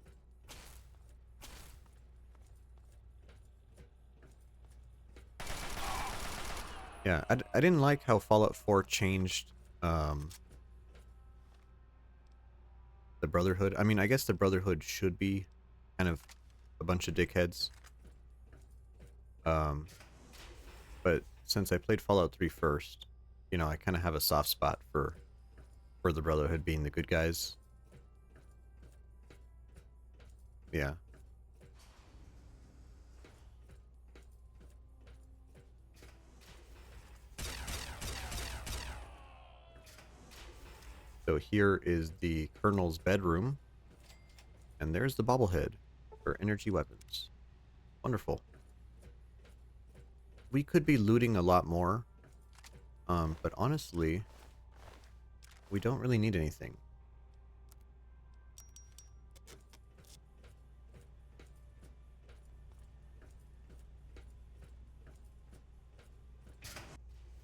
Yeah, I didn't like how Fallout 4 changed the Brotherhood. I mean, I guess the Brotherhood should be kind of a bunch of dickheads. But since I played Fallout 3 first, you know, I kind of have a soft spot for the Brotherhood being the good guys. Yeah. So here is the Colonel's bedroom. And there's the bobblehead for energy weapons. Wonderful. We could be looting a lot more. But honestly, we don't really need anything.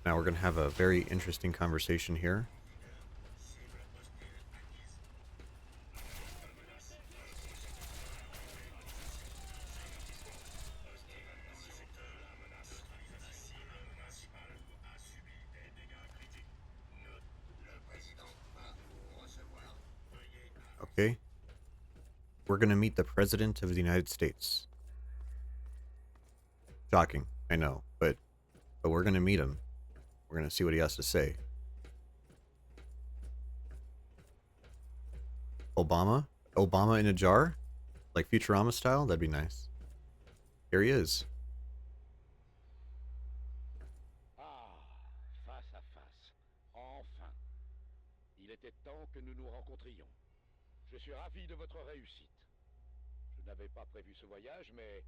Now we're going to have a very interesting conversation here. Okay. We're going to meet the President of the United States. Shocking, I know, but we're going to meet him. We're going to see what he has to say. Obama? Obama in a jar? Like Futurama style? That'd be nice. Here he is. Ah, face à face. Enfin. Il était temps que nous nous rencontrions. Je suis ravi de votre réussite. Je n'avais pas prévu ce voyage, mais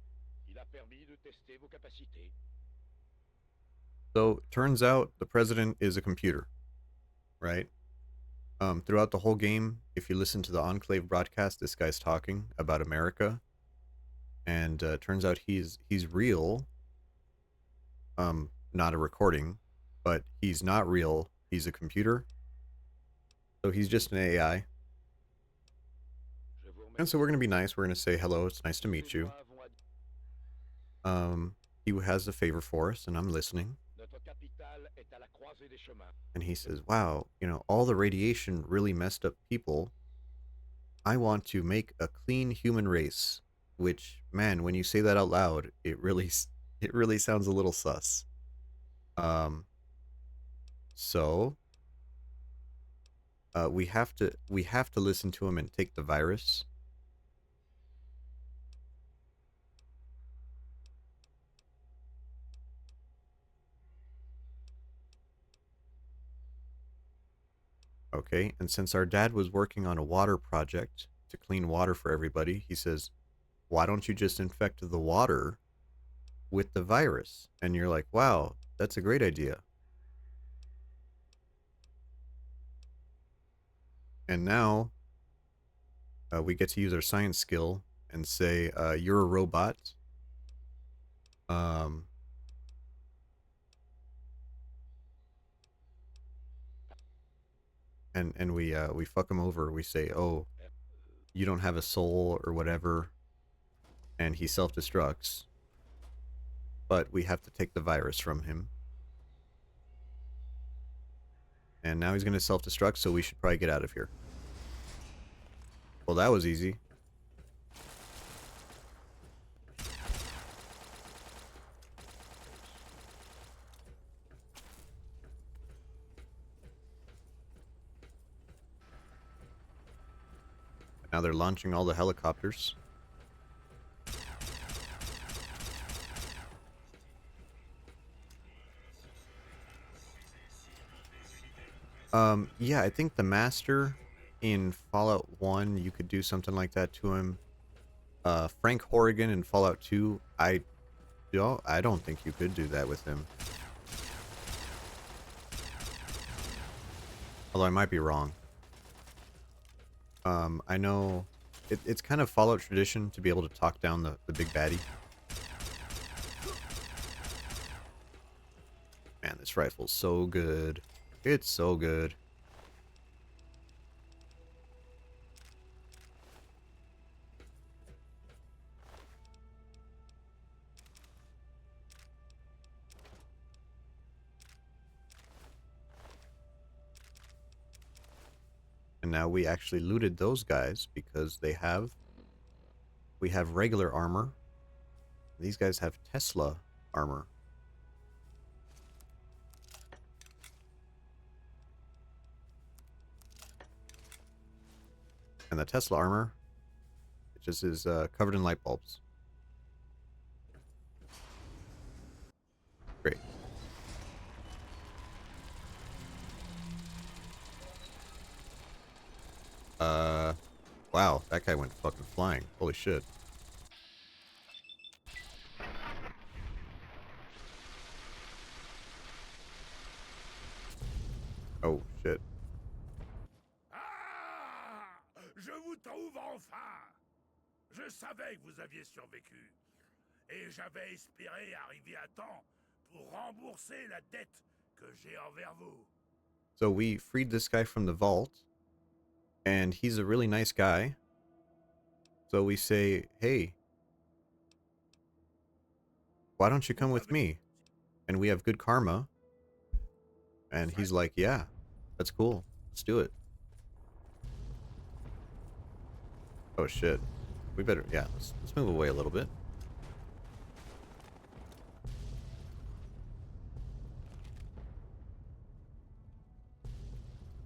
il a permis de tester vos capacités. So, turns out the president is a computer, right? Throughout the whole game, if you listen to the Enclave broadcast, this guy's talking about America. And turns out he's real. Not a recording, but he's not real. He's a computer. So he's just an AI. And so we're going to be nice. We're going to say, hello, it's nice to meet you. He has a favor for us, and I'm listening. And he says, wow, you know, all the radiation really messed up people. I want to make a clean human race. Which, man, when you say that out loud, it really sounds a little sus. So we have to listen to him and take the virus. Okay, and since our dad was working on a water project to clean water for everybody, he says, why don't you just infect the water with the virus? And you're like, wow, that's a great idea. And now we get to use our science skill and say, you're a robot. And we fuck him over. We say, oh, you don't have a soul or whatever. And he self-destructs. But we have to take the virus from him. And now he's going to self-destruct, so we should probably get out of here. Well, that was easy. Now they're launching all the helicopters. Yeah, I think the Master in Fallout 1, you could do something like that to him. Frank Horrigan in Fallout 2, I don't think you could do that with him. Although I might be wrong. I know it's kind of Fallout tradition to be able to talk down the big baddie. Man, this rifle's so good. It's so good. And now we actually looted those guys because we have regular armor. These guys have Tesla armor. And the Tesla armor, it just is covered in light bulbs. Great. Wow, that guy went fucking flying. Holy shit. Oh, shit. Ah! Je vous trouve enfin! Je savais que vous aviez survécu. Et j'avais espéré arriver à temps pour rembourser la dette que j'ai envers vous. So we freed this guy from the vault. And he's a really nice guy. So we say, hey, why don't you come with me? And we have good karma. And he's like, yeah, that's cool. Let's do it. Oh, shit. We better, yeah, let's move away a little bit.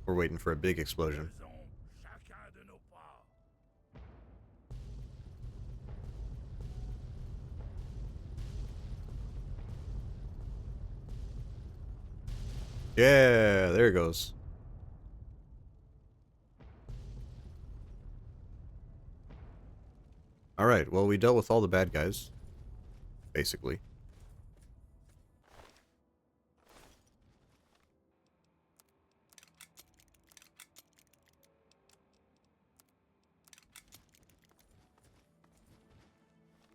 We're waiting for a big explosion. Yeah, there it goes. Alright, well, we dealt with all the bad guys. Basically.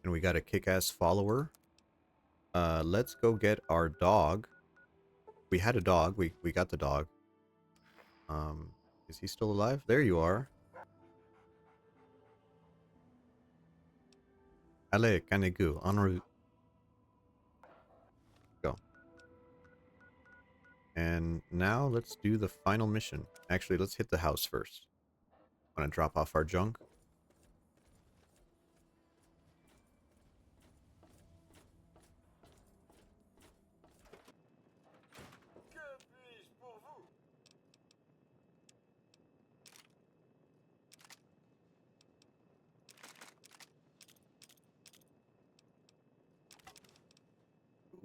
And we got a kick-ass follower. Let's go get our dog. We had a dog. We got the dog. Is he still alive? There you are. Allez, Kanegu, en route. Go. And now let's do the final mission. Actually, let's hit the house first. I'm gonna drop off our junk.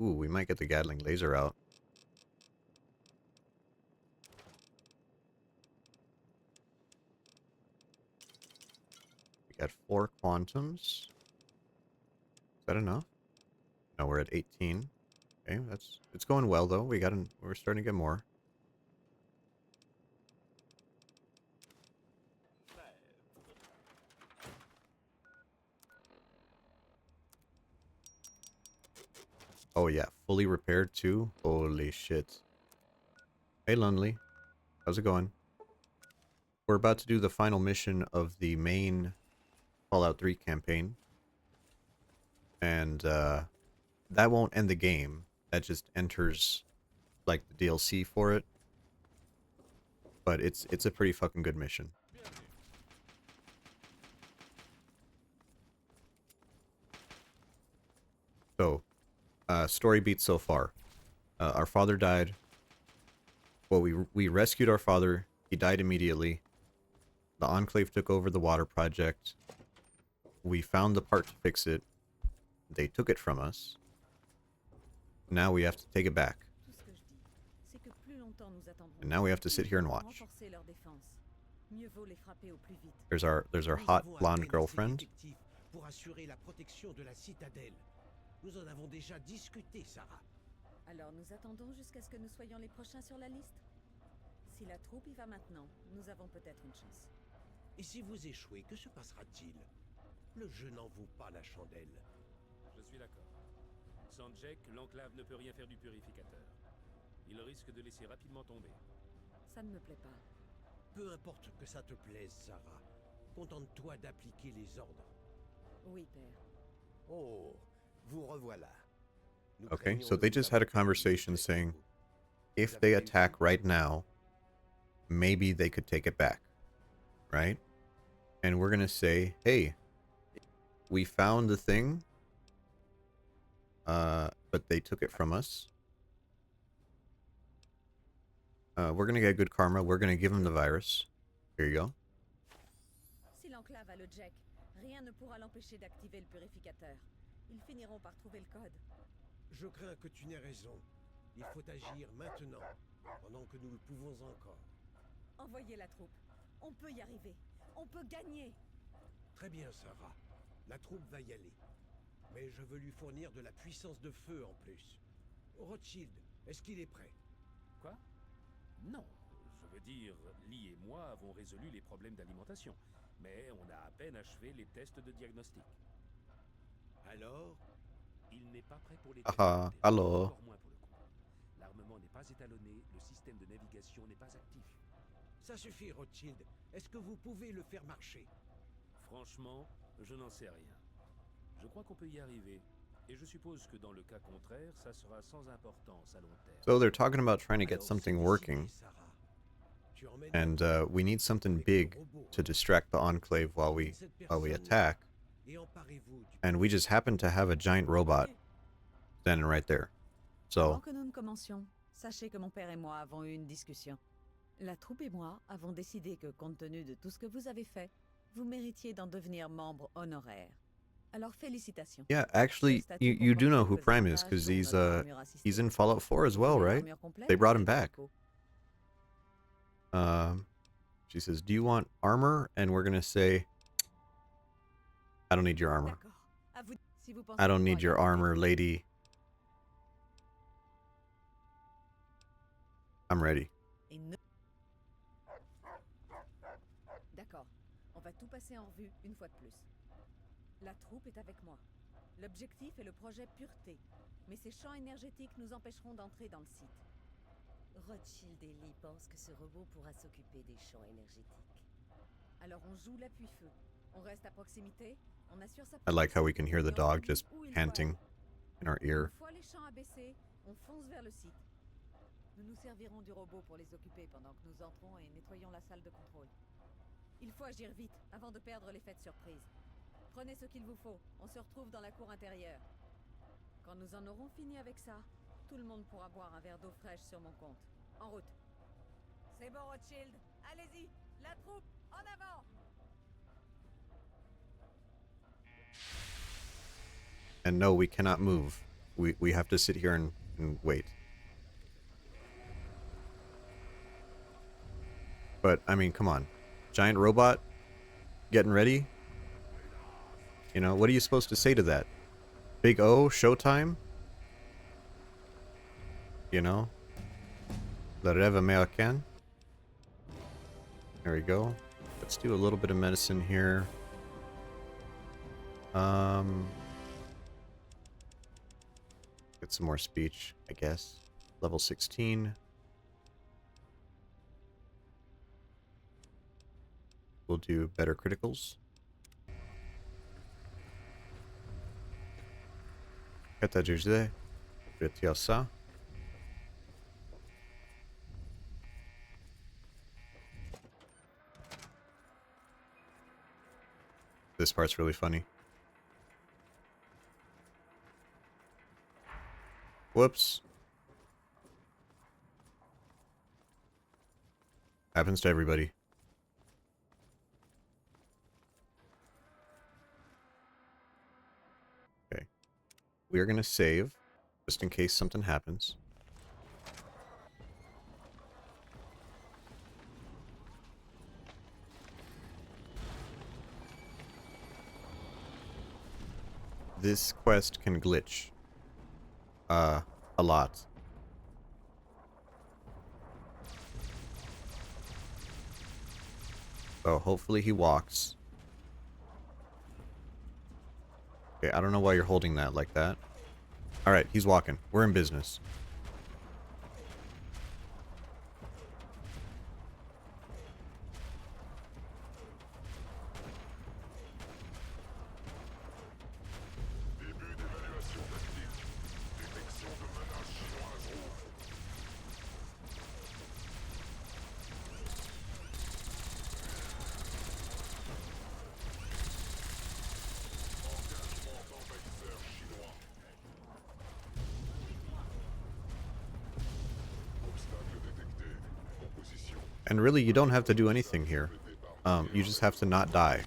Ooh, we might get the Gatling laser out. We got 4 quantums. Is that enough? No, we're at 18. Okay, it's going well though. We're starting to get more. Oh yeah, fully repaired too? Holy shit. Hey Lundley, how's it going? We're about to do the final mission of the main Fallout 3 campaign. And that won't end the game. That just enters like the DLC for it. But it's a pretty fucking good mission. So, story beats so far. Our father died. Well, we rescued our father. He died immediately. The Enclave took over the water project. We found the part to fix it. They took it from us. Now we have to take it back. Tout ce que je dis, c'est que plus longtemps nous attendrons, And now we have to plus sit ils here and pourront watch. renforcer leur défense. Mieux vaut les frapper au plus vite. There's our Nous hot avons blonde appelé girlfriend. assez d'effectifs pour assurer la protection de la citadelle. Nous en avons déjà discuté, Sarah. Alors nous attendons jusqu'à ce que nous soyons les prochains sur la liste. Si la troupe y va maintenant, nous avons peut-être une chance. Et si vous échouez, que se passera-t-il? Le jeu n'en vaut pas la chandelle. Je suis d'accord. Sans Jack, l'enclave ne peut rien faire du purificateur. Il risque de laisser rapidement tomber. Ça ne me plaît pas. Peu importe que ça te plaise, Sarah. Contente-toi d'appliquer les ordres. Oui, père. Oh, vous revoilà. Nous Okay, craignons so de they vous just avoir had a pris conversation de saying vous. if they attack right now, maybe they could take it back. Right? And we're going to say, hey, we found the thing, but they took it from us. We're going to get good karma. We're going to give them the virus. Here you go. Si l'enclave a le Jack, rien ne pourra l'empêcher d'activer le purificateur. Ils finiront par trouver le code. Je crains que tu n'aies raison. Il faut agir maintenant, pendant que nous le pouvons encore. Envoyez la troupe. On peut y arriver. On peut gagner. Très bien, Sarah. La troupe va y aller. Mais je veux lui fournir de la puissance de feu en plus. Rothschild, est-ce qu'il est prêt? Quoi? Non. Je veux dire, Lee et moi avons résolu les problèmes d'alimentation. Mais on a à peine achevé les tests de diagnostic. Alors? Il n'est pas prêt pour les Ah, tests. alors. Encore moins pour le coup. L'armement n'est pas étalonné, le système de navigation n'est pas actif. Ça suffit, Rothschild. Est-ce que vous pouvez le faire marcher? Franchement, je n'en sais rien. Je crois qu'on peut y arriver. Et je suppose que dans le cas contraire, ça sera sans importance à long terme. So they're talking about trying to get something working. And we need something big to distract the Enclave while we attack. And we just happen to have a giant robot standing right there. Avant So que nous ne commencions, sachez que mon père et moi avons eu une discussion. La troupe et moi avons décidé que, compte tenu de tout ce que vous avez fait, vous méritiez d'en devenir membre honoraire. Alors félicitations. yeah, actually, you do know who Prime is because he's in Fallout 4 as well, right? They brought him back. She says, "Do you want armor?" And we're gonna say, "I don't need your armor. I don't need your armor, lady. I'm ready." D'accord. On va tout passer en revue une fois de plus. La troupe est avec moi. L'objectif est le projet Pureté. Mais ces champs énergétiques nous empêcheront d'entrer dans le site. Rothschild et Lee pensent que ce robot pourra s'occuper des champs énergétiques. Alors on joue l'appui-feu. On reste à proximité. On assure sa I like how we can hear the protection dog just où il doit panting être. in our ear. Une fois les champs abaissés, on fonce vers le site. Nous nous servirons du robot pour les occuper pendant que nous entrons et nettoyons la salle de contrôle. Il faut agir vite avant de perdre l'effet de surprise. Prenez ce qu'il vous faut. On se retrouve dans la cour intérieure. Quand nous en aurons fini avec ça, tout le monde pourra boire un verre d'eau fraîche sur mon compte. En route. C'est bon, Rothschild. Allez-y. La troupe, en avant. And no, we cannot move. We have to sit here and wait. But, I mean, come on. Giant robot getting ready? You know, what are you supposed to say to that? Big O, showtime? You know? Le rêve américain? There we go. Let's do a little bit of medicine here. Get some more speech, I guess. Level 16. We'll do better criticals. Prêt à juger. Je vais tirer ça. This part's really funny. Whoops. Happens to everybody. we're gonna save, just in case something happens. This quest can glitch. A lot. So hopefully he walks. Okay, I don't know why you're holding that like that. Alright, he's walking. We're in business. And really, you don't have to do anything here. You just have to not die.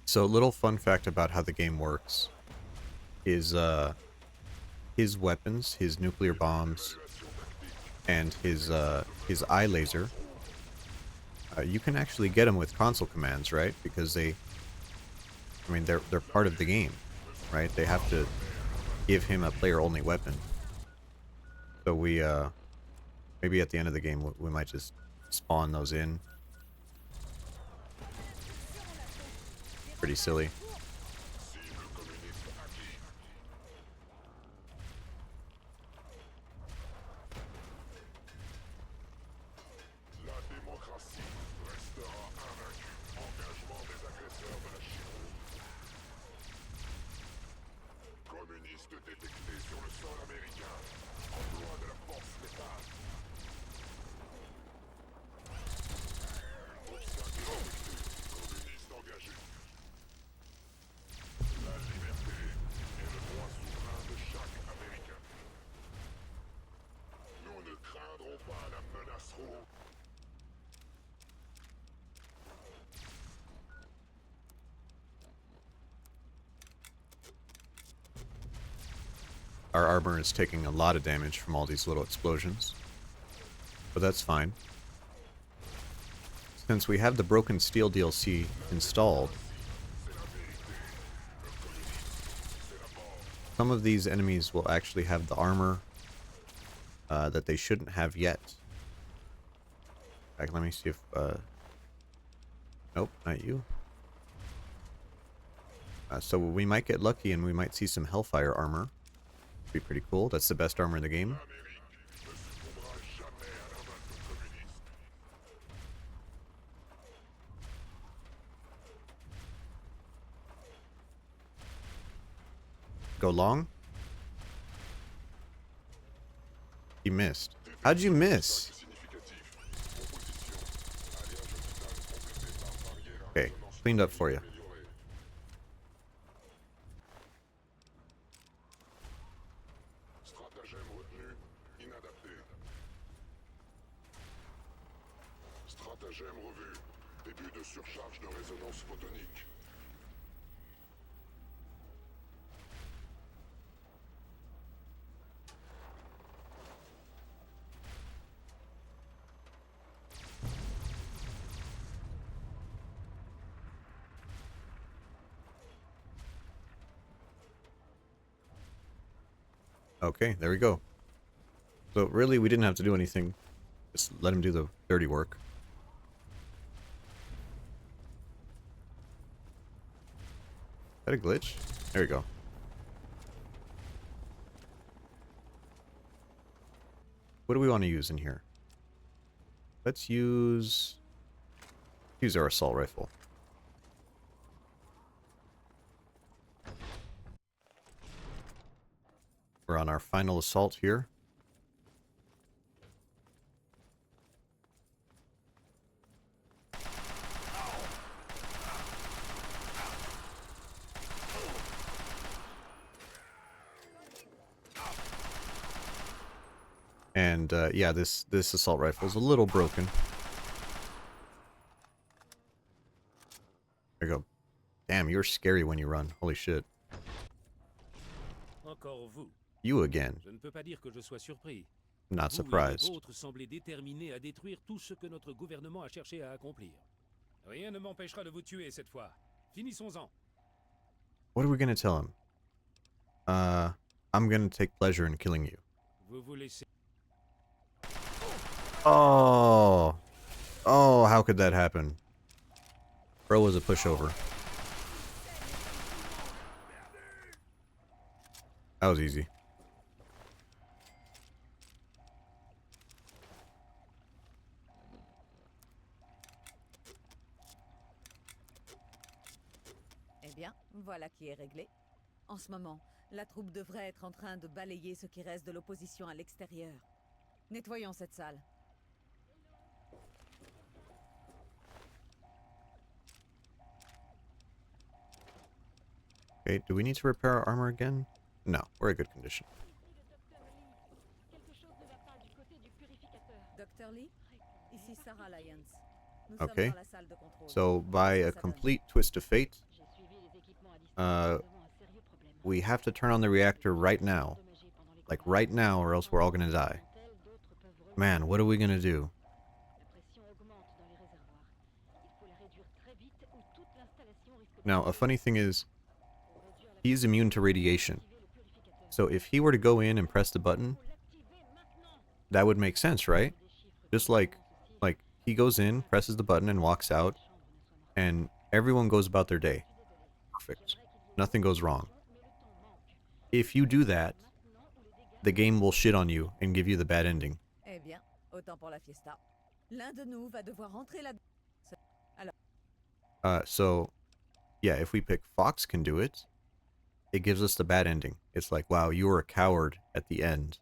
So, little fun fact about how the game works is his weapons, his nuclear bombs, and his eye laser. You can actually get them with console commands, right? Because they're part of the game, right? They have to give him a player-only weapon. So we maybe at the end of the game we might just spawn those in. Pretty silly. Our armor is taking a lot of damage from all these little explosions, but that's fine. Since we have the Broken Steel DLC installed, some of these enemies will actually have the armor that they shouldn't have yet. In fact, let me see if... Nope, not you. So we might get lucky and we might see some Hellfire armor. Be pretty cool. That's the best armor in the game. Go long? He missed. How'd you miss? Okay, cleaned up for you. inadapté. Stratagème revu. Début de surcharge de résonance photonique. Okay, there we go. So really, we didn't have to do anything. Just let him do the dirty work. Is that a glitch? There we go. What do we want to use in here? Let's use our assault rifle. We're on our final assault here. And yeah, this assault rifle is a little broken. There you go. Damn, you're scary when you run. Holy shit. Encore vous. You again. Je ne peux pas dire que je sois surpris. Not Vous et les surprised. vôtres semblez déterminés à détruire tout ce que notre gouvernement a cherché à accomplir. Rien ne m'empêchera de vous tuer cette fois. Finissons-en. What are we gonna tell him? I'm gonna take pleasure in killing you. Vous vous laissez. Oh. Oh, how could that happen? Bro was a pushover. That was easy. Eh bien, voilà qui est réglé. En ce moment, la troupe devrait être en train de balayer ce qui reste de l'opposition à l'extérieur. Nettoyons cette salle. Okay, do we need to repair our armor again? No, we're in good condition. Dr. Lee, ici Sarah Lyons. Nous Okay. sommes dans la salle de contrôle. So, by a complete twist of fate, we have to turn on the reactor right now. Like, right now, or else we're all gonna die. Man, what are we gonna do? Now, a funny thing is, he's immune to radiation. So if he were to go in and press the button, that would make sense, right? Just like he goes in, presses the button, and walks out, and everyone goes about their day. Perfect. Nothing goes wrong. If you do that, the game will shit on you and give you the bad ending. Eh bien, autant pour la fiesta. L'un de nous va devoir rentrer là. Alors, So, yeah, if we pick Fox can do it, it gives us the bad ending. It's like, wow, you were a coward at the end.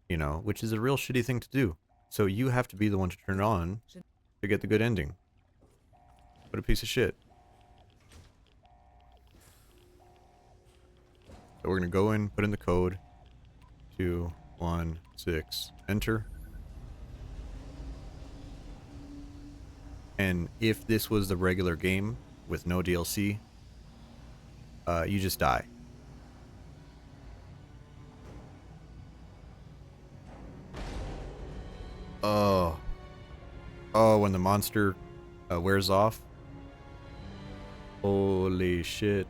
You know, which is a real shitty thing to do. So you have to be the one to turn it on to get the good ending. What a piece of shit. So we're going to go in, put in the code. 216, enter. And if this was the regular game with no DLC, you just die. Oh. Oh, when the monster wears off. Holy shit.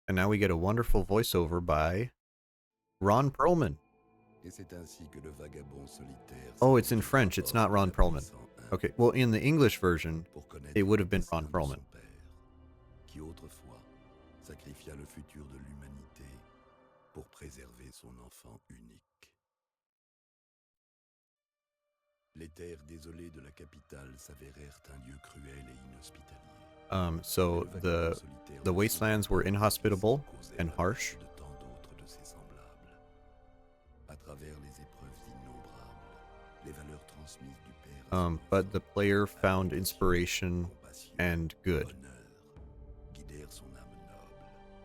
And now we get a wonderful voiceover by Ron Perlman. Oh, it's in French. It's not Ron Perlman. Okay, well, in the English version, it would have been Ron Perlman. Qui autrefois sacrifia le futur de l'humanité pour préserver son enfant unique. Les terres désolées de la capitale s'avérèrent un lieu cruel et inhospitalier. So the wastelands were inhospitable and harsh. travers les épreuves innombrables, les valeurs transmises du père à son But the player found inspiration and good. honneur, guidèrent son âme noble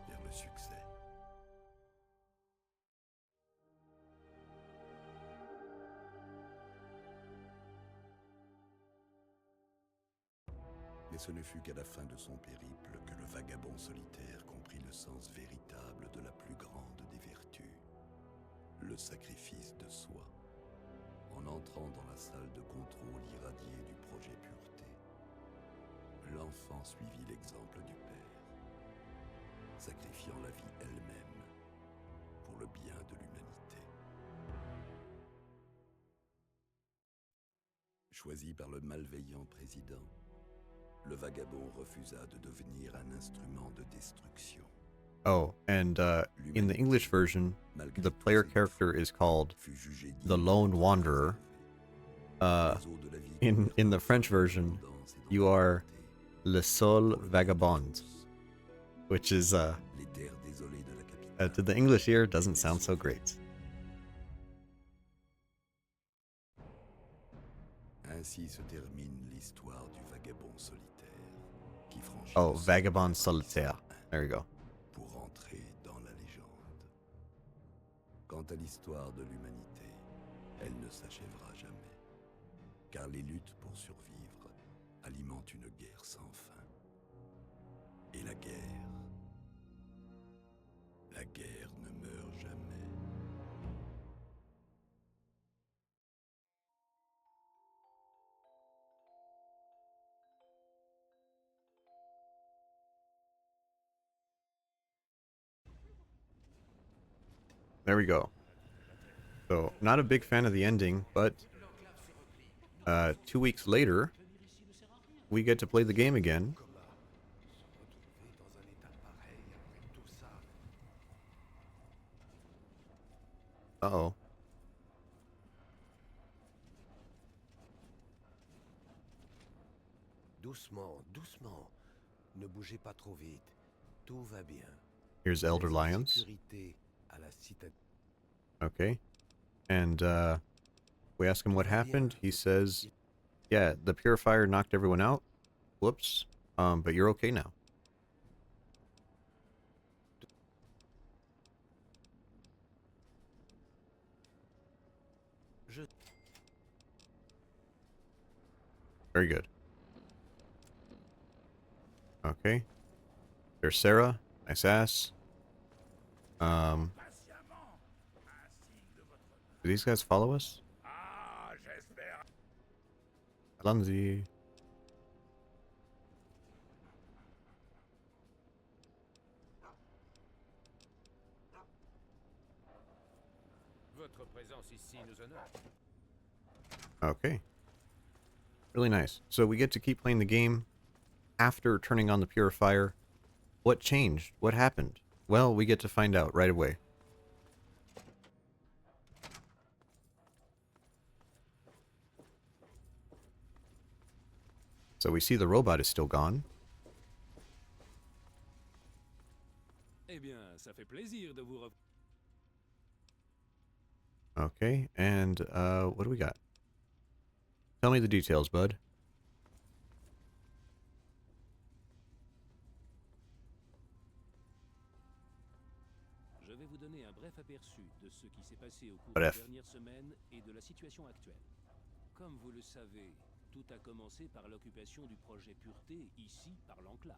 vers le succès. Mais ce ne fut qu'à la fin de son périple que le vagabond solitaire comprit le sens véritable de la plus grande des vertus, le sacrifice de soi. En entrant dans la salle de contrôle irradiée du projet Pureté, l'enfant suivit l'exemple du père, sacrifiant la vie elle-même pour le bien de l'humanité. Choisi par le malveillant président, le vagabond refusa de devenir un instrument de destruction. Oh, and in the English version, the player character is called the Lone Wanderer. In the French version, you are Le Seul Vagabond, which is to the English ear doesn't sound so great. Ainsi se termine l'histoire du vagabond solitaire qui franchit Oh, Vagabond Solitaire. There you go. pour entrer dans la légende. Quant à l'histoire de l'humanité, elle ne s'achèvera jamais, car les luttes pour survivre alimentent une guerre sans fin. Et la guerre ne meurt jamais. There we go. So, not a big fan of the ending, but 2 weeks later, we get to play the game again. Uh-oh. Doucement, doucement. Ne bougez pas trop vite. Tout va bien. Here's Elder Lions. Sécurité à la citadelle. Okay. And we ask him what happened. He says, yeah, the purifier knocked everyone out. Whoops. But you're okay now. Very good. Okay. There's Sarah. Nice ass. Do these guys follow us? Allons-y. Votre présence ici nous honore. Okay. Really nice. So we get to keep playing the game after turning on the purifier. What changed? What happened? Well, we get to find out right away. So we see the robot is still gone. Eh bien, ça fait plaisir de vous Okay, and what do we got? Tell me the details, bud. Je vais vous donner un bref aperçu de ce qui s'est passé au cours Bref. des dernières semaines et de la situation actuelle. Comme vous le savez, tout a commencé par l'occupation du projet Pureté ici par l'enclave.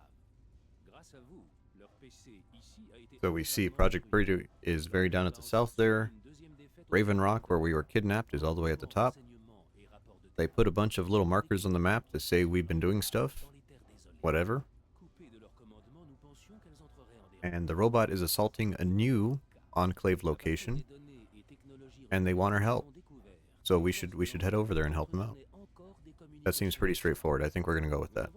Grâce à vous, leur PC ici a été... So we see Project Purity is very down at the south there. Raven Rock, where we were kidnapped, is all the way at the top. They put a bunch of little markers on the map to say we've been doing stuff. Whatever. And the robot is assaulting a new Enclave location. And they want our help. So we should head over there and help them out. That seems pretty straightforward. I think we're going to go with that.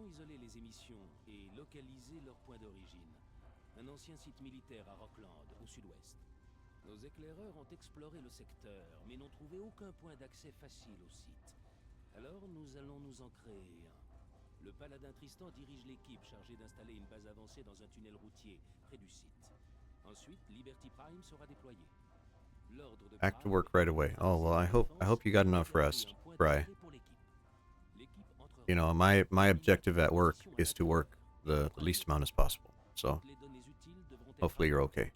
Un ancien site militaire à Rockland, au sud-ouest. Nos éclaireurs ont exploré le secteur, mais n'ont trouvé aucun point d'accès facile au site. Alors nous allons nous en créer un. Le paladin Tristan dirige l'équipe chargée d'installer une base avancée dans un tunnel routier, près du site. Ensuite, Liberty Prime sera déployé. Back to work right away. Oh well, I hope you got enough rest, Bry. You know, my objective at work is to work the least amount as possible. So hopefully you're okay.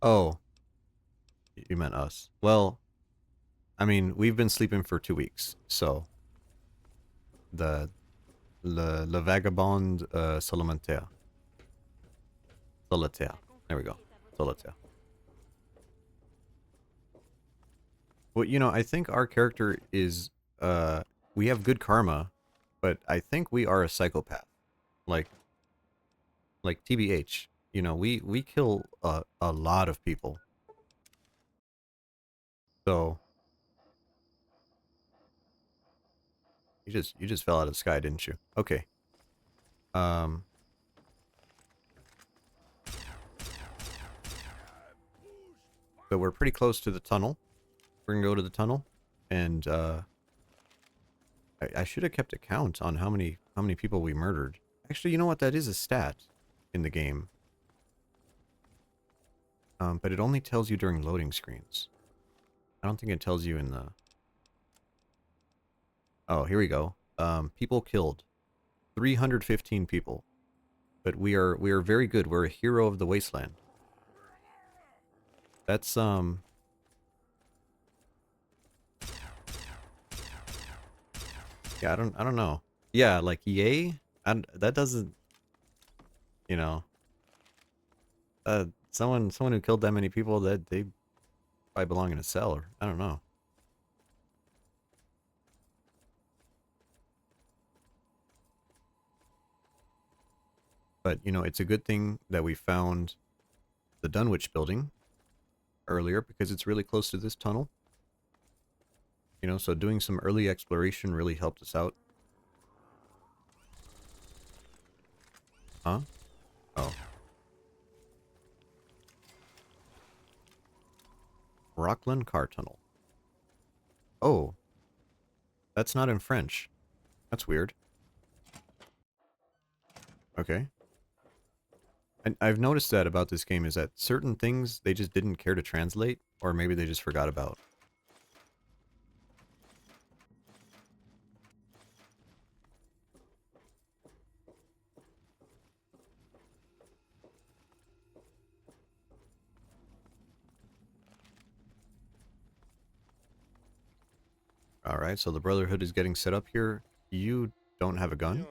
Oh, you meant us. Well, I mean, we've been sleeping for 2 weeks, so le vagabond solitaire. Solitaire. There we go. Solitaire. Well, you know, I think our character is we have good karma, but I think we are a psychopath. Like TBH. You know, we kill a lot of people. So you just fell out of the sky, didn't you? Okay. So we're pretty close to the tunnel. We're gonna go to the tunnel, and I should have kept a count on how many people we murdered. Actually, you know what? That is a stat in the game. But it only tells you during loading screens. I don't think it tells you in the... Oh, here we go. People killed. 315 people. But we are very good. We're a hero of the wasteland. That's yeah, I don't know. Yeah, like yay? That doesn't, you know, someone who killed that many people, that they probably belong in a cell, or I don't know. But, you know, it's a good thing that we found the Dunwich building earlier, because it's really close to this tunnel. You know, so doing some early exploration really helped us out. Huh? Oh. Rockland Car Tunnel. Oh. That's not in French. That's weird. Okay. And I've noticed that about this game, is that certain things they just didn't care to translate, or maybe they just forgot about. Alright, so the Brotherhood is getting set up here. You don't have a gun?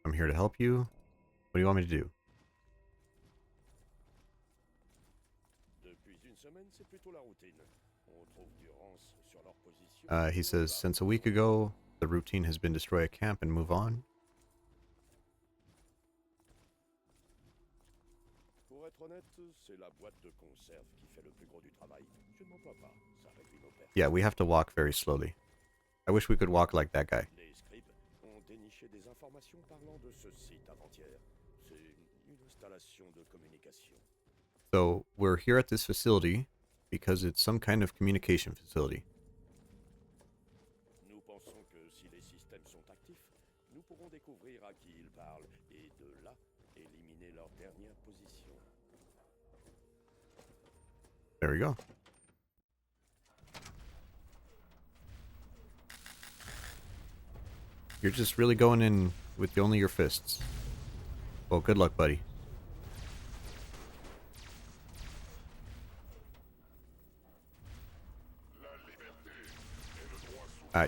I'm here to help you. What do you want me to do? He says, since a week ago, the routine has been destroy a camp and move on. Yeah, we have to walk very slowly. I wish we could walk like that guy. So, we're here at this facility because it's some kind of communication facility. There we go. You're just really going in with only your fists. Well, good luck, buddy.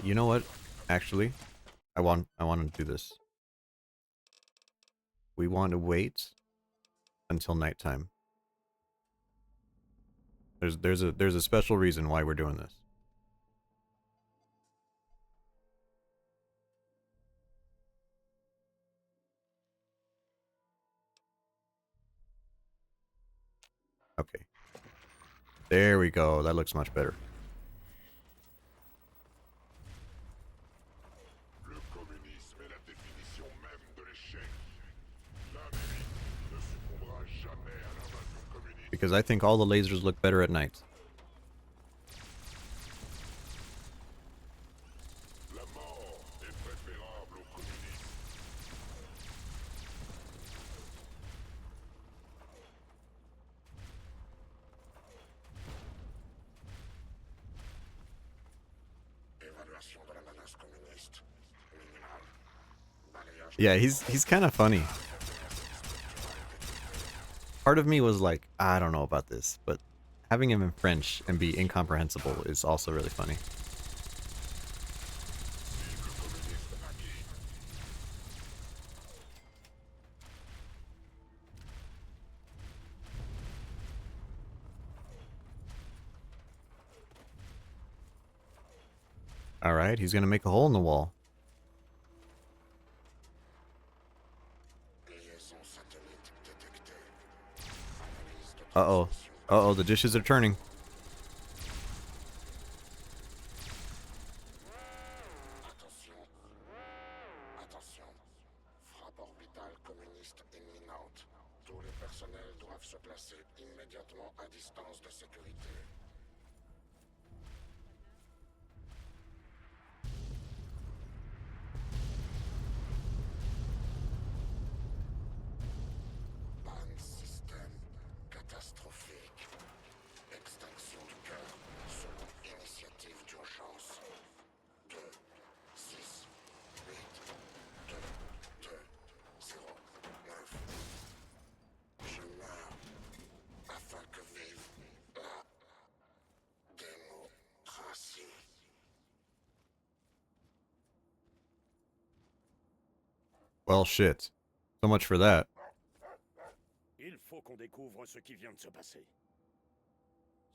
You know what? Actually, I want to do this. We want to wait until nighttime. There's a special reason why we're doing this. Okay. There we go. That looks much better. Because I think all the lasers look better at night. Yeah, he's kind of funny. Part of me was like, I don't know about this, but having him in French and be incomprehensible is also really funny. Alright, he's gonna make a hole in the wall. Uh-oh. Uh-oh, the dishes are turning. Attention. Frappe orbitale communiste imminente. Tous les personnels doivent se placer immédiatement à distance de sécurité. Panne système catastrophique. Extinction du cœur selon initiative d'urgence. 2, 6, 8, 2, 2, 0, 9. Je meurs afin que vive la démocratie. Well, shit. So much for that. Il faut qu'on découvre ce qui vient de se passer.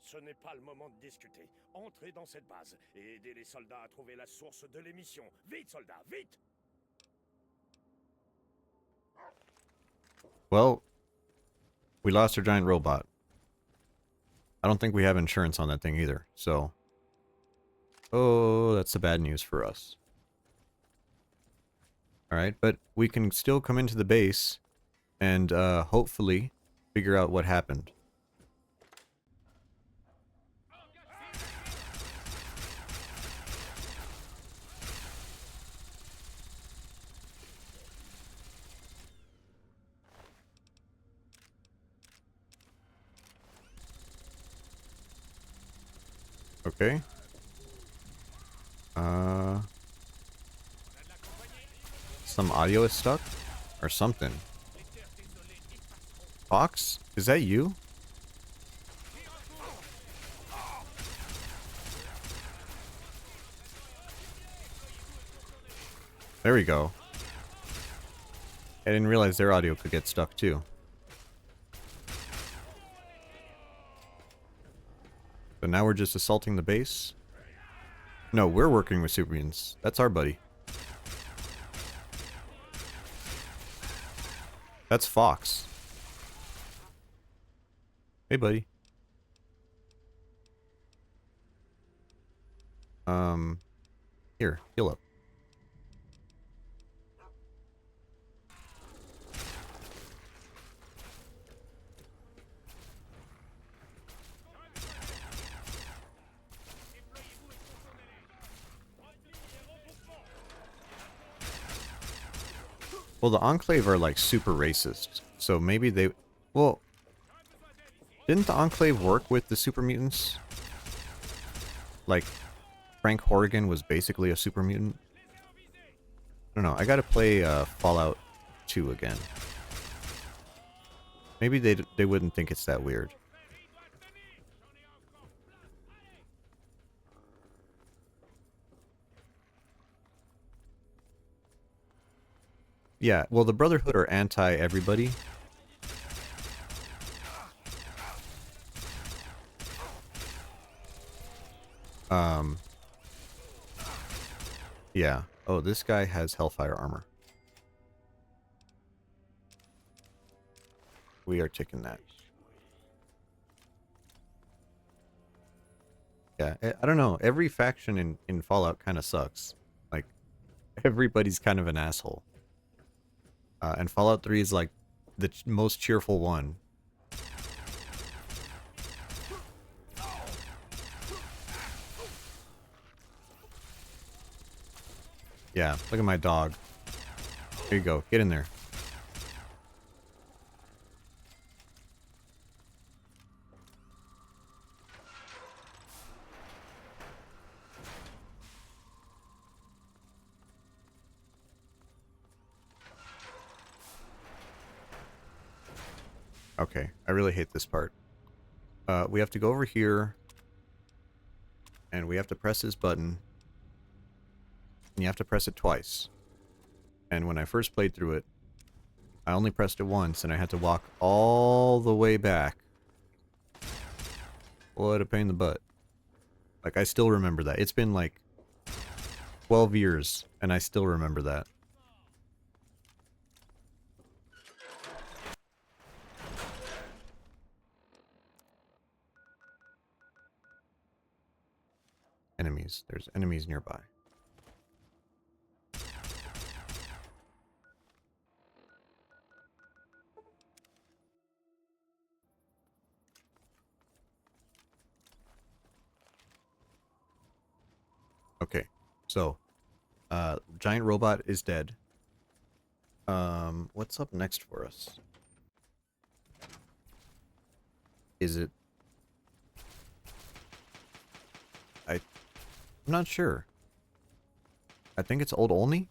Ce n'est pas le moment de discuter. Entrez dans cette base et aidez les soldats à trouver la source de l'émission. Vite, soldats, vite! Well, we lost our giant robot. I don't think we have insurance on that thing either, so... Oh, that's the bad news for us. Alright, but we can still come into the base and hopefully figure out what happened. Okay. Some audio is stuck? Or something. Fox? Is that you? There we go. I didn't realize their audio could get stuck too. So now we're just assaulting the base? No, we're working with super mutants. That's our buddy. That's Fox. Hey, buddy. Here, heal up. Well, the Enclave are like super racist, so maybe they... Well, didn't the Enclave work with the super mutants? Like, Frank Horrigan was basically a super mutant? I don't know, I gotta play Fallout 2 again. Maybe they wouldn't think it's that weird. Yeah, well, the Brotherhood are anti-everybody. Yeah. Oh, this guy has Hellfire armor. We are taking that. Yeah, I don't know. Every faction in Fallout kind of sucks. Like, everybody's kind of an asshole. And Fallout 3 is like the most cheerful one. Yeah, look at my dog. Here you go. Get in there. Okay, I really hate this part. We have to go over here, and we have to press this button, and you have to press it twice. And when I first played through it, I only pressed it once, and I had to walk all the way back. What a pain in the butt. Like, I still remember that. It's been like 12 years, and I still remember that. Enemies. There's enemies nearby. Okay, so giant robot is dead. What's up next for us? Is it? I'm not sure. I think it's Old Olney.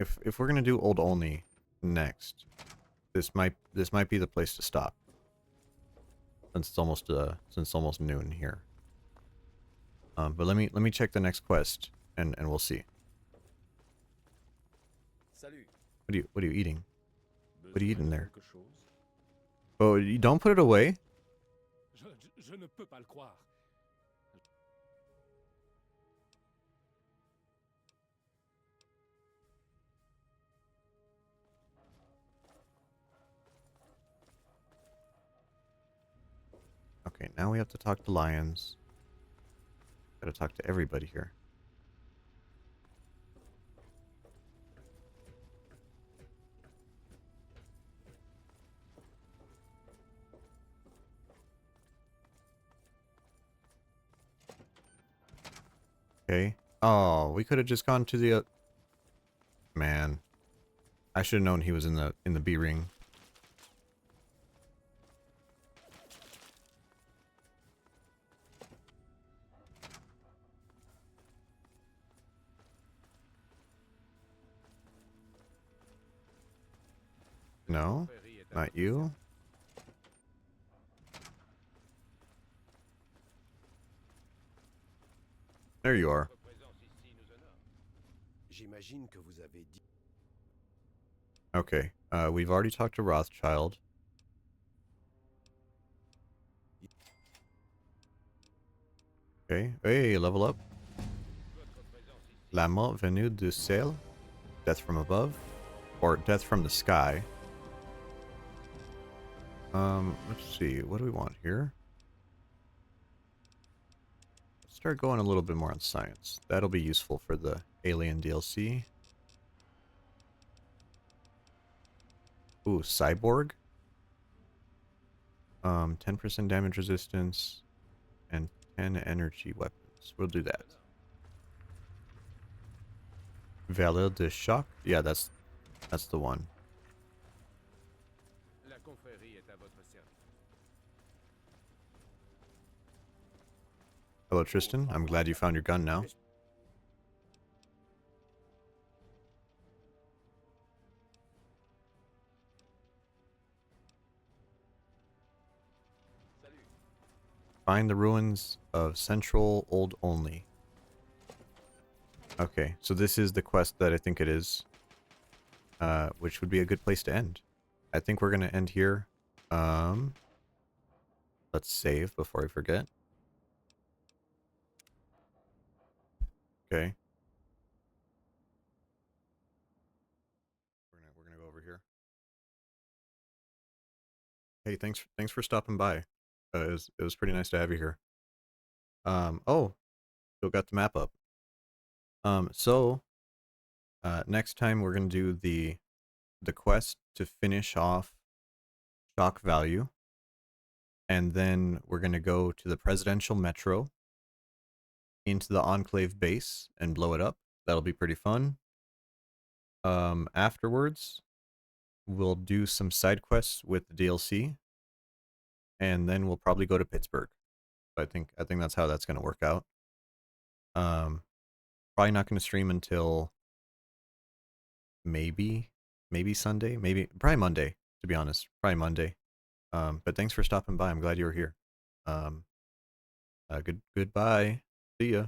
If we're gonna do Old Olney next, this might be the place to stop. Since it's almost noon here. But let me check the next quest and we'll see. Salut. What are you eating? What are you eating there? Oh, you don't put it away? Je ne peux pas le croire. Okay, now we have to talk to lions. Gotta talk to everybody here. Okay. Oh, we could have just gone to the... Man. I should have known he was in the B ring. No, not you. There you are. J'imagine que vous avez dit. Okay, we've already talked to Rothschild. Okay, hey, level up. La mort venue du ciel. Death from above. Or death from the sky. Let's see, what do we want here? Let's start going a little bit more on science. That'll be useful for the Alien DLC. Ooh, cyborg. 10% damage resistance and 10 energy weapons. We'll do that. Valeur de choc. Yeah, that's the one. Hello, Tristan. I'm glad you found your gun now. Find the ruins of Central Old Olney. Okay, so this is the quest that I think it is. Which would be a good place to end. I think we're gonna end here. Let's save before I forget. Okay. We're gonna go over here. Hey, thanks for stopping by. It was pretty nice to have you here. Oh, still got the map up. Next time we're gonna do the quest to finish off shock value, and then we're gonna go to the presidential metro, into the Enclave base, and blow it up. That'll be pretty fun. Afterwards, we'll do some side quests with the DLC, and then we'll probably go to Pittsburgh. I think that's how that's gonna work out. Probably not gonna stream until maybe Sunday, maybe probably Monday, to be honest. Probably Monday. But thanks for stopping by. I'm glad you were here. Goodbye. See ya.